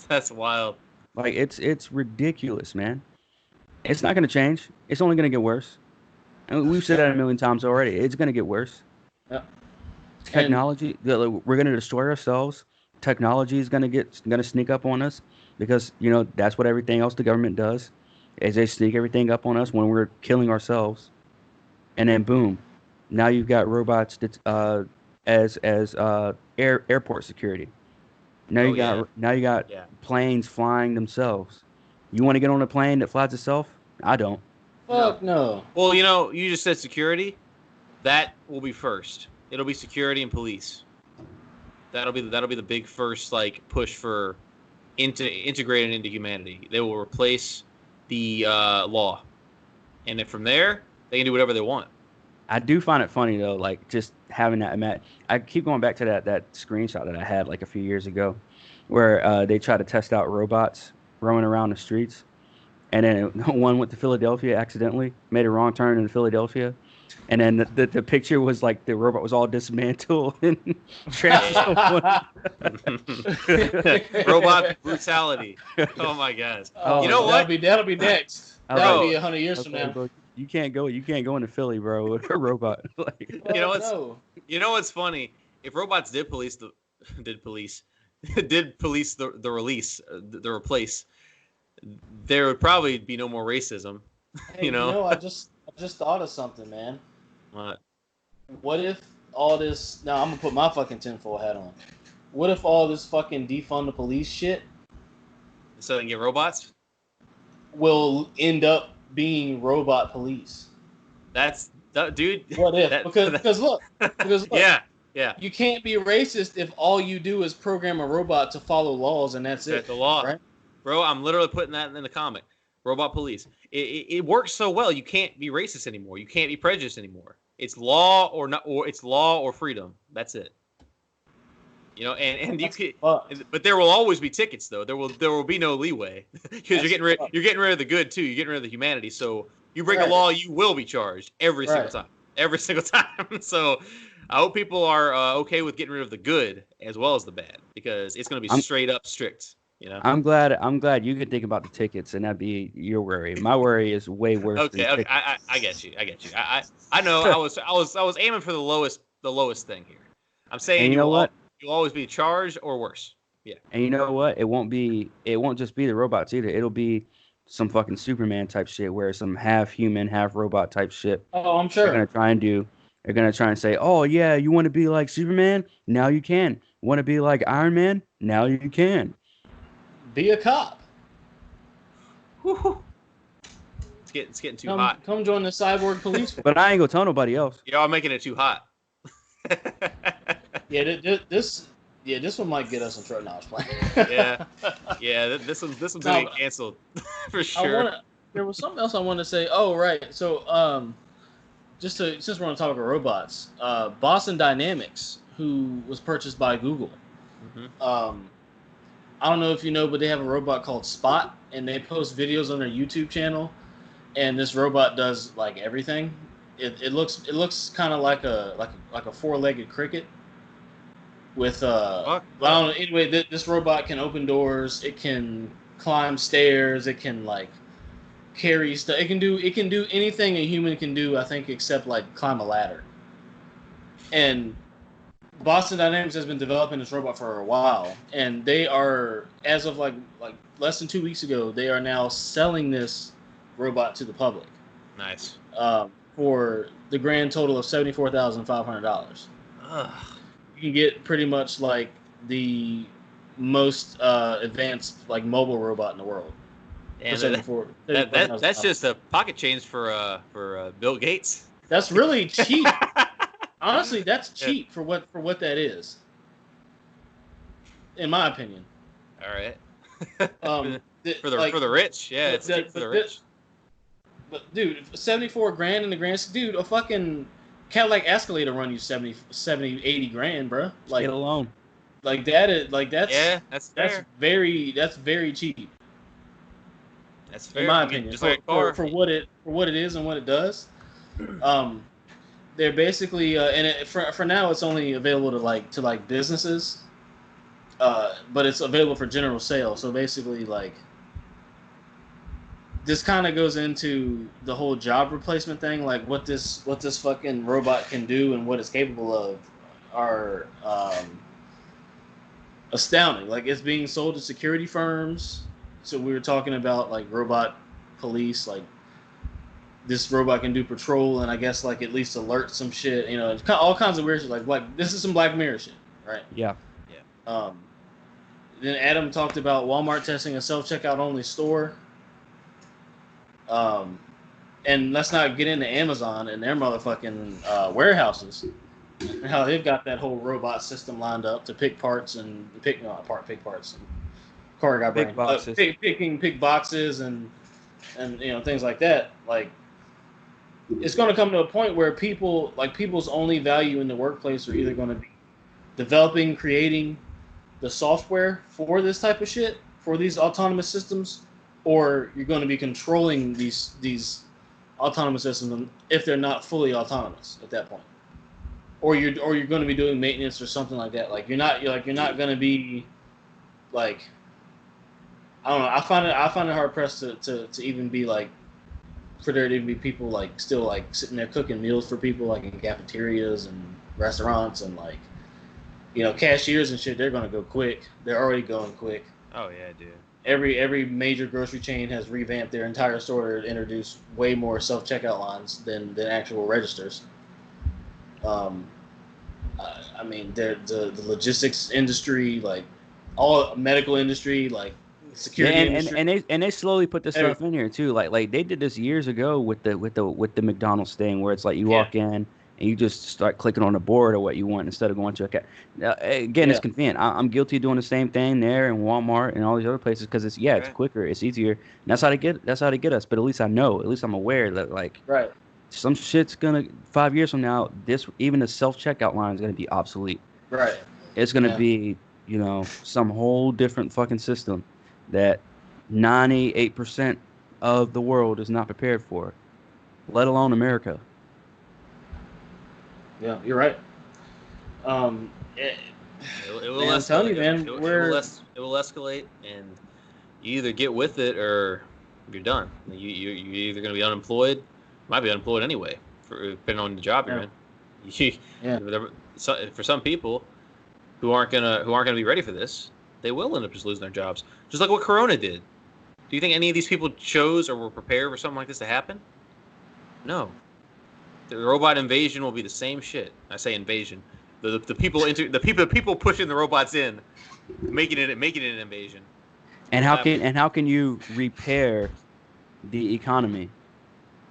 Speaker 2: That's wild.
Speaker 1: Like it's ridiculous, man. It's not gonna change. It's only gonna get worse. And we've said that a million times already. It's gonna get worse.
Speaker 3: Yeah.
Speaker 1: Technology, we're gonna destroy ourselves. Technology is gonna sneak up on us because that's what everything else the government does, is they sneak everything up on us when we're killing ourselves, and then boom, now you've got robots that as airport security. Now you got
Speaker 2: Yeah.
Speaker 1: planes flying themselves. You want to get on a plane that flies itself? I don't.
Speaker 3: Fuck no.
Speaker 2: Well, you just said security. That will be first. It'll be security and police. That'll be the big first push for integrating into humanity. They will replace the law, and then from there they can do whatever they want.
Speaker 1: I do find it funny though, like just having that. I keep going back to that screenshot that I had like a few years ago, where they try to test out robots roaming around the streets, and then one went to Philadelphia accidentally, made a wrong turn in Philadelphia, and then the picture was like the robot was all dismantled and
Speaker 2: Robot brutality. Oh my God! You know what?
Speaker 3: That'll be next. That'll be 100 years from now.
Speaker 1: Bro, you can't go into Philly, bro, with a robot.
Speaker 2: You know what's funny? If robots did police the release, the replace, there would probably be no more racism.
Speaker 3: Hey, I just thought of something, man.
Speaker 2: What?
Speaker 3: What if all this? Now I'm gonna put my fucking tinfoil hat on. What if all this fucking defund the police shit?
Speaker 2: So they can get robots?
Speaker 3: Will end up being robot police.
Speaker 2: Dude.
Speaker 3: What if? Because look.
Speaker 2: Yeah.
Speaker 3: You can't be racist if all you do is program a robot to follow laws and that's it.
Speaker 2: The law,
Speaker 3: right?
Speaker 2: Bro. I'm literally putting that in the comic. Robot police. It works so well. You can't be racist anymore. You can't be prejudiced anymore. It's law or not, or it's law or freedom. That's it. And you could, but there will always be tickets though. There will be no leeway because you're getting rid of the good too. You're getting rid of the humanity. So you break a law, you will be charged every single time. So I hope people are okay with getting rid of the good as well as the bad, because it's going to be straight up strict.
Speaker 1: I'm glad you could think about the tickets and that'd be your worry. My worry is way worse.
Speaker 2: Okay. I get you. I know. I was aiming for the lowest thing here. I'm saying you'll always be charged or worse. Yeah.
Speaker 1: And you know what? It won't just be the robots either. It'll be some fucking Superman type shit where some half human, half robot type shit.
Speaker 3: Oh, I'm sure.
Speaker 1: They're gonna try and say, oh yeah, you want to be like Superman? Now you can. Want to be like Iron Man? Now you can.
Speaker 3: Be a cop.
Speaker 2: Woo-hoo. It's getting too hot.
Speaker 3: Come join the cyborg police.
Speaker 1: But I ain't gonna tell nobody else.
Speaker 2: Y'all making it too hot.
Speaker 3: This one might get us in trouble. No, I was playing.
Speaker 2: yeah. This one's gonna get canceled for sure.
Speaker 3: There was something else I wanted to say. Oh right, so since we're on the topic of robots, Boston Dynamics, who was purchased by Google.
Speaker 2: Mm-hmm.
Speaker 3: I don't know if you know, but they have a robot called Spot, and they post videos on their YouTube channel. And this robot does like everything. It looks kind of like a four-legged cricket. With I don't know. Anyway, this robot can open doors. It can climb stairs. It can like carry stuff. It can do anything a human can do, I think, except like climb a ladder. And Boston Dynamics has been developing this robot for a while, and they are, as of like less than 2 weeks ago, they are now selling this robot to the public.
Speaker 2: Nice.
Speaker 3: For the grand total of $74,500. You can get pretty much like the most advanced like mobile robot in the world.
Speaker 2: And that's just a pocket change for Bill Gates.
Speaker 3: That's really cheap. Honestly, that's cheap for what that is, in my opinion.
Speaker 2: All right. For the rich, yeah, it's cheap for the rich.
Speaker 3: But dude, 74 grand in the grand, dude, a fucking Cadillac Escalade run you 70, 80 grand, bro. Like,
Speaker 1: get alone.
Speaker 3: Like that is like that's
Speaker 2: fair.
Speaker 3: That's very cheap.
Speaker 2: That's fair.
Speaker 3: in my opinion,
Speaker 2: Just like a car.
Speaker 3: for what it is and what it does. They're basically for now it's only available to businesses, but it's available for general sale. So basically, like, this kind of goes into the whole job replacement thing, like what this fucking robot can do and what it's capable of are astounding. Like, it's being sold to security firms. So we were talking about like robot police, like this robot can do patrol and I guess like at least alert some shit. You know, it's all kinds of weird shit. Like this is some Black Mirror shit, right?
Speaker 1: Yeah.
Speaker 3: Then Adam talked about Walmart testing a self-checkout only store. And let's not get into Amazon and their motherfucking warehouses and how they've got that whole robot system lined up to pick parts and pick parts. And Corey got
Speaker 1: Pick boxes.
Speaker 3: Pick boxes and you know, things like that. Like, it's going to come to a point where people's only value in the workplace are either going to be developing, creating the software for this type of shit, for these autonomous systems, or you're going to be controlling these autonomous systems if they're not fully autonomous at that point, or you're going to be doing maintenance or something like that. Like you're not going to be like, I don't know. I find it hard pressed to even be like, for there to even be people like still like sitting there cooking meals for people like in cafeterias and restaurants and like, you know, cashiers and shit. They're going to go quick. They're already going quick.
Speaker 2: Oh yeah, dude.
Speaker 3: Every major grocery chain has revamped their entire store to introduce way more self-checkout lines than actual registers. I mean, the logistics industry, like all medical industry, like security industry.
Speaker 1: And they slowly put this stuff in here too. Like they did this years ago with the McDonald's thing, where it's like you walk in and you just start clicking on the board of what you want instead of going to a it's convenient. I'm guilty of doing the same thing there in Walmart and all these other places because it's quicker, it's easier. And that's how they get us. But at least I know, at least I'm aware that like some shit's gonna 5 years from now, even the self-checkout line is gonna be obsolete.
Speaker 3: Right.
Speaker 1: It's gonna be, you know, some whole different fucking system that 98% of the world is not prepared for, let alone America.
Speaker 3: Yeah, you're right.
Speaker 2: It will
Speaker 3: man, I'm telling you, man,
Speaker 2: it will escalate, and you either get with it or you're done. You're either going to be unemployed, might be unemployed anyway, depending on the job you're in. For some people who aren't gonna be ready for this, they will end up just losing their jobs, just like what Corona did. Do you think any of these people chose or were prepared for something like this to happen? No. The robot invasion will be the same shit. I say invasion. The people pushing the robots in, making it an invasion.
Speaker 1: And how can you repair the economy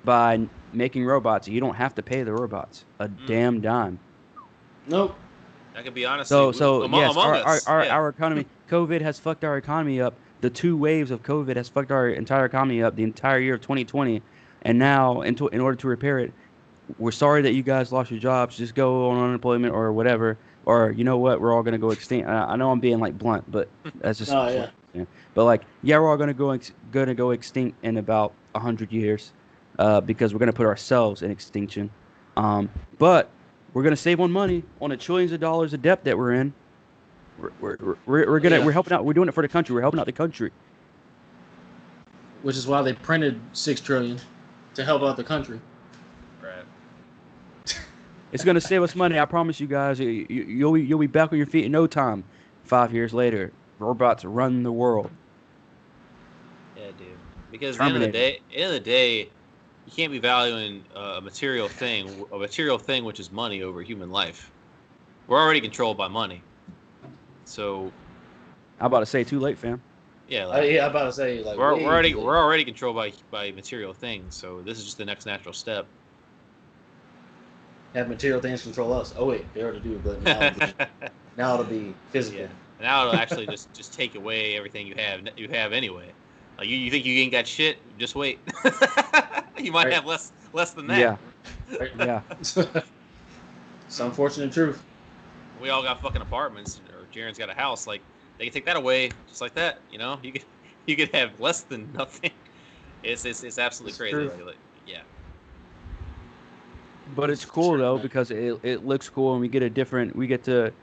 Speaker 1: by making robots? You don't have to pay the robots a damn dime.
Speaker 3: Nope.
Speaker 2: I can be honest.
Speaker 1: Our economy. COVID has fucked our economy up. The 2 waves of COVID has fucked our entire economy up the entire year of 2020, and now in order to repair it, we're sorry that you guys lost your jobs. Just go on unemployment or whatever. Or you know what? We're all gonna go extinct. I know I'm being like blunt, but that's just. But like, we're all gonna go extinct in about 100 years, because we're gonna put ourselves in extinction. But we're gonna save on money on the trillions of dollars of debt that we're in. We're helping out. We're doing it for the country. We're helping out the country.
Speaker 3: Which is why they printed $6 trillion to help out the country.
Speaker 1: It's gonna save us money. I promise you guys. You'll be back on your feet in no time. 5 years later, robots run the world.
Speaker 2: Yeah, dude. Because at the end of the day, you can't be valuing a material thing which is money over human life. We're already controlled by money. So,
Speaker 1: I'm about to say too late, fam.
Speaker 2: Yeah,
Speaker 3: I'm about to say like
Speaker 2: we're already controlled by material things. So this is just the next natural step.
Speaker 3: Have material things control us. Oh wait, they already do, but now it'll be physical.
Speaker 2: Yeah. Now it'll actually just take away everything you have anyway. Like you think you ain't got shit, just wait. You might have less than that.
Speaker 1: Yeah. Yeah.
Speaker 3: It's unfortunate truth.
Speaker 2: We all got fucking apartments, or Jaren's got a house. Like they can take that away just like that. You know, you could have less than nothing. It's absolutely
Speaker 1: It's
Speaker 2: crazy.
Speaker 1: true.
Speaker 2: Yeah.
Speaker 1: But it's cool
Speaker 3: True,
Speaker 1: though
Speaker 3: man.
Speaker 1: because it looks cool and we get to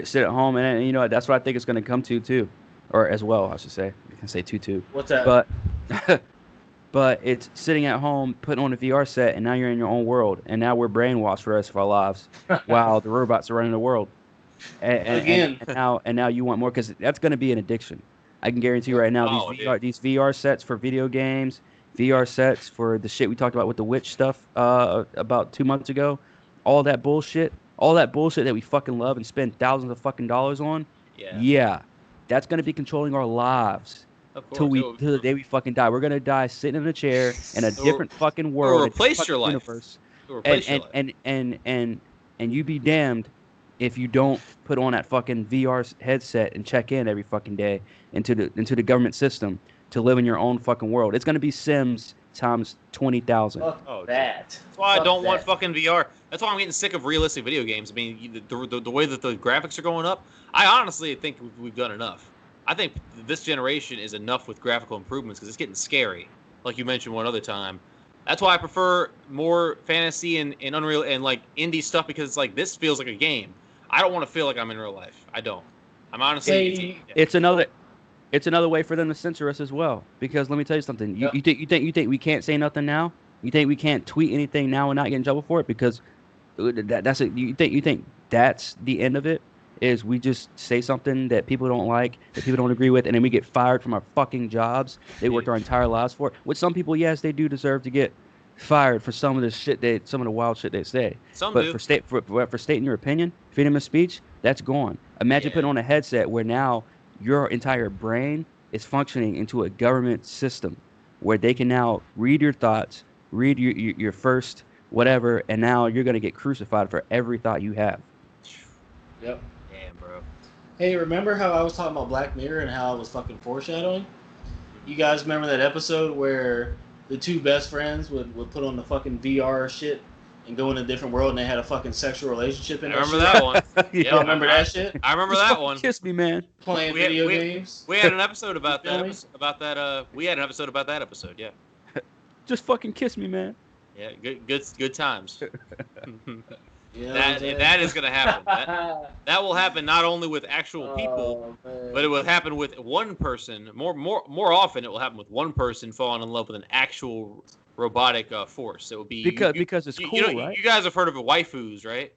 Speaker 1: sit at home and that's what I think it's going to come to too, or as well I should say. You can say too,
Speaker 3: What's that?
Speaker 1: but but it's sitting at home putting on a VR set and now you're in your own world and now we're brainwashed for the rest of our lives while the robots are running the world
Speaker 3: Again.
Speaker 1: and now you want more because that's going to be an addiction. I can guarantee you
Speaker 3: Yep.
Speaker 1: right now
Speaker 2: Oh, dude.
Speaker 1: these VR sets for video games, VR sets for the shit we talked about with the witch stuff about 2 months ago, all that bullshit that we fucking love and spend thousands of fucking dollars on,
Speaker 2: Yeah.
Speaker 1: yeah, that's going to be controlling our lives
Speaker 2: Of course.
Speaker 1: till the day we fucking die. We're going to die sitting in a chair in a
Speaker 2: It'll,
Speaker 1: different fucking
Speaker 2: it'll
Speaker 1: world, a different
Speaker 2: replace your
Speaker 1: fucking
Speaker 2: life.
Speaker 1: universe,
Speaker 2: It'll
Speaker 1: and
Speaker 2: replace your life.
Speaker 1: and you be damned if you don't put on that fucking VR headset and check in every fucking day into the government system to live in your own fucking world. It's gonna be Sims times 20,000.
Speaker 3: Fuck
Speaker 2: Oh,
Speaker 3: that.
Speaker 2: That's why I
Speaker 3: Fuck
Speaker 2: don't want
Speaker 3: that.
Speaker 2: fucking VR. That's why I'm getting sick of realistic video games. I mean, the way that the graphics are going up, I honestly think we've done enough. I think this generation is enough with graphical improvements because it's getting scary. Like you mentioned one other time. That's why I prefer more fantasy and Unreal and like indie stuff because it's like this feels like a game. I don't want to feel like I'm in real life. I don't. I'm honestly.
Speaker 3: Hey.
Speaker 1: It's another way for them to censor us as well. Because let me tell you something.
Speaker 3: Yep.
Speaker 1: You think we can't say nothing now? You think we can't tweet anything now and not get in trouble for it? Because that's it. You think that's the end of it? Is we just say something that people don't like, that people don't agree with, and then we get fired from our fucking jobs they worked our entire lives for? Which some people, yes, they do deserve to get fired for some of the wild shit they say.
Speaker 2: Some
Speaker 1: But
Speaker 2: do.
Speaker 1: for stating your opinion, freedom of speech, that's gone. Imagine
Speaker 2: Yeah.
Speaker 1: putting on a headset where now your entire brain is functioning into a government system where they can now read your thoughts, read your first whatever, and now you're gonna get crucified for every thought you have.
Speaker 3: Yep.
Speaker 2: Damn, bro.
Speaker 3: Hey, remember how I was talking about Black Mirror and how I was fucking foreshadowing? You guys remember that episode where the two best friends would put on the fucking VR shit and go in a different world and they had a fucking sexual relationship in
Speaker 2: I remember
Speaker 3: shit?
Speaker 2: that one.
Speaker 3: Y'all remember that shit?
Speaker 2: I remember
Speaker 1: Just
Speaker 2: that
Speaker 1: fucking
Speaker 2: one.
Speaker 1: Kiss me, man.
Speaker 3: Playing
Speaker 2: We had-
Speaker 3: video
Speaker 2: we-
Speaker 3: games?
Speaker 2: We had an episode about
Speaker 3: You feel
Speaker 2: that.
Speaker 3: me?
Speaker 2: About that. We had an episode about that episode. Yeah.
Speaker 1: Just fucking kiss me, man.
Speaker 2: Yeah. Good times.
Speaker 3: You know what I'm
Speaker 2: that
Speaker 3: saying?
Speaker 2: that is gonna happen. That will happen not only with actual people,
Speaker 3: Oh, man.
Speaker 2: but it will happen with one person. More often, it will happen with one person falling in love with an actual robotic force. It will be
Speaker 1: Because it's cool, right?
Speaker 2: You guys have heard of waifus, right?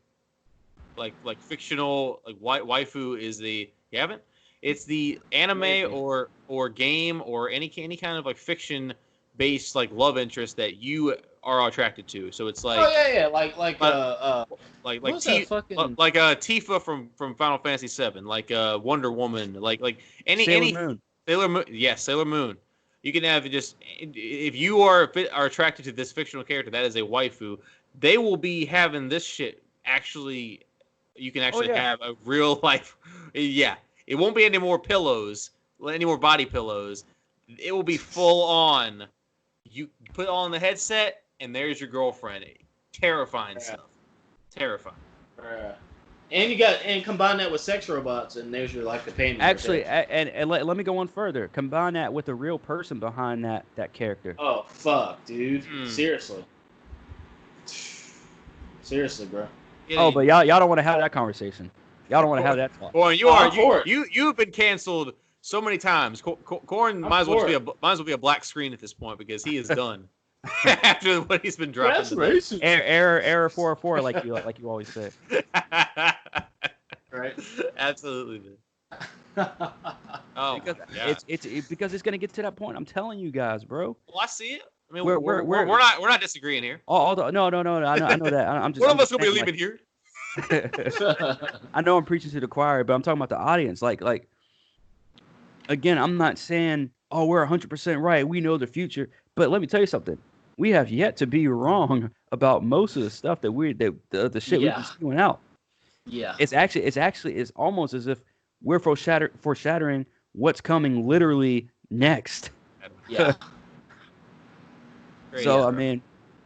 Speaker 2: Like fictional waifu is the you haven't? It's the anime
Speaker 3: Maybe.
Speaker 2: or game or any kind of like fiction based like love interest that you are attracted to. So it's like
Speaker 3: Oh yeah, like
Speaker 2: like
Speaker 3: what's that fucking
Speaker 2: Tifa from Final Fantasy VII, like Wonder Woman, like any
Speaker 1: Moon.
Speaker 2: Sailor Moon. Yes, Sailor Moon. You can have just if you are attracted to this fictional character that is a waifu, they will be having this shit actually. You can actually have a real life. Yeah, it won't be any more pillows, any more body pillows. It will be full on. You put on the headset, and there's your girlfriend. Terrifying stuff. Terrifying.
Speaker 3: and combine that with sex robots, and there's your like the pain.
Speaker 1: Actually, and let me go on further. Combine that with a real person behind that character.
Speaker 3: Oh fuck, dude!
Speaker 2: Hmm.
Speaker 3: Seriously, bro.
Speaker 2: Yeah,
Speaker 1: Oh, but y'all don't want to have that conversation. Y'all don't want to have that talk.
Speaker 2: Corn,
Speaker 3: I'm for it.
Speaker 2: you've been canceled so many times. Corn might as well be a black screen at this point because he is done after what he's been dropping.
Speaker 3: That's racist.
Speaker 1: Error 404, like you always say.
Speaker 3: Right?
Speaker 2: Absolutely, man. Oh,
Speaker 1: Because
Speaker 2: my God.
Speaker 1: because it's gonna get to that point. I'm telling you guys, bro.
Speaker 2: Well, I see it. I mean,
Speaker 1: We're-
Speaker 2: we're not disagreeing here.
Speaker 1: No. I know that. I'm just.
Speaker 2: One
Speaker 1: I'm
Speaker 2: of us
Speaker 1: just
Speaker 2: will be
Speaker 1: saying,
Speaker 2: leaving here.
Speaker 1: I know I'm preaching to the choir, but I'm talking about the audience. Like again, I'm not saying, oh, we're 100% right. We know the future. But let me tell you something. We have yet to be wrong about most of the stuff that the shit we've been spewing out.
Speaker 3: Yeah.
Speaker 1: It's almost as if we're foreshadowing what's coming literally next.
Speaker 3: Yeah.
Speaker 1: So I mean,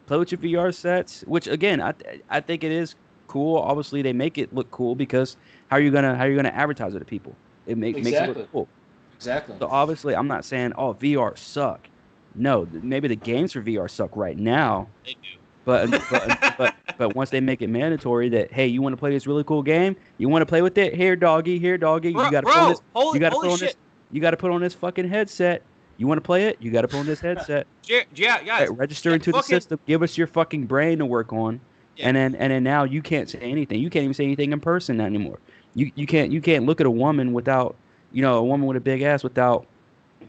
Speaker 1: play with your VR sets, which again, I think it is cool. Obviously, they make it look cool because how are you gonna advertise it to people? It makes it
Speaker 3: Exactly.
Speaker 1: look cool.
Speaker 3: Exactly.
Speaker 1: So obviously, I'm not saying VR suck. No, maybe the games for VR suck right now,
Speaker 2: They do.
Speaker 1: but once they make it mandatory that hey, you want to play this really cool game, you want to play with it, here doggy, you got to put on this,
Speaker 2: Holy,
Speaker 1: you got to
Speaker 2: holy
Speaker 1: put on
Speaker 2: shit.
Speaker 1: this, you got to put on this fucking headset. You want to play it, you got to put on this headset.
Speaker 2: Yeah, guys.
Speaker 1: Register into the system. Give us your fucking brain to work on,
Speaker 2: Yeah.
Speaker 1: and then now you can't say anything. You can't even say anything in person anymore. You can't look at a woman without a woman with a big ass without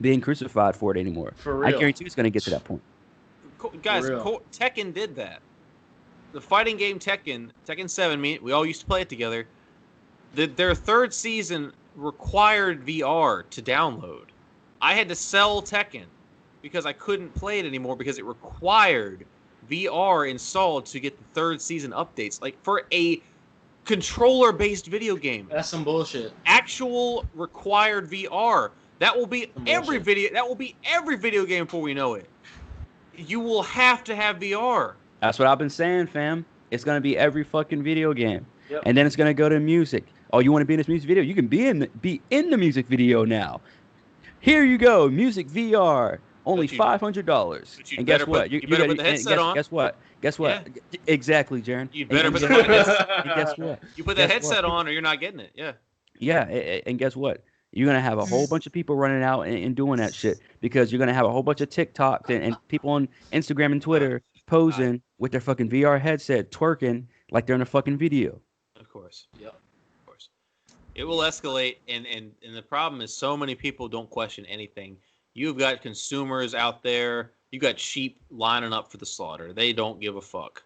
Speaker 1: being crucified for it anymore.
Speaker 3: For real.
Speaker 1: I guarantee it's going to get to that point.
Speaker 2: Guys, Tekken did that. The fighting game Tekken 7, we all used to play it together. Their third season required VR to download. I had to sell Tekken because I couldn't play it anymore because it required VR installed to get the third season updates. Like, for a controller-based video game.
Speaker 3: That's some bullshit.
Speaker 2: Actual required VR. That will be every video game before we know it. You will have to have VR.
Speaker 1: That's what I've been saying, fam. It's gonna be every fucking video game,
Speaker 3: yep.
Speaker 1: And then it's gonna go to music. Oh, you want to be in this music video? You can be in the music video now. Here you go, music VR, only $500. And guess what?
Speaker 2: You better put the headset on.
Speaker 1: Guess what? Yeah. Exactly, Jaron.
Speaker 2: You better put the headset.
Speaker 1: And guess what?
Speaker 2: You put that headset on, or you're not getting it. Yeah.
Speaker 1: Yeah, and guess what? You're going to have a whole bunch of people running out and doing that shit because you're going to have a whole bunch of TikToks and people on Instagram and Twitter posing with their fucking VR headset, twerking like they're in a fucking video.
Speaker 2: Of course.
Speaker 3: Yep.
Speaker 2: Of course. It will escalate, and the problem is so many people don't question anything. You've got consumers out there. You got sheep lining up for the slaughter. They don't give a fuck.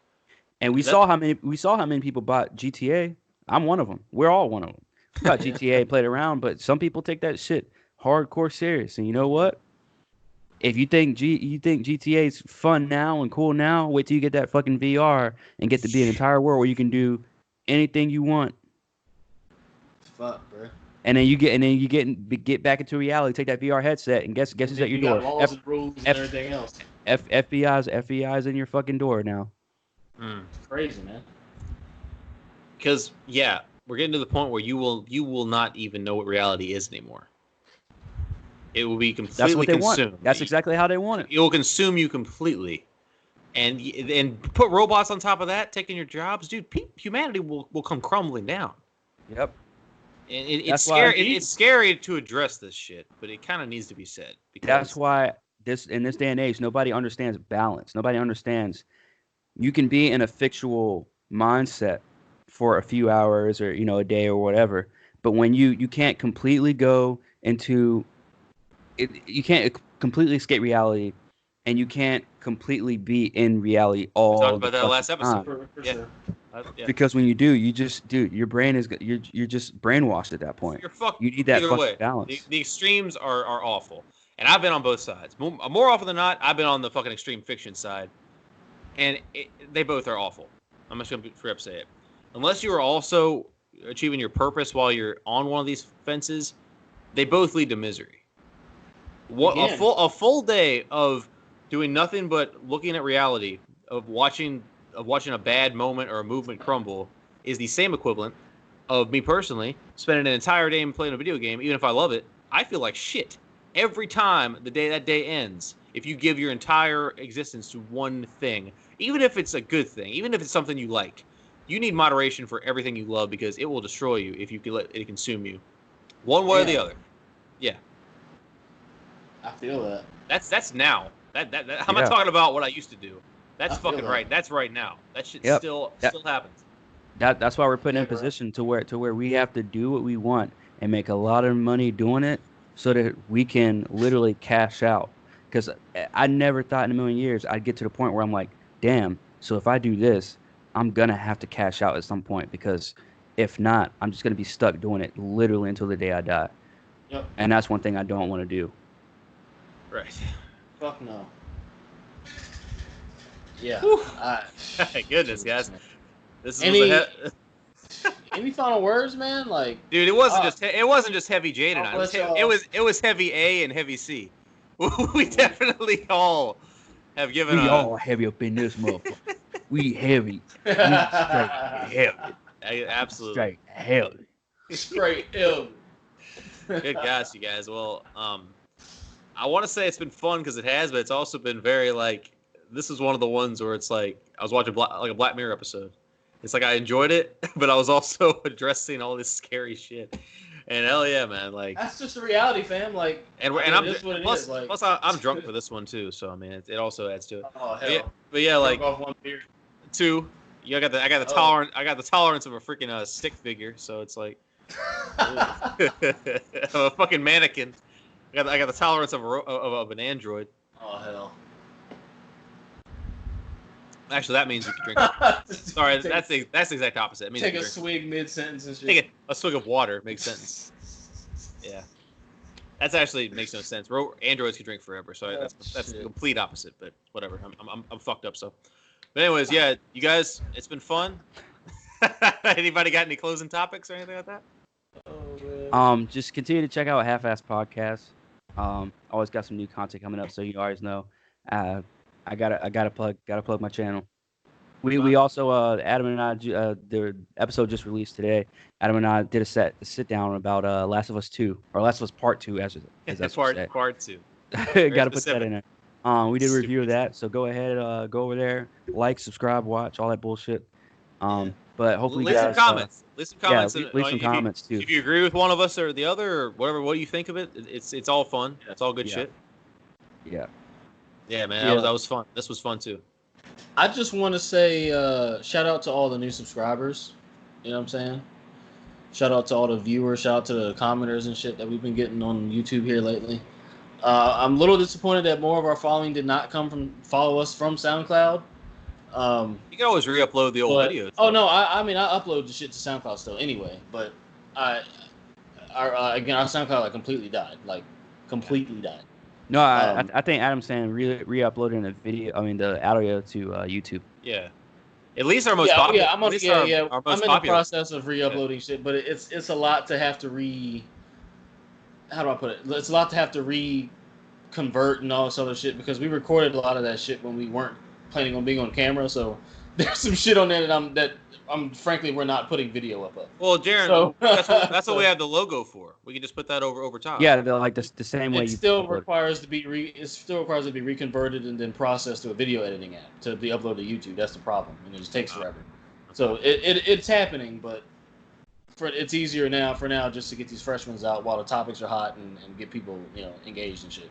Speaker 1: And we saw how many people bought GTA. I'm one of them. We're all one of them. We got GTA, played around, but some people take that shit hardcore serious. And you know what? If you think GTA is fun now and cool now, wait till you get that fucking VR and get to be an entire world where you can do anything you want.
Speaker 3: Fuck, bro.
Speaker 1: And then you get back into reality. Take that VR headset and guess who's at your door.
Speaker 3: Laws and rules and everything else.
Speaker 1: FBI's in your fucking door now.
Speaker 3: Crazy, man.
Speaker 2: Because we're getting to the point where you will not even know what reality is anymore. It will be completely
Speaker 1: That's what they
Speaker 2: consumed.
Speaker 1: want. That's exactly how they want it.
Speaker 2: It will consume you completely, and put robots on top of that, taking your jobs, dude. Humanity will come crumbling down.
Speaker 1: Yep.
Speaker 2: And it's scary. It's scary to address this shit, but it kind of needs to be said.
Speaker 1: That's why in this day and age, nobody understands balance. Nobody understands you can be in a fictional mindset for a few hours or a day or whatever, but when you can't completely go into it, you can't completely escape reality, and you can't completely be in reality all.
Speaker 2: We talked about that last episode.
Speaker 3: For sure.
Speaker 1: Because when you do, your brain is you're just brainwashed at that point.
Speaker 2: You're fucked.
Speaker 1: You need that fucking balance.
Speaker 2: The extremes are awful, and I've been on both sides. More often than not, I've been on the fucking extreme fiction side, and they both are awful. I'm just gonna straight up say it. Unless you are also achieving your purpose while you're on one of these fences, they both lead to misery. A full day of doing nothing but looking at reality, of watching a bad moment or a movement crumble, is the same equivalent of me personally spending an entire day playing a video game. Even if I love it, I feel like shit every time that day ends. If you give your entire existence to one thing, even if it's a good thing, even if it's something you like, you need moderation for everything you love because it will destroy you if you let it consume you, one way or the other. Yeah.
Speaker 3: I feel that.
Speaker 2: That's now. That I'm not talking about what I used to do. That's fucking
Speaker 3: that.
Speaker 2: right. That's right now. That shit still happens.
Speaker 1: That's why we're putting in a position to where we have to do what we want and make a lot of money doing it so that we can literally cash out. Because I never thought in a million years I'd get to the point where I'm like, damn, so if I do this, I'm going to have to cash out at some point, because if not, I'm just going to be stuck doing it literally until the day I die.
Speaker 3: Yep.
Speaker 1: And that's one thing I don't want to do.
Speaker 2: Right.
Speaker 3: Fuck no. Yeah.
Speaker 2: Goodness, guys. This
Speaker 3: is any final words, man? Like,
Speaker 2: dude, it wasn't just heavy J tonight. It was heavy A and heavy C. We definitely all have given.
Speaker 1: We all heavy up in this motherfucker. We heavy. We straight heavy.
Speaker 2: Absolutely.
Speaker 1: Straight heavy.
Speaker 3: Straight heavy.
Speaker 2: Good guys, you guys. Well, I want to say it's been fun because it has, but it's also been very like this is one of the ones where it's like I was watching like a Black Mirror episode. It's like I enjoyed it, but I was also addressing all this scary shit. And hell yeah, man! Like
Speaker 3: that's just the reality, fam. Like,
Speaker 2: I'm
Speaker 3: it is what it
Speaker 2: plus
Speaker 3: is. Like,
Speaker 2: plus I'm drunk for this one too, so I mean it also adds to it.
Speaker 3: Oh hell!
Speaker 2: But yeah, like
Speaker 3: off one beer.
Speaker 2: 2. I got the tolerance of a freaking stick figure, so it's like I'm a fucking mannequin. I got the tolerance of an android.
Speaker 3: Oh hell!
Speaker 2: Actually, that means you can drink. Sorry, that's the exact opposite. It means
Speaker 3: take
Speaker 2: you
Speaker 3: a
Speaker 2: can drink.
Speaker 3: swig mid sentence and shit.
Speaker 2: Take a swig of water makes sense. Yeah, that's actually makes no sense. Androids can drink forever, so that's the complete opposite. But whatever, I'm fucked up. So, but anyways, yeah, you guys, it's been fun. Anybody got any closing topics or anything like that?
Speaker 3: Oh,
Speaker 1: Just continue to check out Half-Ass Podcast. Always got some new content coming up, so you always know. I gotta plug my channel. We also Adam and I the episode just released today. Adam and I did a sit down about Last of Us 2 or Last of Us Part 2 as that's
Speaker 2: part 2.
Speaker 1: Gotta put that in there. We did a review of that, so go ahead, go over there, like, subscribe, watch all that bullshit. But hopefully,
Speaker 2: leave some comments. Leave some comments.
Speaker 1: Yeah, leave some comments too.
Speaker 2: If you agree with one of us or the other or whatever, what do you think of it? It's all fun. It's all good shit.
Speaker 1: Yeah.
Speaker 2: Yeah, man, that was fun. This was fun too.
Speaker 3: I just want to say shout out to all the new subscribers. You know what I'm saying? Shout out to all the viewers. Shout out to the commenters and shit that we've been getting on YouTube here lately. I'm a little disappointed that more of our following did not follow us from SoundCloud.
Speaker 2: You can always re-upload the old videos.
Speaker 3: Oh no, I mean I upload the shit to SoundCloud still anyway, but our SoundCloud like completely died.
Speaker 1: No, I think Adam's saying re-uploading the video. I mean the audio to YouTube.
Speaker 2: Yeah. At least our most popular.
Speaker 3: Yeah, I'm in the process of re-uploading shit, but it's a lot to have to how do I put it? It's a lot to have to re-convert and all this other shit because we recorded a lot of that shit when we weren't planning on being on camera. So there's some shit on there that I'm frankly we're not putting video up of.
Speaker 2: Well, Jaron, that's what we have the logo for. We can just put that over top.
Speaker 1: Yeah, like the same way.
Speaker 3: It still requires to be reconverted and then processed to a video editing app to be uploaded to YouTube. That's the problem, and it just takes forever. So it's happening, but it's easier for now just to get these fresh ones out while the topics are hot and get people engaged and shit.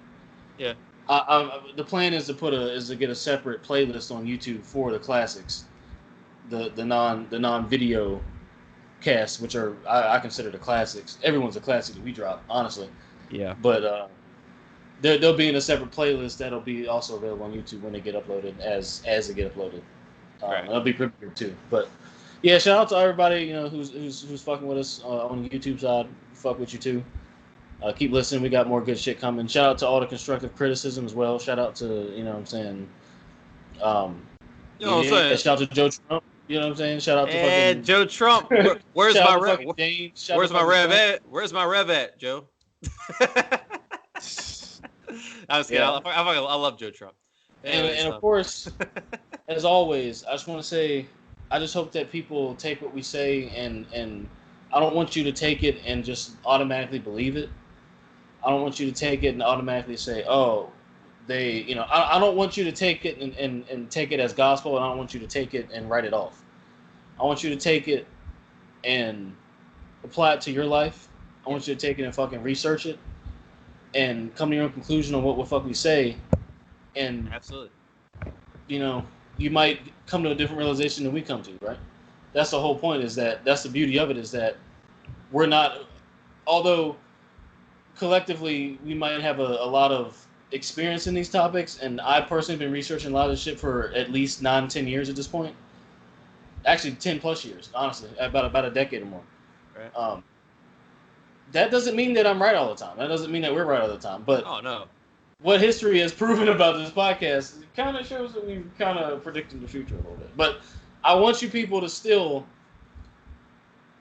Speaker 2: Yeah.
Speaker 3: The plan is to get a separate playlist on YouTube for the classics, the non-video casts, which are I consider the classics. Everyone's a classic that we drop, honestly.
Speaker 1: Yeah.
Speaker 3: But they'll be in a separate playlist that'll be also available on YouTube when they get uploaded as they get uploaded.
Speaker 2: Right.
Speaker 3: That'll be premiered too. But yeah, shout out to everybody who's fucking with us on the YouTube side. Fuck with you too. Keep listening. We got more good shit coming. Shout out to all the constructive criticism as well. Shout out to what I'm saying. Shout out to Joe Trump. You know what I'm saying? Shout out to fucking
Speaker 2: Joe Trump. Where's my rev? Where's my rev at? Where's my rev at, Joe? I was kidding. I love Joe Trump.
Speaker 3: And of course, as always, I just want to say, I just hope that people take what we say and I don't want you to take it and just automatically believe it. I don't want you to take it and automatically say, oh, I don't want you to take it and take it as gospel, and I don't want you to take it and write it off. I want you to take it and apply it to your life. I want you to take it and fucking research it and come to your own conclusion on what the fuck we say. And
Speaker 2: absolutely,
Speaker 3: you might come to a different realization than we come to, right? That's the whole point. That's the beauty of it, is that we're not, although collectively we might have a lot of experience in these topics, and I've personally been researching a lot of this shit for at least 9-10 years at this point. Actually, 10 plus years, honestly, about a decade or more.
Speaker 2: Right.
Speaker 3: That doesn't mean that I'm right all the time. That doesn't mean that we're right all the time. But
Speaker 2: oh no,
Speaker 3: what history has proven about this podcast kind of shows that we've kind of predicted the future a little bit. But I want you people to still,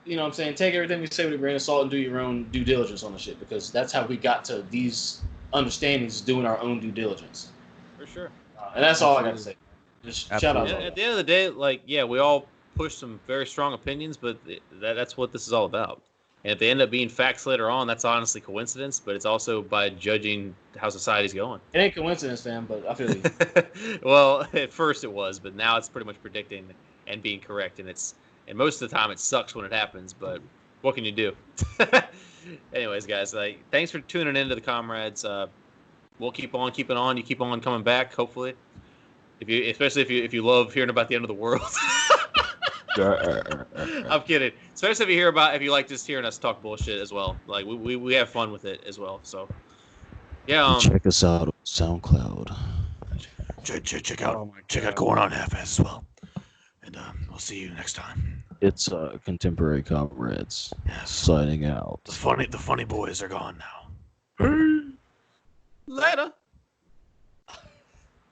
Speaker 3: take everything we say with a grain of salt and do your own due diligence on the shit, because that's how we got to these understandings, doing our own due diligence.
Speaker 2: For sure.
Speaker 3: And that's all I got to say. Just shout out.
Speaker 2: At the end of the day, we all push some very strong opinions, but that's what this is all about. And if they end up being facts later on, that's honestly coincidence, but it's also by judging how society's going.
Speaker 3: It ain't coincidence, fam, but I feel you.
Speaker 2: Well, at first it was, but now it's pretty much predicting and being correct, and most of the time it sucks when it happens, but what can you do? Anyways, guys, thanks for tuning in to the Comrades. We'll keep on keeping on. You keep on coming back, hopefully. Especially if you love hearing about the end of the world. I'm kidding. Especially if you like just hearing us talk bullshit as well. Like we have fun with it as well. So yeah.
Speaker 4: Check us out on SoundCloud.
Speaker 2: Check out Going On Half-Ass as well. And we'll see you next time.
Speaker 4: It's Contemporary Comrades.
Speaker 2: Yes.
Speaker 4: Signing out.
Speaker 2: The funny boys are gone now. Later.